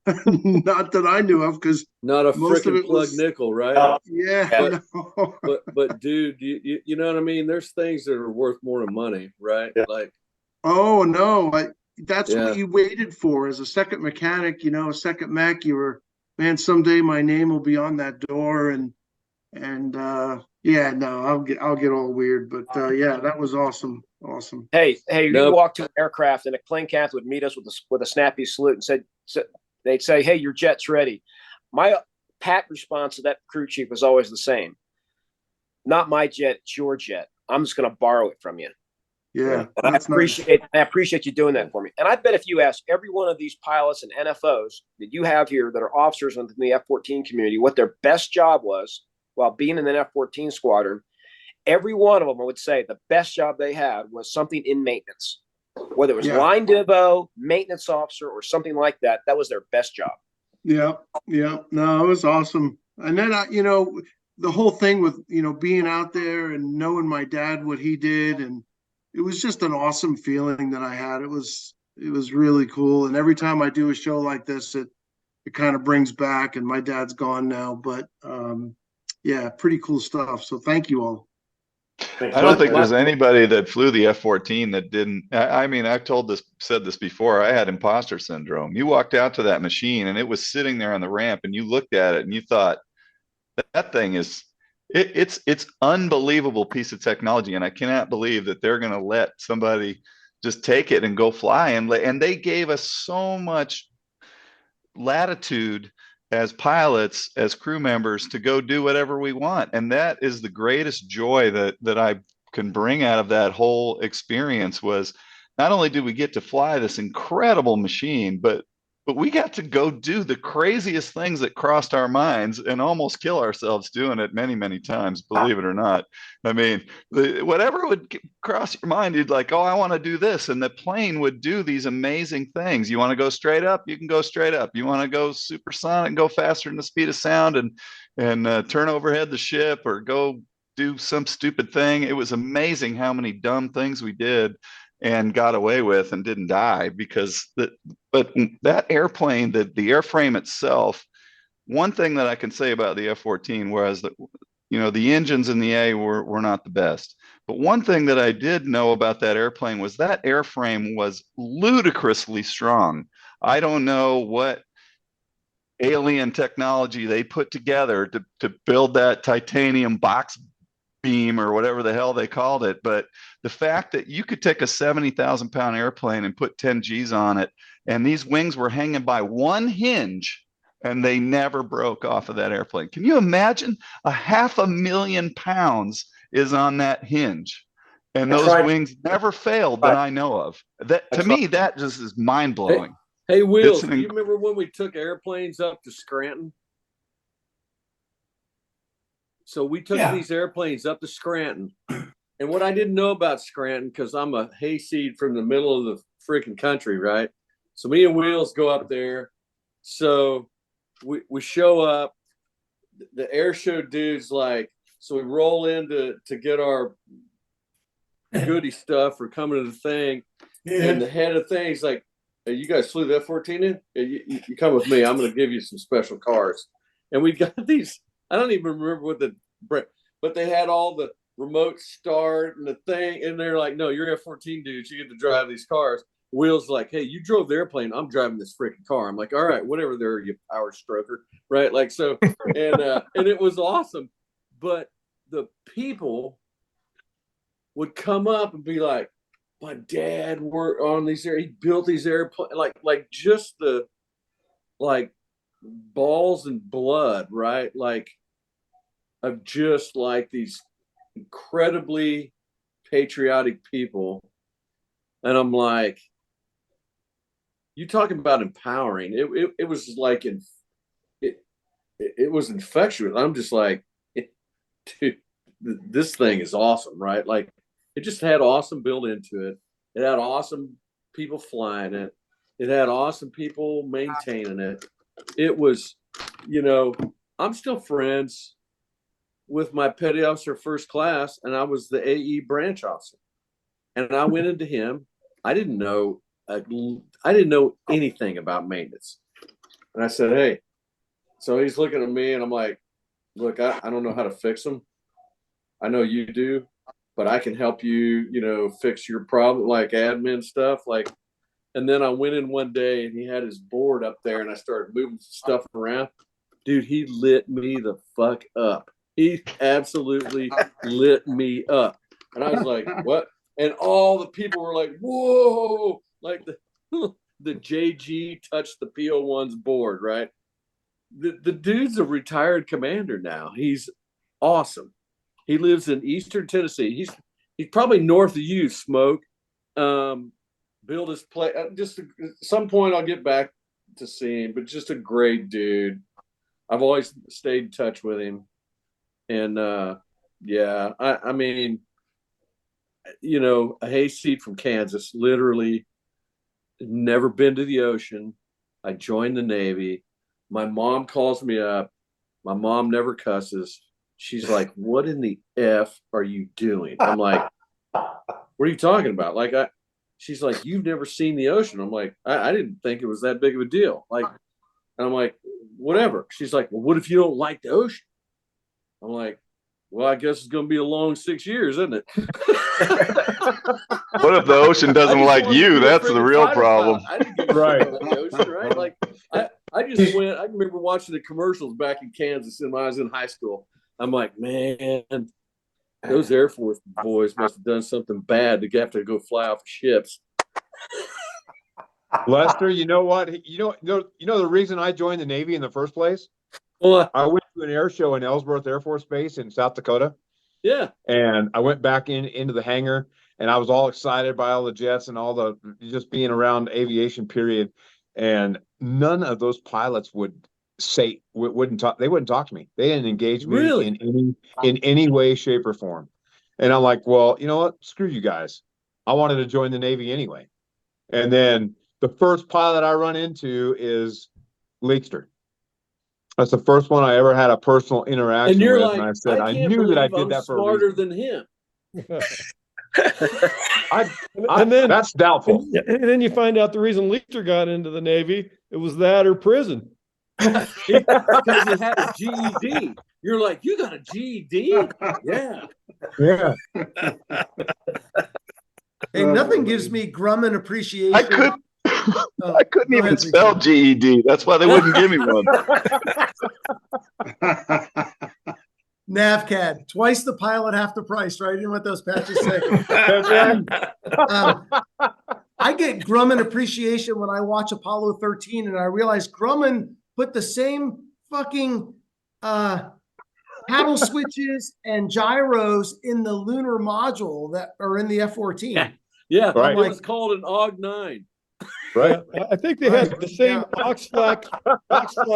not that I knew of, because not a most of freaking it plug was nickel, right? Yeah. But dude, you know what I mean? There's things that are worth more than money, right? Like, oh no, that's what you waited for as a second mechanic, a second mech. You were, man, someday my name will be on that door, and yeah, no, I'll get all weird, but yeah, that was awesome. Hey, you walk to an aircraft and a plane captain would meet us with a snappy salute and they'd say, "Hey, your jet's ready." My pat response to that crew chief was always the same: "Not my jet, it's your jet. I'm just going to borrow it from you." Yeah, and I appreciate you doing that for me. And I bet if you ask every one of these pilots and NFOs that you have here that are officers within the F-14 community what their best job was while being in an F-14 squadron, every one of them would say the best job they had was something in maintenance, whether it was line divo, maintenance officer, or something like that. That was their best job. Yeah. No, it was awesome. And then the whole thing with being out there and knowing my dad, what he did, and it was just an awesome feeling that I had. It was really cool. And every time I do a show like this, it kind of brings back. And my dad's gone now, but yeah, pretty cool stuff. So thank you all. I don't think there's anybody that flew the F-14 that didn't. I mean, I've said this before. I had imposter syndrome. You walked out to that machine and it was sitting there on the ramp, and you looked at it and you thought, that thing is, it's unbelievable piece of technology, and I cannot believe that they're going to let somebody just take it and go fly. And they gave us so much latitude as pilots, as crew members, to go do whatever we want. And that is the greatest joy that I can bring out of that whole experience. Was not only did we get to fly this incredible machine, but we got to go do the craziest things that crossed our minds and almost kill ourselves doing it many, many times, believe it or not. I mean, whatever would cross your mind, you'd like, oh, I want to do this. And the plane would do these amazing things. You want to go straight up? You can go straight up. You want to go supersonic and go faster than the speed of sound and turn overhead the ship, or go do some stupid thing. It was amazing how many dumb things we did and got away with and didn't die but that airplane, the airframe itself, one thing that I can say about the F-14 was that, the engines in the A were not the best. But one thing that I did know about that airplane was that airframe was ludicrously strong. I don't know what alien technology they put together to build that titanium box beam or whatever the hell they called it. But the fact that you could take a 70,000 pound airplane and put 10 G's on it, and these wings were hanging by one hinge and they never broke off of that airplane. Can you imagine? 500,000 pounds is on that hinge, and those wings never failed that I know of. That, to me, that just is mind blowing. Hey, Wheels, do you remember when we took airplanes up to Scranton? So we took these airplanes up to Scranton. And what I didn't know about Scranton, because I'm a hayseed from the middle of the freaking country, right? So me and Wheels go up there. So we show up. The air show dude's like, so we roll in to get our goodie stuff for coming to the thing. Yeah. And the head of things like, hey, you guys flew the F-14 in? You come with me. I'm going to give you some special cars. And we got these. I don't even remember what but they had all the remote start and the thing, and they're like, no, you're F-14 dudes. You get to drive these cars. Will's like, hey, you drove the airplane. I'm driving this freaking car. I'm like, all right, whatever there, you power stroker. Right. Like, so, and it was awesome. But the people would come up and be like, my dad worked on these he built these airplanes, like just the like balls and blood, right? Like of just like these incredibly patriotic people. And I'm like, you talking about empowering. It was like it was infectious. I'm just like, dude, this thing is awesome, right? Like it just had awesome built into it. It had awesome people flying it. It had awesome people maintaining it. It was, you know, I'm still friends with my petty officer first class, and I was the AE branch officer. And I went into him. I didn't know anything about maintenance. And I said, hey, so he's looking at me and I'm like, look, I don't know how to fix them. I know you do, but I can help you, you know, fix your problem, like admin stuff. Like, and then I went in one day and he had his board up there and I started moving stuff around. Dude, he lit me the fuck up. He absolutely lit me up. And I was like, what? And all the people were like, whoa, like the JG touched the PO1's board, right? The dude's a retired commander now. He's awesome. He lives in Eastern Tennessee. He's probably north of you, Smoke. Build his play. Just at some point I'll get back to see him, but just a great dude. I've always stayed in touch with him. And yeah, I mean, you know, a hayseed from Kansas, literally never been to the ocean. I joined the Navy. My mom calls me up. My mom never cusses. She's like, what in the F are you doing? I'm like, what are you talking about? Like, she's like, you've never seen the ocean. I'm like, I didn't think it was that big of a deal. Like, and I'm like, whatever. She's like, well, what if you don't like the ocean? I'm like, well, I guess it's going to be a long 6 years, isn't it? What if the ocean doesn't like you? That's the real problem. I didn't give a shit about the ocean, right? Like, I just went, I remember watching the commercials back in Kansas when I was in high school. I'm like, man, those Air Force boys must have done something bad to have to go fly off ships. Lester, you know what? You know the reason I joined the Navy in the first place? Well, I went to an air show in Ellsworth Air Force Base in South Dakota. Yeah. And I went back into the hangar and I was all excited by all the jets and all the just being around aviation period. And none of those pilots wouldn't talk. They wouldn't talk to me. They didn't engage me Really? in any way, shape, or form. And I'm like, well, you know what? Screw you guys. I wanted to join the Navy anyway. And then the first pilot I run into is Leakster. That's the first one I ever had a personal interaction And you're with. like, and I said, I can't knew that I believe did I'm that for a smarter reason. than him. And then that's doubtful. And then you find out the reason Leakster got into the Navy, it was that or prison. Because he had a GED. You're like, you got a GED? Yeah. Yeah. Hey, nothing gives me Grumman appreciation. I couldn't even spell GED. That's why they wouldn't give me one. NavCAD, twice the pilot, half the price, right? You know what those patches say. I get Grumman appreciation when I watch Apollo 13 and I realize Grumman put the same fucking paddle switches and gyros in the lunar module that are in the F-14. Yeah, right. It was called an AUG-9. Right. I think they had the same ox-flap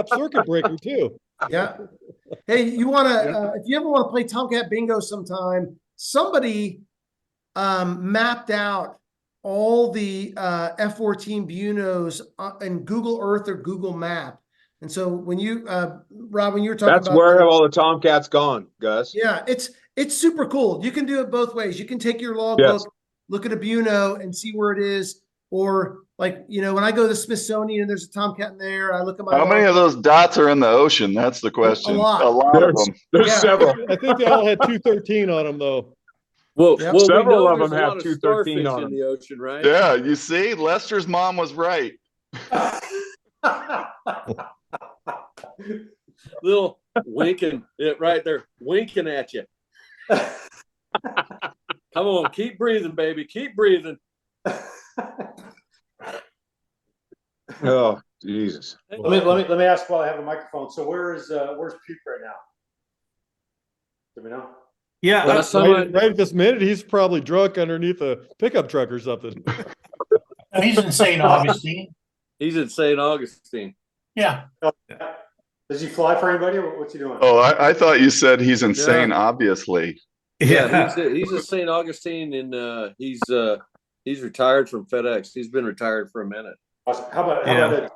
circuit breaker too. Yeah. Hey, you want to, if you ever want to play Tomcat Bingo sometime, somebody mapped out all the F-14 Bunos in Google Earth or Google Map. And so when you, Rob, when you were talking That's about where have all the Tomcats gone, Gus? Yeah, it's super cool. You can do it both ways. You can take your logbook, look at a Buno and see where it is. Or like, you know, when I go to the Smithsonian and there's a Tomcat in there, I look at my How many of those dots are in the ocean? That's the question. A lot. A lot of them. There's several. I think they all had 213 on them though. Well, Yep. well, Several we know of them there's a have lot of 213 starfish on in them. the ocean, right? Yeah, you see, Lester's mom was right. Little winking it right there, winking at you. Come on, keep breathing, baby. Keep breathing. Oh, Jesus. Let me ask while I have a microphone. So where's Puke right now? Do we know? Yeah. Last time Right at this minute, he's probably drunk underneath a pickup truck or something. He's in St. Augustine. he's in St. Augustine. Yeah. Does he fly for anybody, or what's he doing? Oh, I thought you said he's insane, obviously. Yeah, he's a St. Augustine, and he's retired from FedEx. He's been retired for a minute. Awesome. How about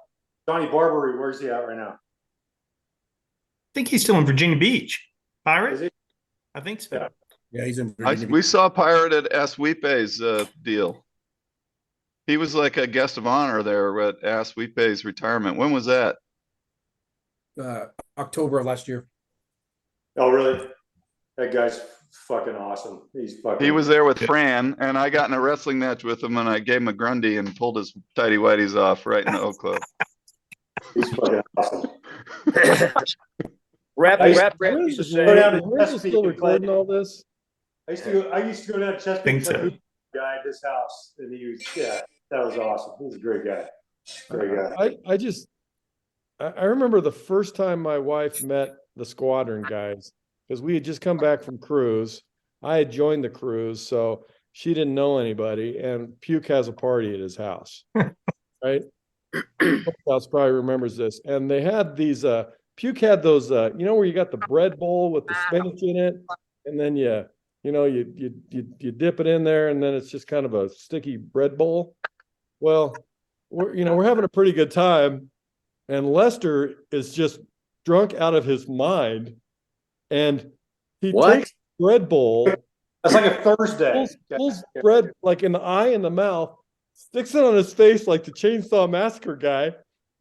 Johnny Barbary? Where's he at right now? I think he's still in Virginia Beach. Pirate? Is he? I think so. Yeah, he's in. We saw Pirate at Asweepe's deal. He was like a guest of honor there at Asweepe's retirement. When was that? October of last year. Oh, really? That guy's fucking awesome. He was there with Fran, and I got in a wrestling match with him, and I gave him a Grundy and pulled his tighty whities off right in the Oak Club. He's fucking awesome. Rap used to say. Where's still recording all this? I used to go down to Chesapeake and play guy at his house, and he was that was awesome. He was a great guy. Great guy. I remember the first time my wife met the Squadron guys, because we had just come back from cruise. I had joined the cruise, so she didn't know anybody, and Puke has a party at his house, right? House probably remembers this. And they had these, Puke had those, where you got the bread bowl with the spinach in it, and then you dip it in there, and then it's just kind of a sticky bread bowl. Well, we're having a pretty good time, and Lester is just drunk out of his mind, and he takes bread bowl. That's like a Thursday. Pulls bread like in the eye and the mouth, sticks it on his face like the Chainsaw Massacre guy,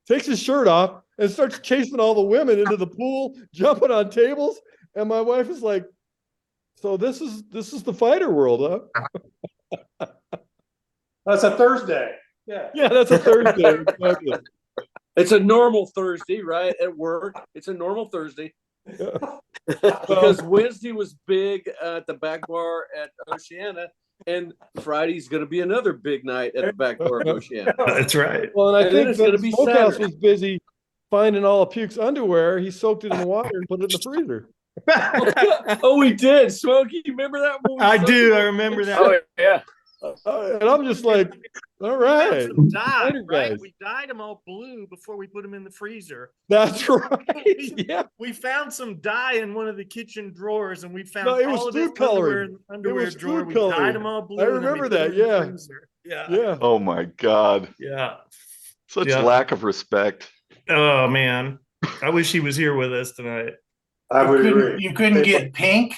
takes his shirt off, and starts chasing all the women into the pool, jumping on tables. And my wife is like, "So this is the fighter world, huh?" That's a Thursday. Yeah. Yeah, that's a Thursday. Exactly. It's a normal Thursday, right? At work. It's a normal Thursday. Because Wednesday was big at the back bar at Oceana, and Friday's going to be another big night at the back bar of Oceana. That's right. Well, and I think it's going to be Smokehouse Saturday. was busy finding all of Puke's underwear. He soaked it in water and put it in the freezer. Oh, we did. Smokey, you remember that one? I do. I remember that. Oh yeah. And I'm just like, all right. Some dye, Later, right? guys. We dyed them all blue before we put them in the freezer. That's right. Yeah. We found some dye in one of the kitchen drawers, and we found No, it was all of his food coloring. underwear It was drawer. food We coloring. dyed them all blue. I and then we remember put that, them in the yeah. freezer. Yeah. Oh my God. Yeah. Such Yeah. lack of respect. Oh man. I wish he was here with us tonight. I would agree. You couldn't get pink.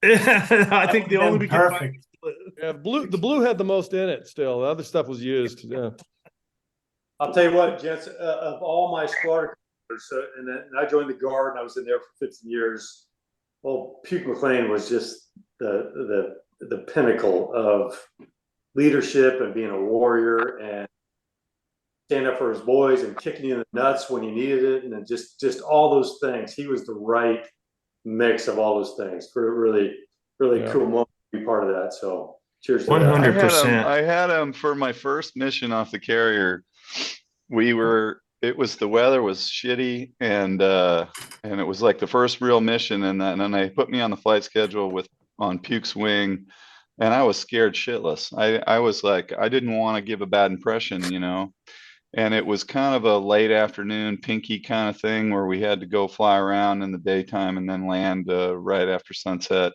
I think the only we could find Perfect. was blue. Yeah, the blue had the most in it still. The other stuff was used. Yeah. I'll tell you what, gents, of all my squadron, and I joined the Guard, and I was in there for 15 years. Well, Puke McLean was just the pinnacle of leadership and being a warrior and stand up for his boys and kicking you in the nuts when you needed it, and then just all those things. He was the right mix of all those things. For a really cool moment to be part of that. So cheers to that. 100%. I had him for my first mission off the carrier. The weather was shitty, and it was like the first real mission, and then they put me on the flight schedule on Puke's wing, and I was scared shitless. I was like, I didn't want to give a bad impression, and it was kind of a late afternoon pinky kind of thing where we had to go fly around in the daytime and then land right after sunset.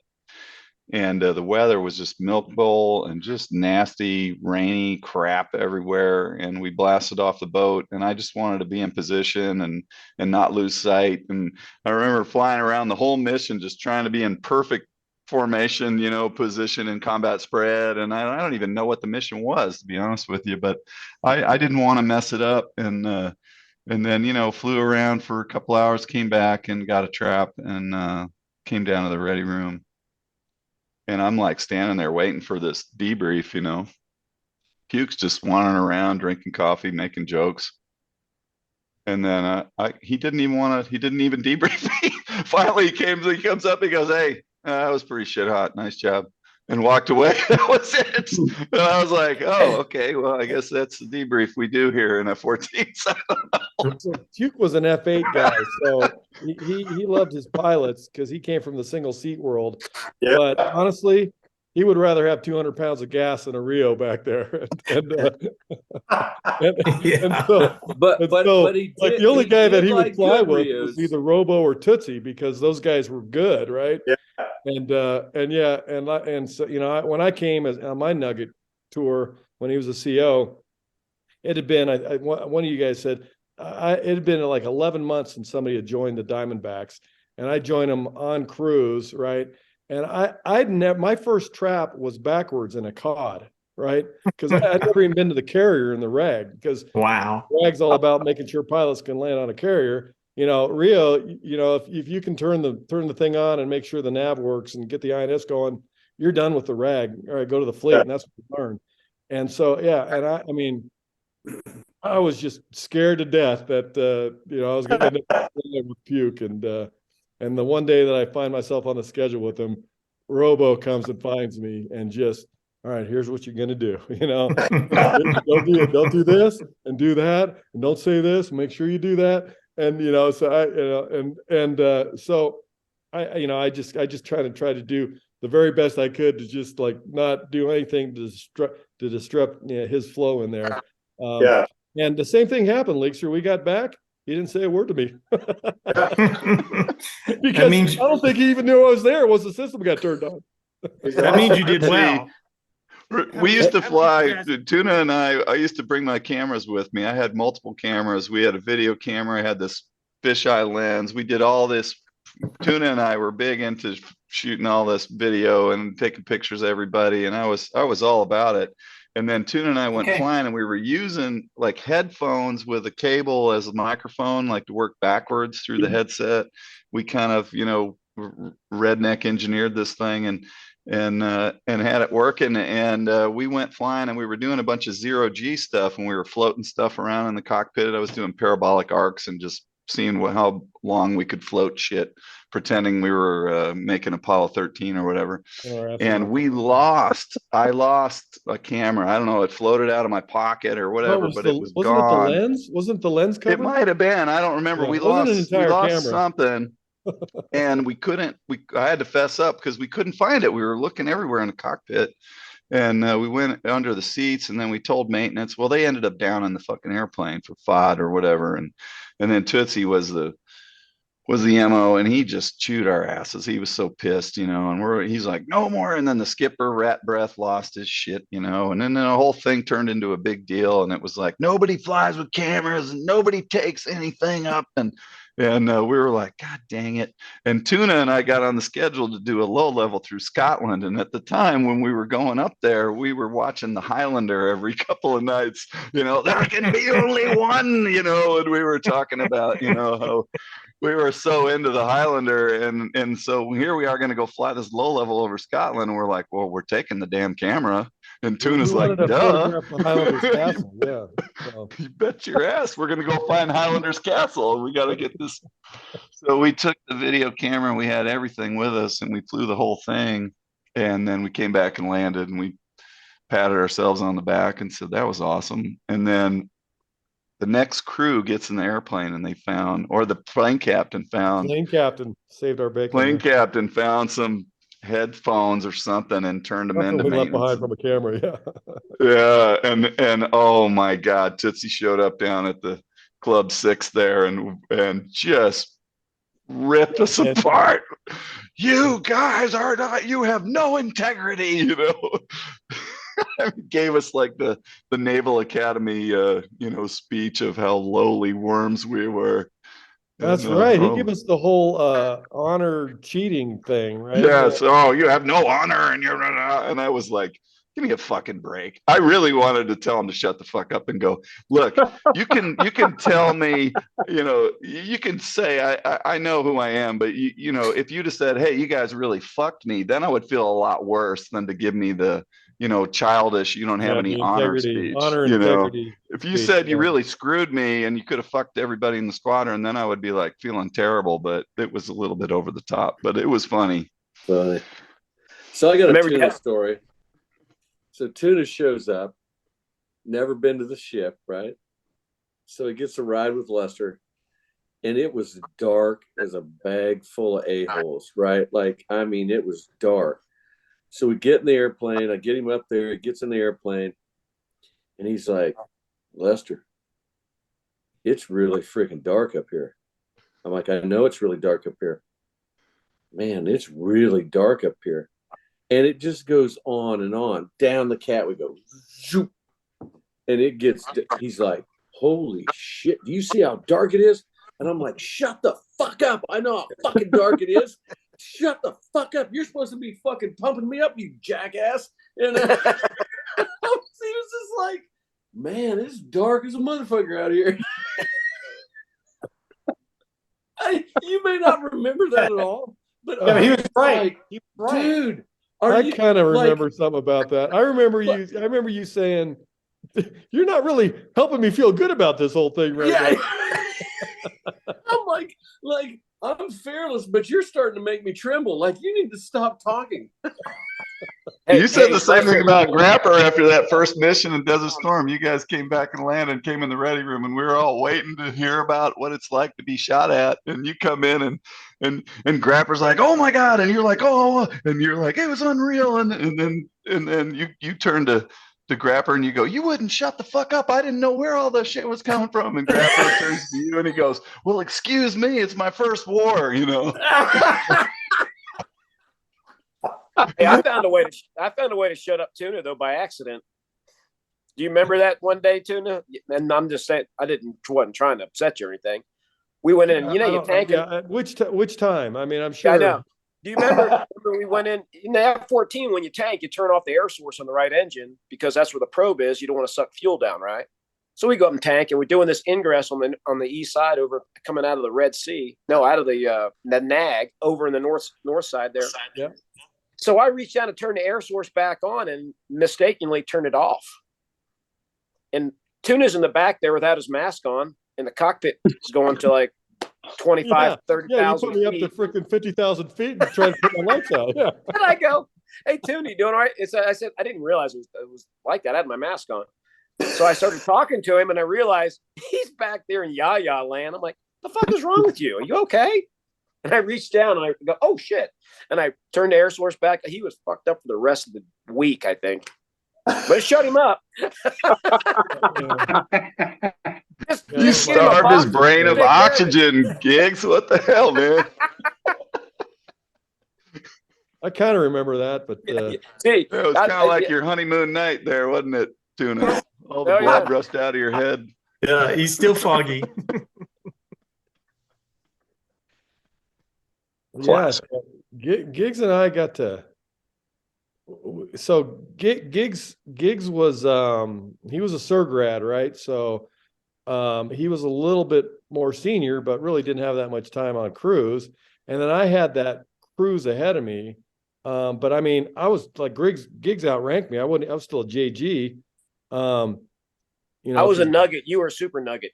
And the weather was just milk bowl and just nasty, rainy crap everywhere. And we blasted off the boat, and I just wanted to be in position and not lose sight. And I remember flying around the whole mission, just trying to be in perfect formation, position and combat spread. And I don't even know what the mission was, to be honest with you, but I didn't want to mess it up. And then, flew around for a couple hours, came back and got a trap, and came down to the ready room. And I'm like standing there waiting for this debrief, Puke's just wandering around, drinking coffee, making jokes. And then he didn't even debrief me. Finally, he comes up, he goes, "Hey, that was pretty shit hot. Nice job." and walked away. That was it. And I was like, oh, okay, well, I guess that's the debrief we do here in F-14. So Puke was an F8 guy, so he loved his pilots because he came from the single seat world. Yeah. But honestly, he would rather have 200 pounds of gas than a Rio back there. And so, But he like did, the only guy that he would like fly good with Rios. was either Robo or Tootsie because those guys were good, right? Yeah. And so when I came on my Nugget tour when he was a CO, it had been one of you guys said it had been like 11 months since somebody had joined the Diamondbacks, and I joined them on cruise, right? And I'd never, my first trap was backwards in a cod, right? Because I'd never even been to the carrier in the rag, because Wow. rag's all about making sure pilots can land on a carrier. Rio, if you can turn the thing on and make sure the nav works and get the INS going, you're done with the rag. All right, go to the fleet, and that's what you learn. And so, yeah, and I mean, I was just scared to death that I was going to end up with Puke, and the one day that I find myself on the schedule with him, Robo comes and finds me and just, all right, here's what you're going to do. Don't do this and do that, and don't say this. Make sure you do that. And so I just try to do the very best I could to just like not do anything to disrupt his flow in there. Yeah. And the same thing happened, Leakster. We got back. He didn't say a word to me. Because I don't think he even knew I was there once the system got turned on. That means you did well. We used to fly, Tuna and I used to bring my cameras with me. I had multiple cameras. We had a video camera. I had this fisheye lens. We did all this. Tuna and I were big into shooting all this video and taking pictures of everybody. And I was all about it. And then Tuna and I went flying, and we were using like headphones with a cable as a microphone, like to work backwards through the headset. We kind of, redneck engineered this thing and had it working. And we went flying, and we were doing a bunch of zero-G stuff, and we were floating stuff around in the cockpit. I was doing parabolic arcs and just seeing how long we could float shit, pretending we were making Apollo 13 or whatever. And I lost a camera. I don't know, it floated out of my pocket or whatever, but it was wasn't gone. It the lens? Wasn't the lens covered? It might have been. I don't remember. Yeah, we lost something. And I had to fess up because we couldn't find it. We were looking everywhere in the cockpit. And we went under the seats, and then we told maintenance. Well, they ended up down in the fucking airplane for FOD or whatever. And then Tootsie was the MO, and he just chewed our asses. He was so pissed, and he's like, no more. And then the skipper, rat breath, lost his shit, and then the whole thing turned into a big deal. And it was like, nobody flies with cameras and nobody takes anything up. And we were like, God dang it. And Tuna and I got on the schedule to do a low level through Scotland. And at the time when we were going up there, we were watching the Highlander every couple of nights, there can be only one, and we were talking about, how we were so into the Highlander. And so here we are going to go fly this low level over Scotland. And we're like, well, we're taking the damn camera. And Tuna's like, duh. Castle. Yeah. So. You bet your ass. We're going to go find Highlander's Castle. We got to get this. So we took the video camera, and we had everything with us, and we flew the whole thing. And then we came back and landed, and we patted ourselves on the back and said, that was awesome. And then the next crew gets in the airplane, and they found, or the plane captain saved our bacon. Plane captain found some headphones or something and turned them into left behind from a camera. Yeah. And oh my God, Tootsie showed up down at the Club 6 there and just ripped us apart. You guys you have no integrity, Gave us like the Naval Academy speech of how lowly worms we were. That's right. He gave us the whole honor cheating thing, right? Yes. Oh, you have no honor, and and I was like, give me a fucking break. I really wanted to tell him to shut the fuck up and go, look, you can tell me, you can say I know who I am, but if you'd have said, hey, you guys really fucked me, then I would feel a lot worse than to give me the childish, you don't have any honor speech. Integrity. If you said you really screwed me and you could have fucked everybody in the squadron, then I would be like feeling terrible, but it was a little bit over the top, but it was funny. So I got a Remember tuna that? story. So tuna shows up, never been to the ship, right? So he gets a ride with Lester, and it was dark as a bag full of a-holes, right? Like, I mean, it was dark. So we get in the airplane. I get him up there. He gets in the airplane, and he's like, Lester, it's really freaking dark up here. I'm like, I know it's really dark up here. Man, it's really dark up here. And it just goes on and on. Down the cat we go. Zoop. And it gets, he's like, holy shit, do you see how dark it is? And I'm like, shut the fuck up. I know how fucking dark it is. Shut the fuck up. You're supposed to be fucking pumping me up, you jackass. And he was just like, man, it's dark as a motherfucker out here. You may not remember that at all, but Yeah, he was right. Like, He was right. dude, I kind of remember something about that. I remember you saying, you're not really helping me feel good about this whole thing right now. I'm like, I'm fearless, but you're starting to make me tremble. Like, you need to stop talking. You said the same thing about Grapper after that first mission in Desert Storm. You guys came back and landed and came in the ready room, and we were all waiting to hear about what it's like to be shot at. And you come in and Grapper's like, oh my God. And you're like, oh, and you're like, it was unreal. And then you turn to Grapper and you go, you wouldn't shut the fuck up. I didn't know where all this shit was coming from. And Grapper turns to you and he goes, well, excuse me, it's my first war, you know. Hey, I found a way to shut up Tuna though by accident. Do you remember that one day, Tuna? And I'm just saying, wasn't trying to upset you or anything. We went in, you tank. Yeah, which time? I mean, I'm sure. I know. Do you remember we went in the F-14 when you tank, you turn off the air source on the right engine because that's where the probe is. You don't want to suck fuel down, right? So we go up and tank, and we're doing this ingress on the east side over coming out of the Red Sea. No, out of the Nag over in the north side there. Yeah. So I reached down to turn the air source back on and mistakenly turned it off. And Tuna's in the back there without his mask on, and the cockpit is going to like 25, 30,000 Yeah, you put me up to freaking 50,000 feet and try to put my lights out. Yeah. And I go, hey, Tuna, you doing all right? I said, I didn't realize it was like that. I had my mask on. So I started talking to him, and I realized he's back there in Yaya land. I'm like, the fuck is wrong with you? Are you okay? And I reached down and I go, oh shit. And I turned the air source back. He was fucked up for the rest of the week, I think. But it shut him up. You starved his brain of oxygen, Gigs. What the hell, man? I kind of remember that, but it was kind of like your honeymoon night there, wasn't it, Tuna? All the blood rushed out of your head. Yeah, he's still foggy. Yeah, Gigs and I got to. So Gigs was he was a Surgrad, right? So he was a little bit more senior, but really didn't have that much time on cruise. And then I had that cruise ahead of me. But I mean, I was like Gigs outranked me. I was still a JG. I was a Nugget. You were a super Nugget.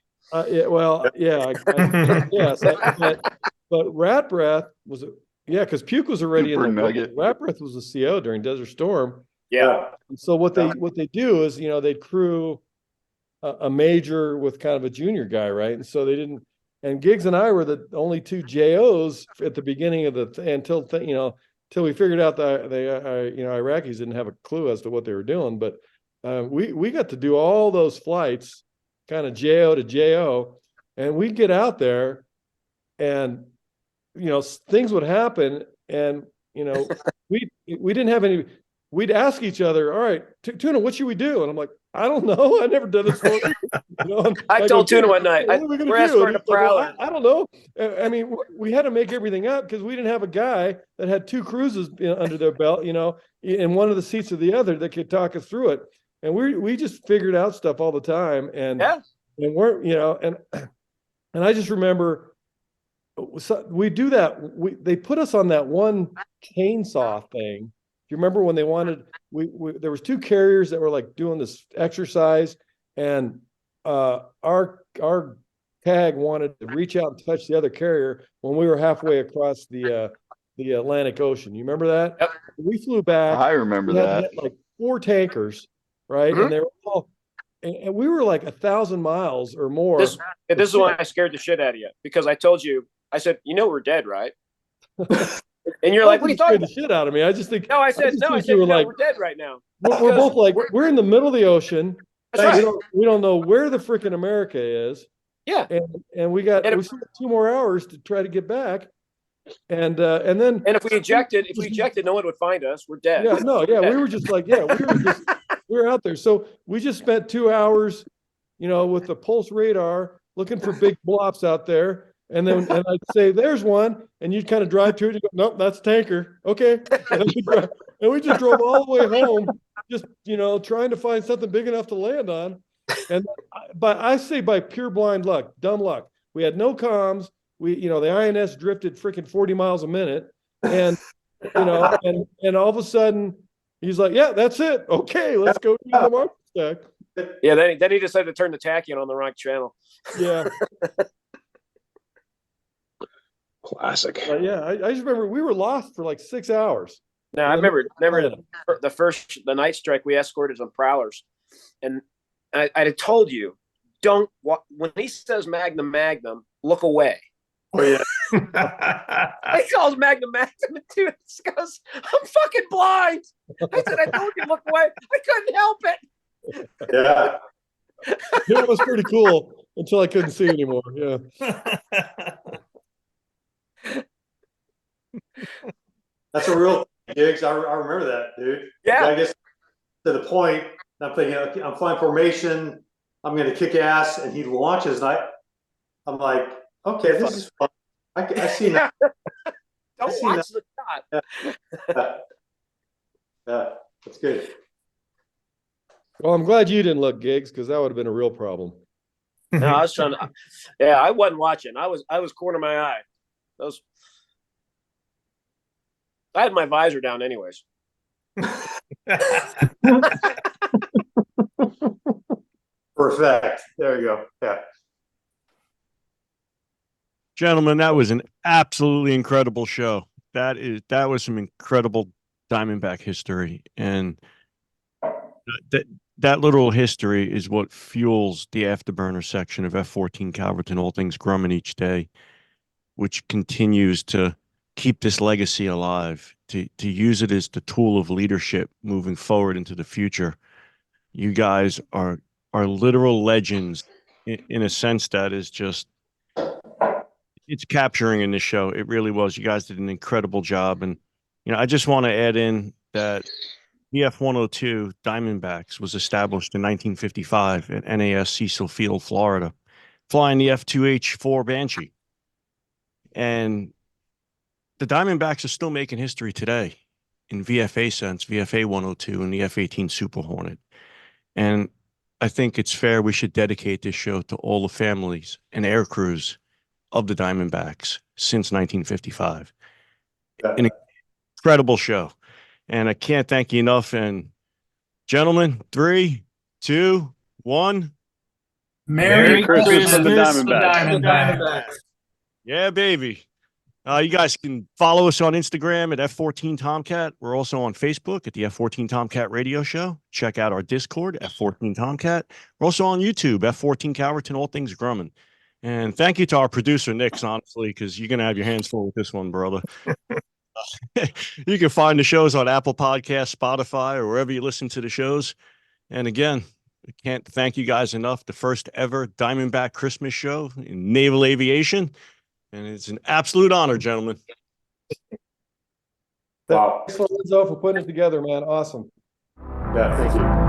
But Rat Breath was because Puke was already super in the Nugget. Rat Breath was a CO during Desert Storm. Yeah. And so what they do is they'd crew a major with kind of a junior guy, right? And so they didn't. And Gigs and I were the only two JOs at the beginning of until we figured out that Iraqis didn't have a clue as to what they were doing. But we got to do all those flights, kind of JO to JO, and we'd get out there, and things would happen, and we didn't have any. We'd ask each other, all right, Tuna, what should we do? And I'm like, I don't know. I've never done this before. I told Tuna one night, we're escorting a prowler. I don't know. I mean, we had to make everything up because we didn't have a guy that had two cruises under their belt, in one of the seats of the other that could talk us through it. And we just figured out stuff all the time. And we're, and I just remember we do that. They put us on that one chainsaw thing. Do you remember when they wanted, there was two carriers that were like doing this exercise, and our tag wanted to reach out and touch the other carrier when we were halfway across the the Atlantic Ocean. You remember that? Yep. We flew back. I remember We had that. hit like 4 tankers, right? Mhm. And they were all, and we were like 1,000 miles or more. This is why I scared the shit out of you, because I told you, I said, you know, we're dead, right? And you're like, what are you talking about? The shit out of me. I just think. No, I said, you were no, like, we're dead right now. we're both like, we're in the middle of the ocean. That's right. We don't know where the freaking America is. Yeah. And we got we still have 2 more hours to try to get back. And then if we ejected, no one would find us. We're dead. Yeah, no, yeah, we were just like, we were out there. So we just spent 2 hours, with the pulse radar looking for big blops out there. And then I'd say, there's one, and you'd kind of drive to it. You go, nope, that's a tanker. Okay. And we just drove all the way home, just trying to find something big enough to land on. And I say by pure blind luck, dumb luck. We had no comms. The INS drifted freaking 40 miles a minute. And, and all of a sudden he's like, yeah, that's it. Okay, let's go do the mark stack. Yeah, then he decided to turn the tachyon on the wrong channel. Yeah. Classic. Yeah, I just remember we were lost for like 6 hours. No, I remember the night strike, we escorted some prowlers. And I had told you, when he says Magnum, look away. Oh, yeah. I called Magnum, and dude goes, I'm fucking blind. I said, I told you, look away. I couldn't help it. Yeah. It was pretty cool until I couldn't see anymore. Yeah. That's a real gigs. I remember that, dude. Yeah. I guess to the point, I'm thinking, okay, I'm flying formation. I'm going to kick ass, and he launches, and I'm like, okay, this is fun. I see now. Don't watch the shot. Yeah, that's good. Well, I'm glad you didn't look, Gigs, because that would have been a real problem. No, I was trying to. Yeah, I wasn't watching. I was corner my eye. I had my visor down, anyways. Perfect. There you go. Yeah. Gentlemen, that was an absolutely incredible show. That was some incredible Diamondback history, and that little history is what fuels the afterburner section of F-14 Calverton, all things Grumman each day, which continues to keep this legacy alive, to use it as the tool of leadership moving forward into the future. You guys are literal legends in a sense that is just, it's capturing in this show. It really was. You guys did an incredible job. And, I just want to add in that VF-102 Diamondbacks was established in 1955 at NAS Cecil Field, Florida, flying the F-2H-4 Banshee. And the Diamondbacks are still making history today in VFA sense, VFA-102 and the F-18 Super Hornet. And I think it's fair we should dedicate this show to all the families and air crews of the Diamondbacks since 1955. An incredible show. And I can't thank you enough. And gentlemen, 3, 2, 1. Merry Christmas to the Diamondbacks. Yeah, baby. You guys can follow us on Instagram at F14 Tomcat. We're also on Facebook at the F14 Tomcat Radio Show. Check out our Discord, F14 Tomcat. We're also on YouTube, F14 Calverton, all things Grumman. And thank you to our producer, Nix, honestly, because you're going to have your hands full with this one, brother. You can find the shows on Apple Podcasts, Spotify, or wherever you listen to the shows. And again, I can't thank you guys enough. The first ever Diamondback Christmas show in naval aviation. And it's an absolute honor, gentlemen. Wow. Thanks, Lorenzo, for putting it together, man. Awesome. Yeah, thank you.